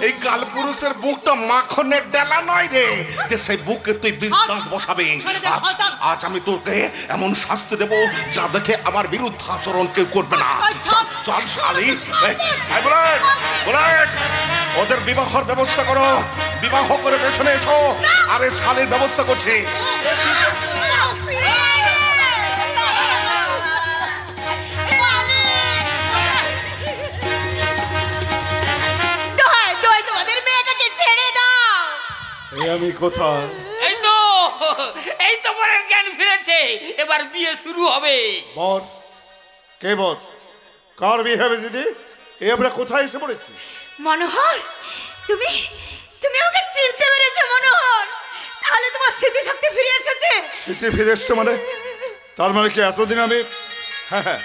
এই কালপুরুষের বুকটা মাখনের ডালা নয় রে, যে সেই বুকে তুই বিস্তার বসাবে। আজ আমি তোকে এমন শাস্তি দেব যা দেখে আমার বিরুদ্ধে আচরণ কেউ করবে না। চল শালি, এই বুলেট, বুলেট, ওদের বিবাহের ব্যবস্থা করো। বিবাহ করে পেছনে এসো, আরে শালির ব্যবস্থা করছি। তোমাদের মেয়েটাকে ছেড়ে দাও। এই আমি কোথায়? এই তো পরের জ্ঞান ফিরেছে, এবার বিয়ে শুরু হবে। বর কে? বর কার বিয়ে হবে দিদি? এই আমরা কোথায় এসে পড়েছি? মনোহর, তুমি তুমি আমাকে চিনতে পেরেছো মনোহর? তাহলে তোমার স্মৃতি শক্তি ফিরে এসেছে। স্মৃতি ফিরে এসছে মানে? তার মানে কি এতদিন আমি হ্যাঁ হ্যাঁ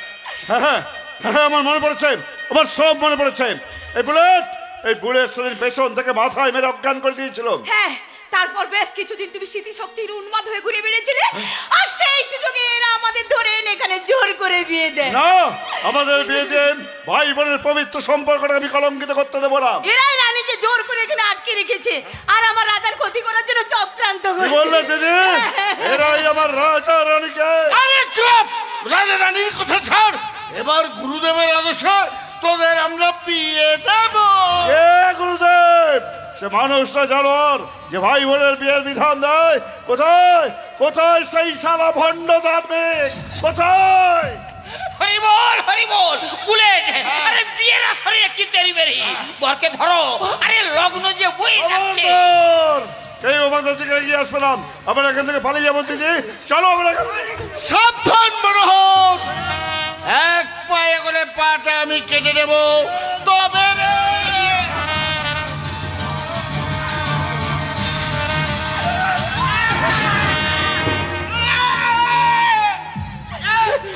হ্যাঁ হ্যাঁ হ্যাঁ আমার মনে পড়েছে, আমার সব মনে পড়েছে। এই বুলেট, এই বুলেট সেদিন পেছন থেকে মাথায় মেরে অজ্ঞান করে দিয়েছিল। হ্যাঁ, তারপর বেশ কিছুদিন তুমি স্মৃতি শক্তির উন্মাদ হয়ে ঘুরে বেড়েছিলে, আর সেই সুযোগে এরা আমাদের ধরে এনে এখানে জোর করে বিয়ে দেয়। না, আমাদের বিয়ে যে ভাই বোনের পবিত্র সম্পর্কটা আমি কলঙ্কিত করতে দেবো না। এরাই রানীকে জোর করে এখানে আটকে রেখেছে, আর আমার রাজার ক্ষতি করার জন্য চক্রান্ত কি করছে। বললে দিদি? এরাই আমার রাজা রানীকে। আরে চুপ, রাজা রানীর কথা ছাড়। এবার গুরুদেবের আদেশে তোদের আমরা বিয়ে দেব। এ গুরুদেব, সে মানুষরা জানোয়ার যে ভাই বোনের বিয়ের বিধান দেয়। কোথায় কোথায় সেই শালা ভণ্ড ধার্মিক? কোথায়? হরি বল, হরি বল। বুলেট, আরে বিয়ের আসরে কি দেরি বেরি, বরকে ধরো। আরে লগ্ন যে বই যাচ্ছে। কেউ আমাদের দিকে এগিয়ে আসবে না, আমরা এখান থেকে পালিয়ে যাবো দিদি। চলো আমরা। সাবধান মনোহর, এক পায়ে করে পাটা আমি কেটে দেব, তবে রে।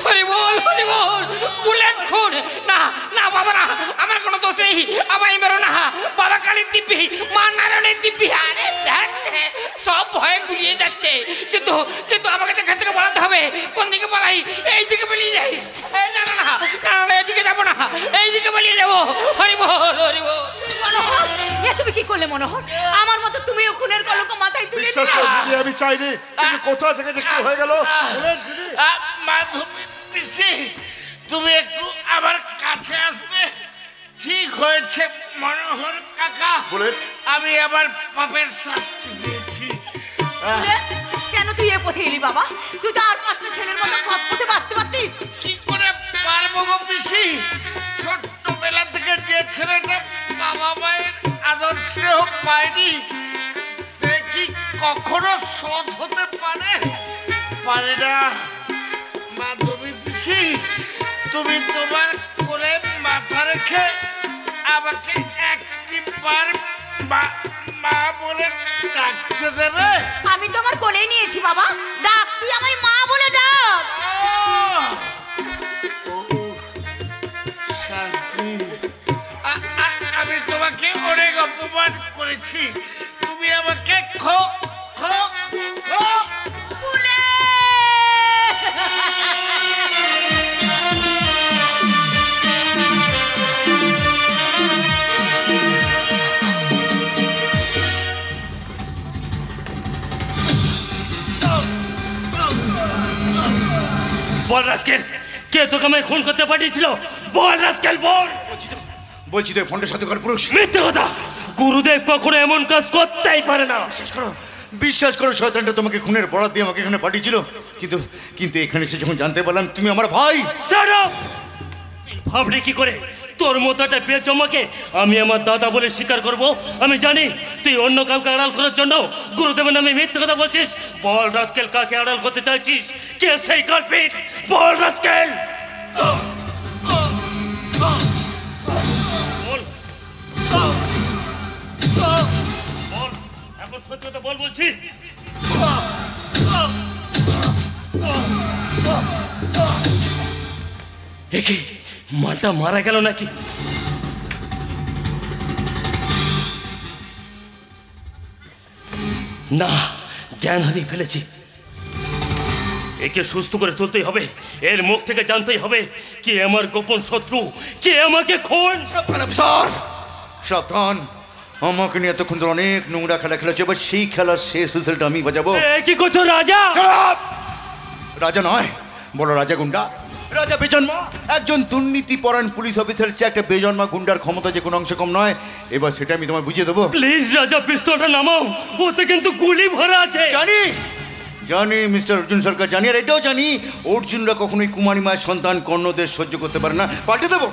হরি বল, হরি বল। বুলেট খুন না, না বাবা না, আমার কোনো দোষ নেই, আমায় মেরো না। বাবা কালীর দিব্যি, মা নারায়ণের দিব্যি। আরে দেখ, সব ভয়ে গুলিয়ে যাচ্ছে, কিন্তু কিন্তু আমাকে তো এখান থেকে পালাতে হবে। কোন দিকে পালাই? এই দিকে পালিয়ে যাই। না না না না, এদিকে যাবো না, এই দিকে পালিয়ে যাবো। হরি বল, হরি বল। এ তুমি কি করলে মনোহর? আমার মতো তুমিও খুনের কলঙ্ক মাথায় তুলে বিশ্বাস করো দিদি, আমি চাইনি, কিন্তু কোথা থেকে যে কি হয়ে গেল। মাধবী পিসি, তুমি একটু আমার কাছে আসবে? ঠিক হয়েছে মনোহর কাকা, আমি আমার পাপের শাস্তি পেয়েছি। কেন তুই এ পথে এলি বাবা? তুই তো আর 5টা ছেলের মতো সৎ পথে বাঁচতে পারতিস। কি করে পারবো গো পিসি? ছোট্টবেলা থেকে যে ছেলেটা বাবা মায়ের আদর স্নেহ পায়নি, সে কি কখনো সৎ হতে পারে? পারে না। মাধবী পিসি, তুমি তোমার কোলে মাথা রেখে আমাকে একটিবার মা বলে ডাকতে দেবে? আমি তোমার কোলেই নিয়েছি বাবা, ডাক, তুই আমায় মা বলে ডাক। শান্তি, আমি তোমাকে অনেক অপমান করেছি, তুমি আমাকে খো খো খো বলে বল রাস্কেল, কে তোকে আমায় খুন করতে পাঠিয়েছিল? বল রাস্কেল, বল। বলছি তো ফোনটা সাথে কর পুরুষ। মিথ্যে কথা, গুরুদেব কখনো এমন কাজ করতেই পারে না। বিশ্বাস করো, শয়তানটা তোমাকে খুনের বরাত দিয়ে আমাকে এখানে পাঠিয়েছিল, কিন্তু এখানে এসে যখন জানতে পারলাম তুমি আমার ভাই। Shut up! ভাবলি কি করে তোর মতো একটা বেজমাকে আমি আমার দাদা বলে স্বীকার করব? আমি জানি তুই অন্য কাউকে আড়াল করার জন্য গুরুদেবের নামে মিথ্যে কথা বলছিস। বল রাস্কেল, কাকে আড়াল করতে চাইছিস? কে সেই কালপিট? বল রাস্কেল। বল বল, এখন সত্যি কথা বল বলছি। একে মালটা মারা গেল নাকি? না, জ্ঞান হারিয়ে ফেলেছি। একে সুস্থ করে তুলতেই হবে, এর মুখ থেকে জানতেই হবে কে আমার গোপন শত্রু, কে আমাকে খুন। সাবধান, আমাকে নিয়ে এতক্ষণ ধরে অনেক নোংরা খেলা খেলেছে, এবার সেই খেলার শেষ হুইসেলটা আমি বাজাবো। কি করছো রাজা? রাজা নয়, বলো রাজা গুন্ডা। রাজা বেজন্মা, একজন দুর্নীতি পরায়ণ পুলিশ অফিসার চেয়ে একটা বেজন্মা গুন্ডার ক্ষমতা যে কোনো অংশ কম নয়। এবার সেটা আমি তোমায় বুঝিয়ে দেবো। প্লিজ রাজা, পিস্তলটা নামাও, ওতে কিন্তু গুলি ভরা আছে। জানি জানি মিস্টার অর্জুন সরকার, জানি, আর এটাও জানি অর্জুনরা কখনোই কুমারী মায়ের সন্তান কর্ণদের সহ্য করতে পারে না। পাল্টে দেবো,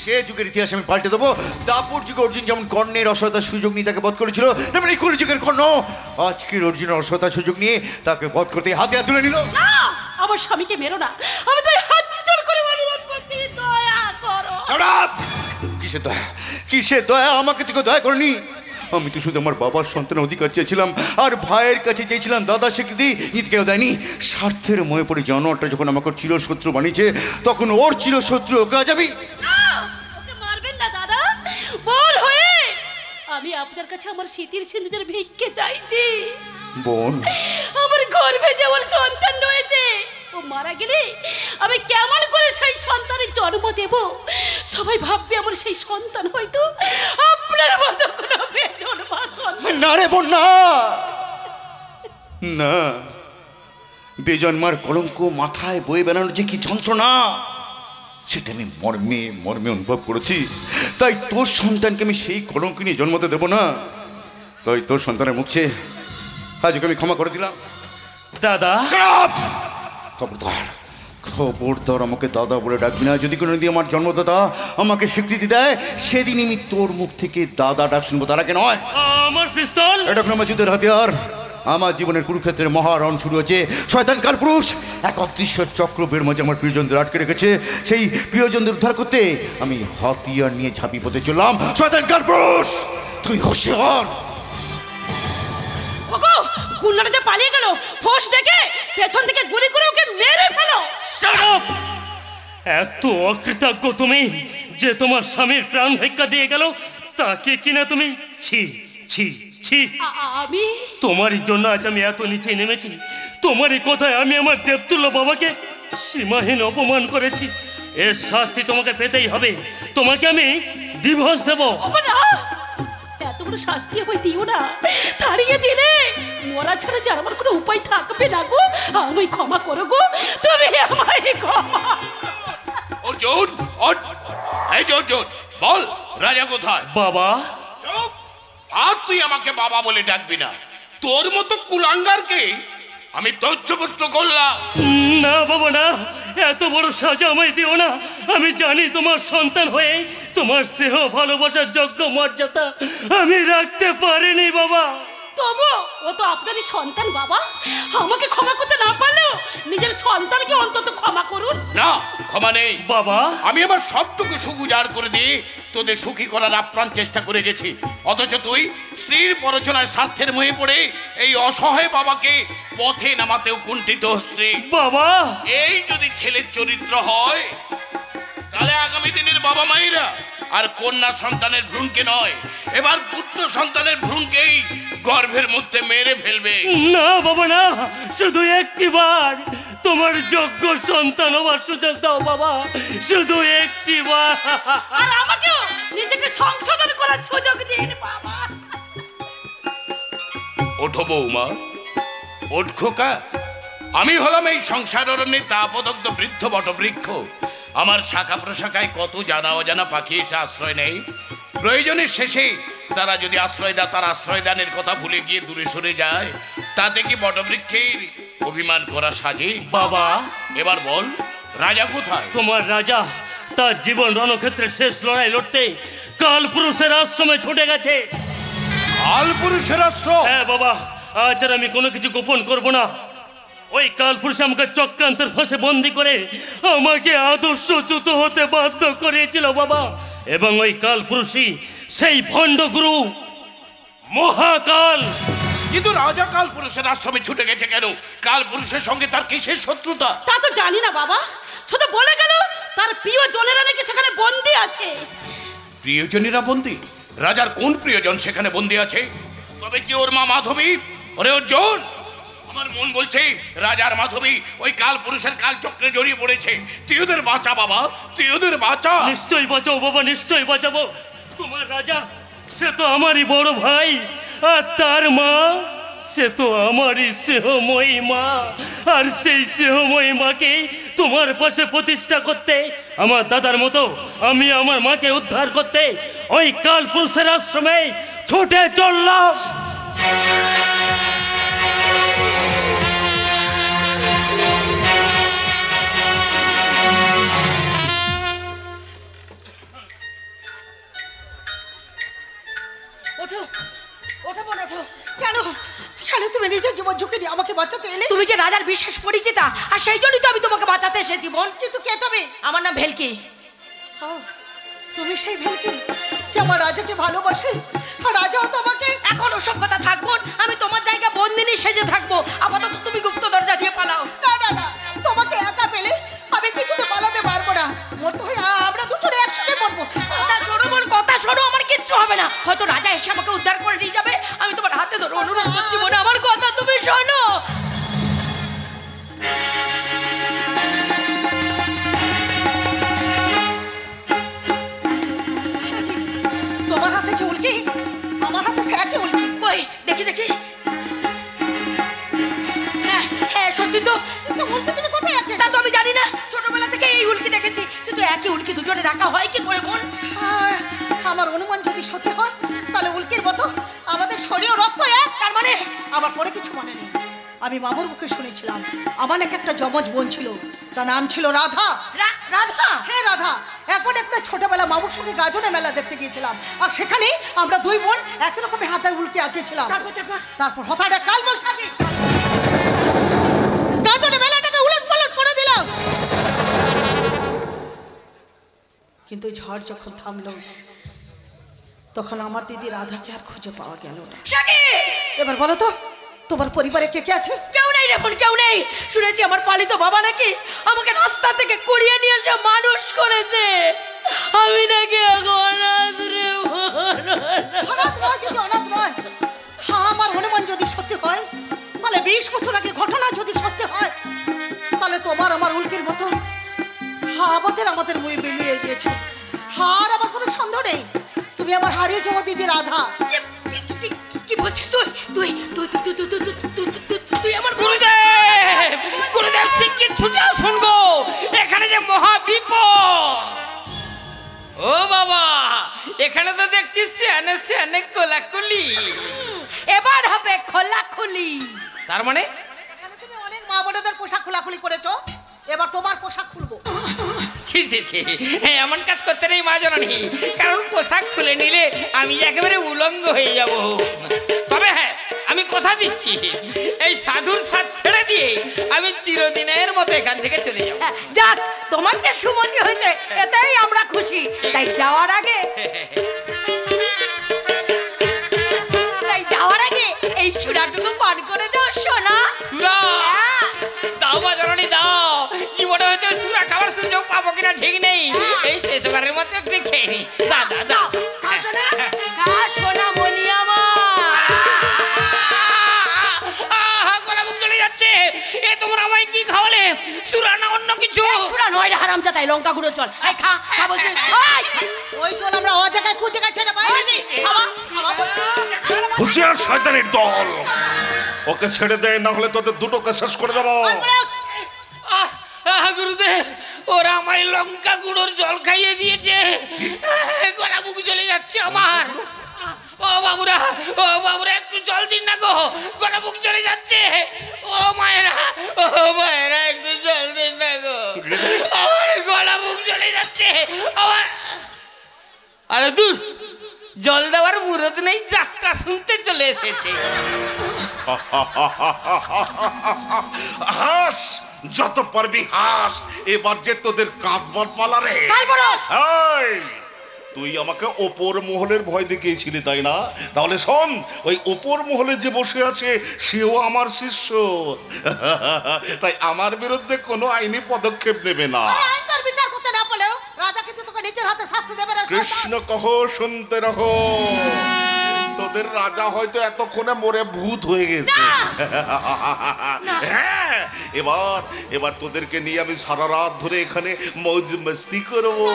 সে যুগের ইতিহাস আমি পাল্টে দেবো। দাপুর যুগে অর্জুন যেমন কর্ণের অসহায়তার সুযোগ নিয়ে তাকে বধ করেছিল, তেমন এই কুড়ি যুগের কর্ণ আজকের অর্জুনের অসহায়তার সুযোগ নিয়ে তাকে বধ করতে হাতে হাত তুলে নিল। না, আমার স্বামীকে মেরো না, আমি তোমায় হাত জোড় করে অনুরোধ করছি, দয়া করো। কিসের দয়া, কিসের দয়া? আমাকে থেকে দয়া করনি। আমি তো শুধু আমার বাবার সন্তানের অধিকার চেয়েছিলাম, আর ভাইয়ের কাছে চেয়েছিলাম দাদা স্বীকৃতি। ঈদ কেউ দেয়নি। স্বার্থের ময়ে পড়ে জানোয়ারটা যখন আমাকে চিরশত্রু বানিয়েছে, তখন ওর চিরশত্রু ওকে আজ আমি। ওকে মারবেন না দাদা, বল হয়ে আমি আপনার কাছে আমার স্মৃতির সিন্ধুদের ভিক্ষে চাইছি। বোন, আমার গর্ভে যে আমার সন্তান রয়েছে, ও মারা গেলে আমি কেমন করে সেই সন্তানের জন্ম দেব? সবাই ভাববে আমার সেই সন্তান হয়তো আপনার মতো কোনো বেজন্মা সন্তান। না রে বোন, না না, বেজন্মার কলঙ্ক মাথায় বয়ে বেড়ানোর যে কি যন্ত্রণা, সেটা আমি মর্মে মর্মে অনুভব করেছি। তাই তোর সন্তানকে আমি সেই কলঙ্ক নিয়ে জন্মতে দেবো না। তাই তোর সন্তানের মুখে আজকে আমি ক্ষমা করে দিলাম। দাদা, খবরদার, খবরদার আমাকে দাদা বলে ডাকবি না। যদি কোনো দিন আমার জন্মদাতা আমাকে স্বীকৃতি দেয়, সেদিন আমি তোর মুখ থেকে দাদা ডাক শুনবো, তার আগে নয়। আমার পিস্তল, এটা কোনো আমার যুদ্ধের হাতিয়ার। আমার জীবনের কুরুক্ষেত্রের মহারণ শুরু হয়েছে। শয়তান কালপুরুষ এক অদৃশ্য চক্র বের মাঝে আমার প্রিয়জনদের আটকে রেখেছে। সেই প্রিয়জনদের উদ্ধার করতে আমি হাতিয়ার নিয়ে ঝাঁপিয়ে পড়তে চললাম। শয়তান কালপুরুষ, তুই হুঁশিয়ার। ওগো, গুন্ডাটা যে পালিয়ে গেল, ফোঁস দেখে পেছন থেকে গুলি করে ওকে মেরে ফেলো। Shut up! এত অকৃতজ্ঞ তুমি যে তোমার স্বামীর প্রাণ ভিক্ষা দিয়ে গেল, তাকে কিনা তুমি ছি ছি ছি। আমি তোমারই জন্য আজ আমি এত নিচে নেমেছি। তোমারই কথায় আমি আমার দেবতুল্য বাবাকে সীমাহীন অপমান করেছি। এর শাস্তি তোমাকে পেতেই হবে। তোমাকে আমি ডিভোর্স দেব। বড় শাস্তি আমায় দিও না, তাড়িয়ে দিলে মরা ছাড়া যে আর আমার কোনো উপায় থাকবে না গো। আমায় ক্ষমা করো গো, তুমি আমায় ক্ষমা। অর্জুন, এই যে অর্জুন, বল রাজা কোথায়? বাবা। চুপ! আর তুই আমাকে বাবা বলে ডাকবি না। তোর মতো কুলাঙ্গারকে আমি তহ্যপুত্র করলাম। না বাবা না, এত বড় সাজা আমায় দিও না। আমি জানি তোমার সন্তান হয়ে তোমার স্নেহ ভালোবাসার যোগ্য মর্যাদা আমি রাখতে পারিনি বাবা। তবু ও তো আপনারই সন্তান বাবা, আমাকে ক্ষমা করতে না পারলেও নিজের সন্তানকে অন্তত ক্ষমা করুন। না, ক্ষমা নেই বাবা। আমি আমার সবটুকু সুখ উজাড় করে দিয়ে তোদের সুখী করার আপ্রাণ চেষ্টা করে গেছি, অথচ তুই স্ত্রীর পরচনায় স্বার্থের মোহে পড়ে এই অসহায় বাবাকে পথে নামাতেও কুণ্ঠিত হচ্ছে। বাবা, এই যদি ছেলের চরিত্র হয় তাহলে আগামী দিনের বাবা মায়েরা আর কন্যা সন্তানের ভ্রূণকে নয়, এবার পুত্র সন্তানের ভ্রূণকেই গর্ভের মধ্যে মেরে ফেলবে। না বাবা না, শুধু একটিবার তোমার যোগ্য সন্তান হওয়ার সুযোগ দাও বাবা, শুধু একটিবার। আর আমাকেও নিজেকে সংশোধন করার সুযোগ দিন বাবা। ওঠো বৌমা, ওঠ খোকা। আমি হলাম এই সংসার অরণ্যে তাপদগ্ধ বৃদ্ধ বটবৃক্ষ। আমার শাখা প্রশাখায় কত জানা অজানা পাখি এসে আশ্রয় নেই। প্রয়োজনের শেষে তারা যদি আশ্রয় দেয়, তার আশ্রয় দানের কথা ভুলে গিয়ে দূরে সরে যায়, তাতে কি বটবৃক্ষের অভিমান করা সাজে? বাবা, এবার বল রাজা কোথায়? তোমার রাজা তার জীবন রণক্ষেত্রে শেষ লড়াই লড়তে কালপুরুষের আশ্রমে ছুটে গেছে। কালপুরুষের আশ্রম? হ্যাঁ বাবা, আজ আর আমি কোনো কিছু গোপন করব না। ওই কালপুরুষ আমাকে চক্রান্তের ফাঁসে বন্দি করে আমাকে আদর্শচ্যুত হতে বাধ্য করেছিল বাবা, এবং ওই কালপুরুষই সেই ভণ্ড গুরু মহাকাল। কিন্তু রাজা কালপুরুষের আশ্রমে ছুটে গেছে কেন? কালপুরুষের সঙ্গে তার কিসের শত্রুতা? তা তো জানি না বাবা, শুধু বলে গেল তার প্রিয় জনেরা নাকি সেখানে বন্দি আছে। প্রিয়জনেরা বন্দি? রাজার কোন প্রিয়জন সেখানে বন্দি আছে? তবে কি ওর মা মাধবী? ওরে অর্জুন, আমার মন বলছে রাজার মাধবী ওই কালপুরুষের কালচক্রে জড়িয়ে পড়েছে। তুই ওদের বাঁচা বাবা, তুই ওদের বাঁচা। নিশ্চয়ই বাঁচাও বাবা, নিশ্চয়ই বাঁচাবো। তোমার রাজা সে তো আমারই বড় ভাই, আর তার মা সে তো আমারই স্নেহময়ী মা। আর সেই স্নেহময়ী মাকে তোমার পাশে প্রতিষ্ঠা করতে, আমার দাদার মতো আমি আমার মাকে উদ্ধার করতে ওই কালপুরুষের আশ্রমে ছুটে চললাম। ওঠো, ওঠো বোন, ওঠো। কেন কেন তুমি নিজের জীবন ঝুঁকি নিয়ে আমাকে বাঁচাতে এলে? তুমি যে রাজার বিশেষ পরিচিতা, আর সেই জন্যই তো আমি তোমাকে বাঁচাতে এসেছি বোন। কিন্তু কে তুমি? আমার নাম ভেলকি। ও, তুমি সেই ভেলকি যে আমার রাজাকে ভালোবাসে, আর রাজাও তোমাকে? এখন ওসব কথা থাকবো, আমি তোমার জায়গা বন্দিনী সেজে থাকবো। আপাতত তুমি গুপ্ত দরজা দিয়ে পালাও। না না না, তোমাকে একা পেলে আমি কিছুতে পালাতে পারবো না। মরতে হয় আমরা দুজনে একসাথে মরবো। কথা শোনো বোন, কথা শোনো, আমার কিচ্ছু হবে না। হয়তো রাজা এসে আমাকে উদ্ধার করে নিয়ে যাবে। আমি তোমার হাতে ধরে অনুরোধ করছি বোন, আমার কথা তুমি শোনো। তোমার হাতে যে উল্কি, আমার হাতে সে একই উল্কি। কই দেখি দেখি। হ্যাঁ হ্যাঁ, সত্যি তো। কিন্তু উল্কি তুমি কোথায় একে? তা তো আমি জানি না, ছোটবেলা থেকে এই উল্কি দেখেছি, কিন্তু একই উল্কি দুজনে রাখা হয় কি করে বোন? আমার অনুমান যদি সত্যি হয় তাহলে উল্কির মতো আমাদের শরীর রক্ত এক। তার মানে আমার পরে কিছু মনে নেই, আমি মামুর মুখে শুনেছিলাম আমার নাকি একটা যমজ বোন ছিল, তার নাম ছিল রাধা। রাধা? হ্যাঁ রাধা। একবার একটা ছোটবেলা মামুর সঙ্গে গাজনে মেলা দেখতে গিয়েছিলাম, আর সেখানে আমরা দুই বোন একই রকমের হাতে উল্কি আঁকিয়েছিলাম। তারপর হঠাৎ কাল বৈশাখী গাজনে মেলাটাকে উলট পালট করে দিলাম। কিন্তু ঝড় যখন থামলো তখন আমার দিদি রাধাকে আর খুঁজে পাওয়া গেল না। এবার বলো তো তোমার পরিবারে কে কে আছে? কেউ নেই রে বোন, কেউ নেই। শুনেছি আমার পালিত বাবা নাকি আমাকে রাস্তা থেকে কুড়িয়ে নিয়ে এসে মানুষ করেছে। আমি নাকি অনাথ রে বোন। অনাথ নয়, যদি অনাথ নয়, হ্যাঁ আমার অনুমান যদি সত্যি হয়, তাহলে 20 বছর আগে ঘটনা যদি সত্যি হয়, তাহলে তোমার আমার উল্কির মতো আমাদের মুড়ি মিলিয়ে দিয়েছে। আর আমার কোনো সন্দেহ নেই তুমি আমার হারিয়েছো দিদি রাধা। কি বলছিস তুই? তুই তুই তুই তুই তুই তুই তুই তুই আমার গুরুদেব, গুরুদেব শিগগির ছুটে আসুন গো, এখানে যে মহা বিপদ। ও বাবা, এখানে তো দেখছি সিয়ানে সিয়ানে কোলাকুলি। এবার হবে খোলাখুলি। তার মানে এখানে তুমি অনেক মা বোনেদের পোশাক খোলাখুলি করেছো, এবার তোমার পোশাক খুলবো। ছি ছি ছি, হ্যাঁ এমন কাজ করতে নেই মা জননী, কারণ পোশাক খুলে নিলে আমি একেবারে উলঙ্গ হয়ে যাব। তবে হ্যাঁ, আমি কথা দিচ্ছি, এই সাধুর সাথ ছেড়ে দিয়ে আমি চিরদিনের মতো এখান থেকে চলে যাব। যাক, তোমার যে সুমতি হয়েছে এতেই আমরা খুশি। তাই যাওয়ার আগে এই সুরাটুকু পান করে যাও সোনা। সুরা দাও মা জননী দাও, জীবনে হয়তো সুরা খাবার সুযোগ পাবো কিনা ঠিক নেই, এই শেষবারের মধ্যে একটু খেয়ে নি। দাদা দাও সোনা মনি আমার। গলা মুখ চলে যাচ্ছে, এ তোমরা আমায় কি খাওয়ালে? সুরা না অন্য কিছু? সুরা নয় রে হারামজাদা, তাই লঙ্কা গুঁড়ো চল। এই খা খা বলছে। ওই চল আমরা ও জায়গায় কু জায়গায় ছেড়ে বাইরে খাওয়া খাওয়া বলছি। হুঁশিয়ার শয়তানের দল, ওকে ছেড়ে দে, না হলে তোদের দুটোকে শেষ করে দেবো। গুরুদেব, ওরা আমায় লঙ্কা গুঁড়োর জল খাইয়ে দিয়েছে, গলা মুখ চলে যাচ্ছে আমার। ও বাবুরা, ও বাবুরা একটু জল দিন না গো, গলা মুখ চলে যাচ্ছে। ও মায়েরা, ও মায়েরা একটু জল দিন না গো, আমার গলা মুখ চলে যাচ্ছে আমার। আরে দূর, জল দেওয়ার মুরত নেই, যাত্রা শুনতে চলে এসেছে। হাস, যত পারবি হাস, এবার যে তোদের কাঁদবার পালা রে। তুই আমাকে ওপর মহলের ভয় দেখিয়েছিলি তাই না? তাহলে শোন, ওই ওপর মহলে যে বসে আছে সেও আমার শিষ্য, তাই আমার বিরুদ্ধে কোনো আইনি পদক্ষেপ নেবে না। আইনটার বিচার করতে না বলেও রাজা কিন্তু তোকে নিজের হাতে শাস্তি দেবে না। কৃষ্ণ কহ, শুনতে রহো, তোদের রাজা হয়তো এতক্ষণে মরে ভূত হয়ে গেছে। হ্যাঁ, এবার তোদেরকে নিয়ে আমি সারা রাত ধরে এখানে মৌজ মস্তি করবো,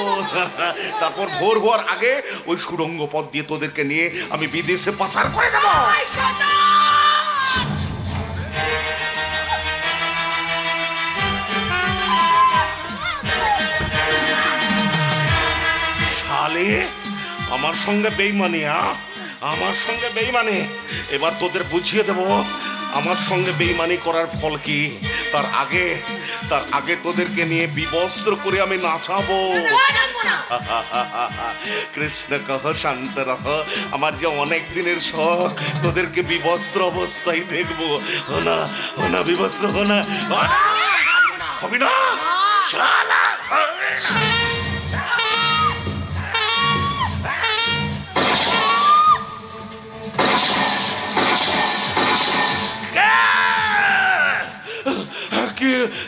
তারপর ভোর হওয়ার আগে ওই সুড়ঙ্গ পথ দিয়ে তোদেরকে নিয়ে আমি বিদেশে পাচার করে দেবো। শালে, আমার সঙ্গে বেইমানি, আমার সঙ্গে বেইমানি। এবার তোদের বুঝিয়ে দেব আমার সঙ্গে বেইমানি করার ফল কি। তার আগে তোদেরকে নিয়ে বিবস্ত্র করে আমি নাচাবো। কৃষ্ণ কহ, শান্ত রহ, আমার যে অনেক দিনের শখ তোদেরকে বিবস্ত্র অবস্থায় দেখবো। হোনা হোনা বিবস্ত্র, হোনা হবি না শালা।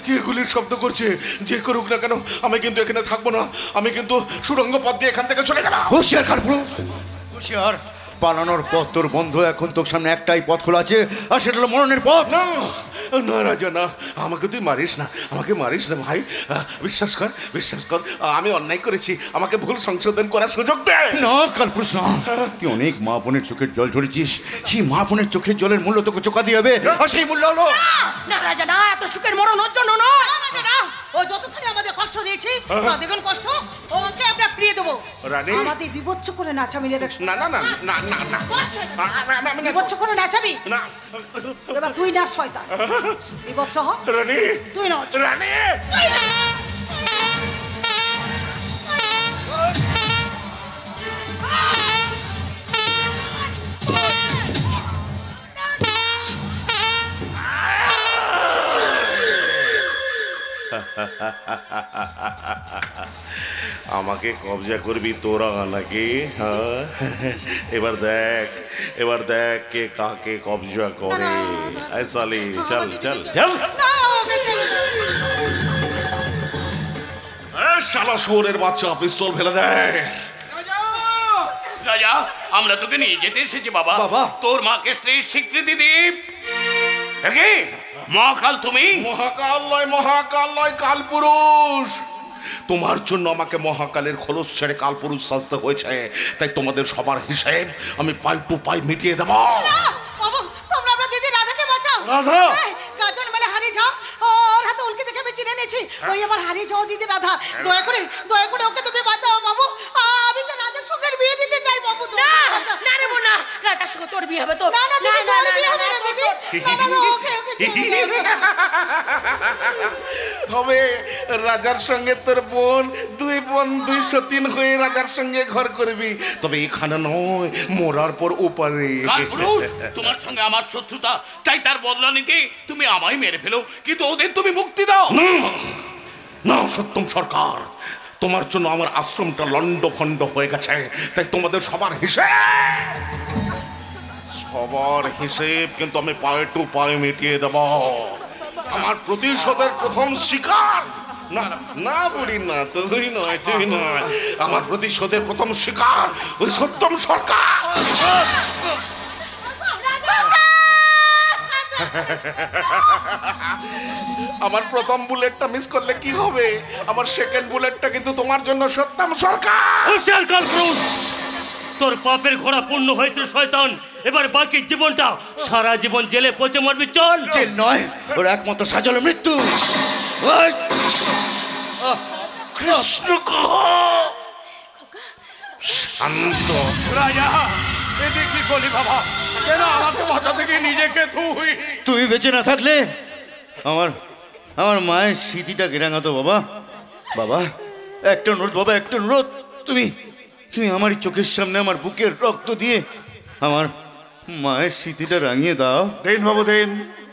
কে গুলির শব্দ করছে? যে করুক না কেন, আমি কিন্তু এখানে থাকবো না। আমি কিন্তু সুড়ঙ্গ পথ দিয়ে এখান থেকে চলে গেলাম। হুঁশিয়ার কালপুরুষ, হুঁশিয়ার, পালানোর পথ তোর বন্ধ। এখন তোর সামনে একটাই পথ খোলা আছে, আর সেটা হলো মরণের পথ। না না রাজা, না, আমাকে তুই মারিস না, আমাকে মারিস না ভাই। বিশ্বাস কর, আমি অন্যায় করেছি, আমাকে ভুল সংশোধন করার সুযোগ দে। না কালপুরুষ না, তুই অনেক মা বোনের চোখের জল ঝরেছিস, সেই মা বোনের চোখের জলের মূল্য তোকে চোখা দিয়ে হবে, আর সেই মূল্য হলো না রাজা, না, এত সুখের মরণ ওর জন্য নয়। ও যতক্ষণ আমাদের কষ্ট দিয়েছি, দেখুন কষ্ট ওকে আমরা ফিরিয়ে দেবো। রানী, আমাদের বিবচ্ছ করে নাচাবি রে। না না না না না না, বিবচ্ছ করে নাচাবি না। এবার তুই না শয়তান, বিবচ্ছ হ। রানী, তুই নাচ। রানী, আমাকে কবজা করবি তোরা নাকি? হ্যাঁ, এবার দেখ কে কাকে কবজা করে। সালি, চল চল চল। শালা শোরের বাচ্চা, পিস্তল ফেলে দেয়। রাজা, আমরা তোকে নিয়ে যেতে এসেছি বাবা। বাবা, তোর মাকে স্ত্রীর স্বীকৃতি দিই। মহাকাল, তুমি? মহাকাল নয় কাল পুরুষ। তোমার জন্য আমাকে মহাকালের খোলস ছেড়ে কালপুরুষ সাজতে হয়েছে, তাই তোমাদের সবার হিসেব আমি পাই টু পাই মিটিয়ে দেব। বাবু তোমরা আমরা দিদি রাধাকে বাঁচাও। রাধা! গাজন মেলে হারিয়ে যাও, ওর হাতে উল্কি দেখে আমি চিনে নিয়েছি, ওই আমার হারিয়ে যাও দিদি রাধা। দয়া করে ওকে তুমি বাঁচাও বাবু। আমি তো রাজার সঙ্গে বিয়ে দিতে চাই বাবু। না না রে বোনা, রাজার সঙ্গে তোর বিয়ে হবে তো? না না দিদি তোর বিয়ে হবে না দিদি। না না ওকে হবে রাজার সঙ্গে তোর বোন, দুই বোন 203 হয়ে রাজার সঙ্গে ঘর করবি, তবে এখানে নয়, মরার পর ওপারে। তোমার সঙ্গে আমার শত্রুতা, তাই তার বদলা নিতে তুমি আমায় মেরে ফেলো, কিন্তু ওদের তুমি মুক্তি দাও। না সত্যম সরকার, তোমার জন্য আমার আশ্রমটা লন্ড ভন্ড হয়ে গেছে, তাই তোমাদের সবার হিসেব কিন্তু আমি পায়ে টু পায়ে মিটিয়ে দেব। আমার প্রতিশোধের প্রথম শিকার, না না বুড়ি না, তুই নয়। আমার প্রতিশোধের প্রথম শিকার ওই সত্যম সরকার। আমার প্রথম বুলেটটা মিস করলে কি হবে? আমার সেকেন্ড বুলেটটা কিন্তু তোমার জন্য সত্যম সরকার। তোর পাপের ঘোড়া পূর্ণ হয়েছে শয়তান, এবার বাকি জীবনটা সারা জীবন জেলে পচে মরবি। চল। জেল নয়, ওর একমাত্র সাজালো মৃত্যু। কৃষ্ণ শান্ত। রাজা, এতে কি করলি বাবা? কেন আমাকে বাঁচা থেকে নিজেকে তুই বেঁচে না থাকলে আমার মায়ের স্মৃতিটা গেরাঙাতো বাবা। বাবা একটা অনুরোধ, বাবা একটা অনুরোধ, তুমি আমার চোখের সামনে আমার বুকের রক্ত দিয়ে আমার মায়ের স্মৃতিটা রাঙিয়ে দাও। দিন বাবু দিন,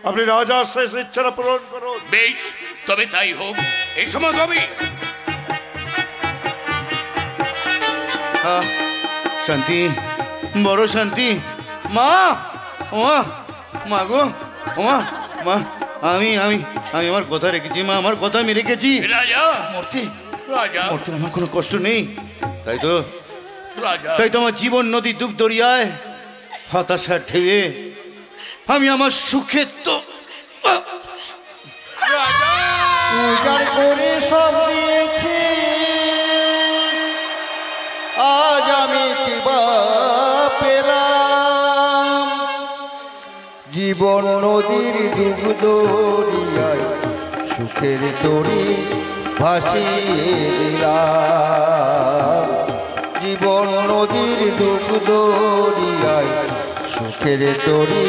আপনি রাজার শেষ ইচ্ছাটা পূরণ করুন। বেশ, তবে তাই হোক। এই সময় রবি শান্তি, বড় শান্তি। মা মা গো, মা আমি আমার কথা রেখেছি মা, আমার কথা আমি রেখেছি। রাজা, মরতে রাজা, আমার কোনো কষ্ট নেই, তাই তো রাজা, আমার জীবন নদী দুঃখ দরিয়ায় হতাশার ঢেউয়ে আমি আমার সুখে তো উজাড় করে সব দিয়েছি, আজ আমি কিবা পেলাম? জীবন নদীর দুঃখ দরিয়ায় সুখের তরি ভাসিয়ে দিলাম। জীবন নদীর দুঃখ দরিয়ায় সুখের তরি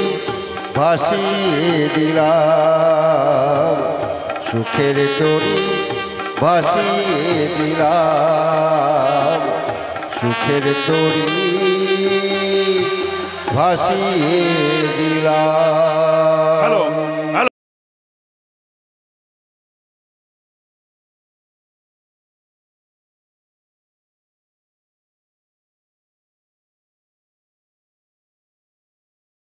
ভাসিয়ে দিলাম। সুখের তরি ভাসিয়ে দিলাম। সুখের তরি ভাসিয়ে দিলাম।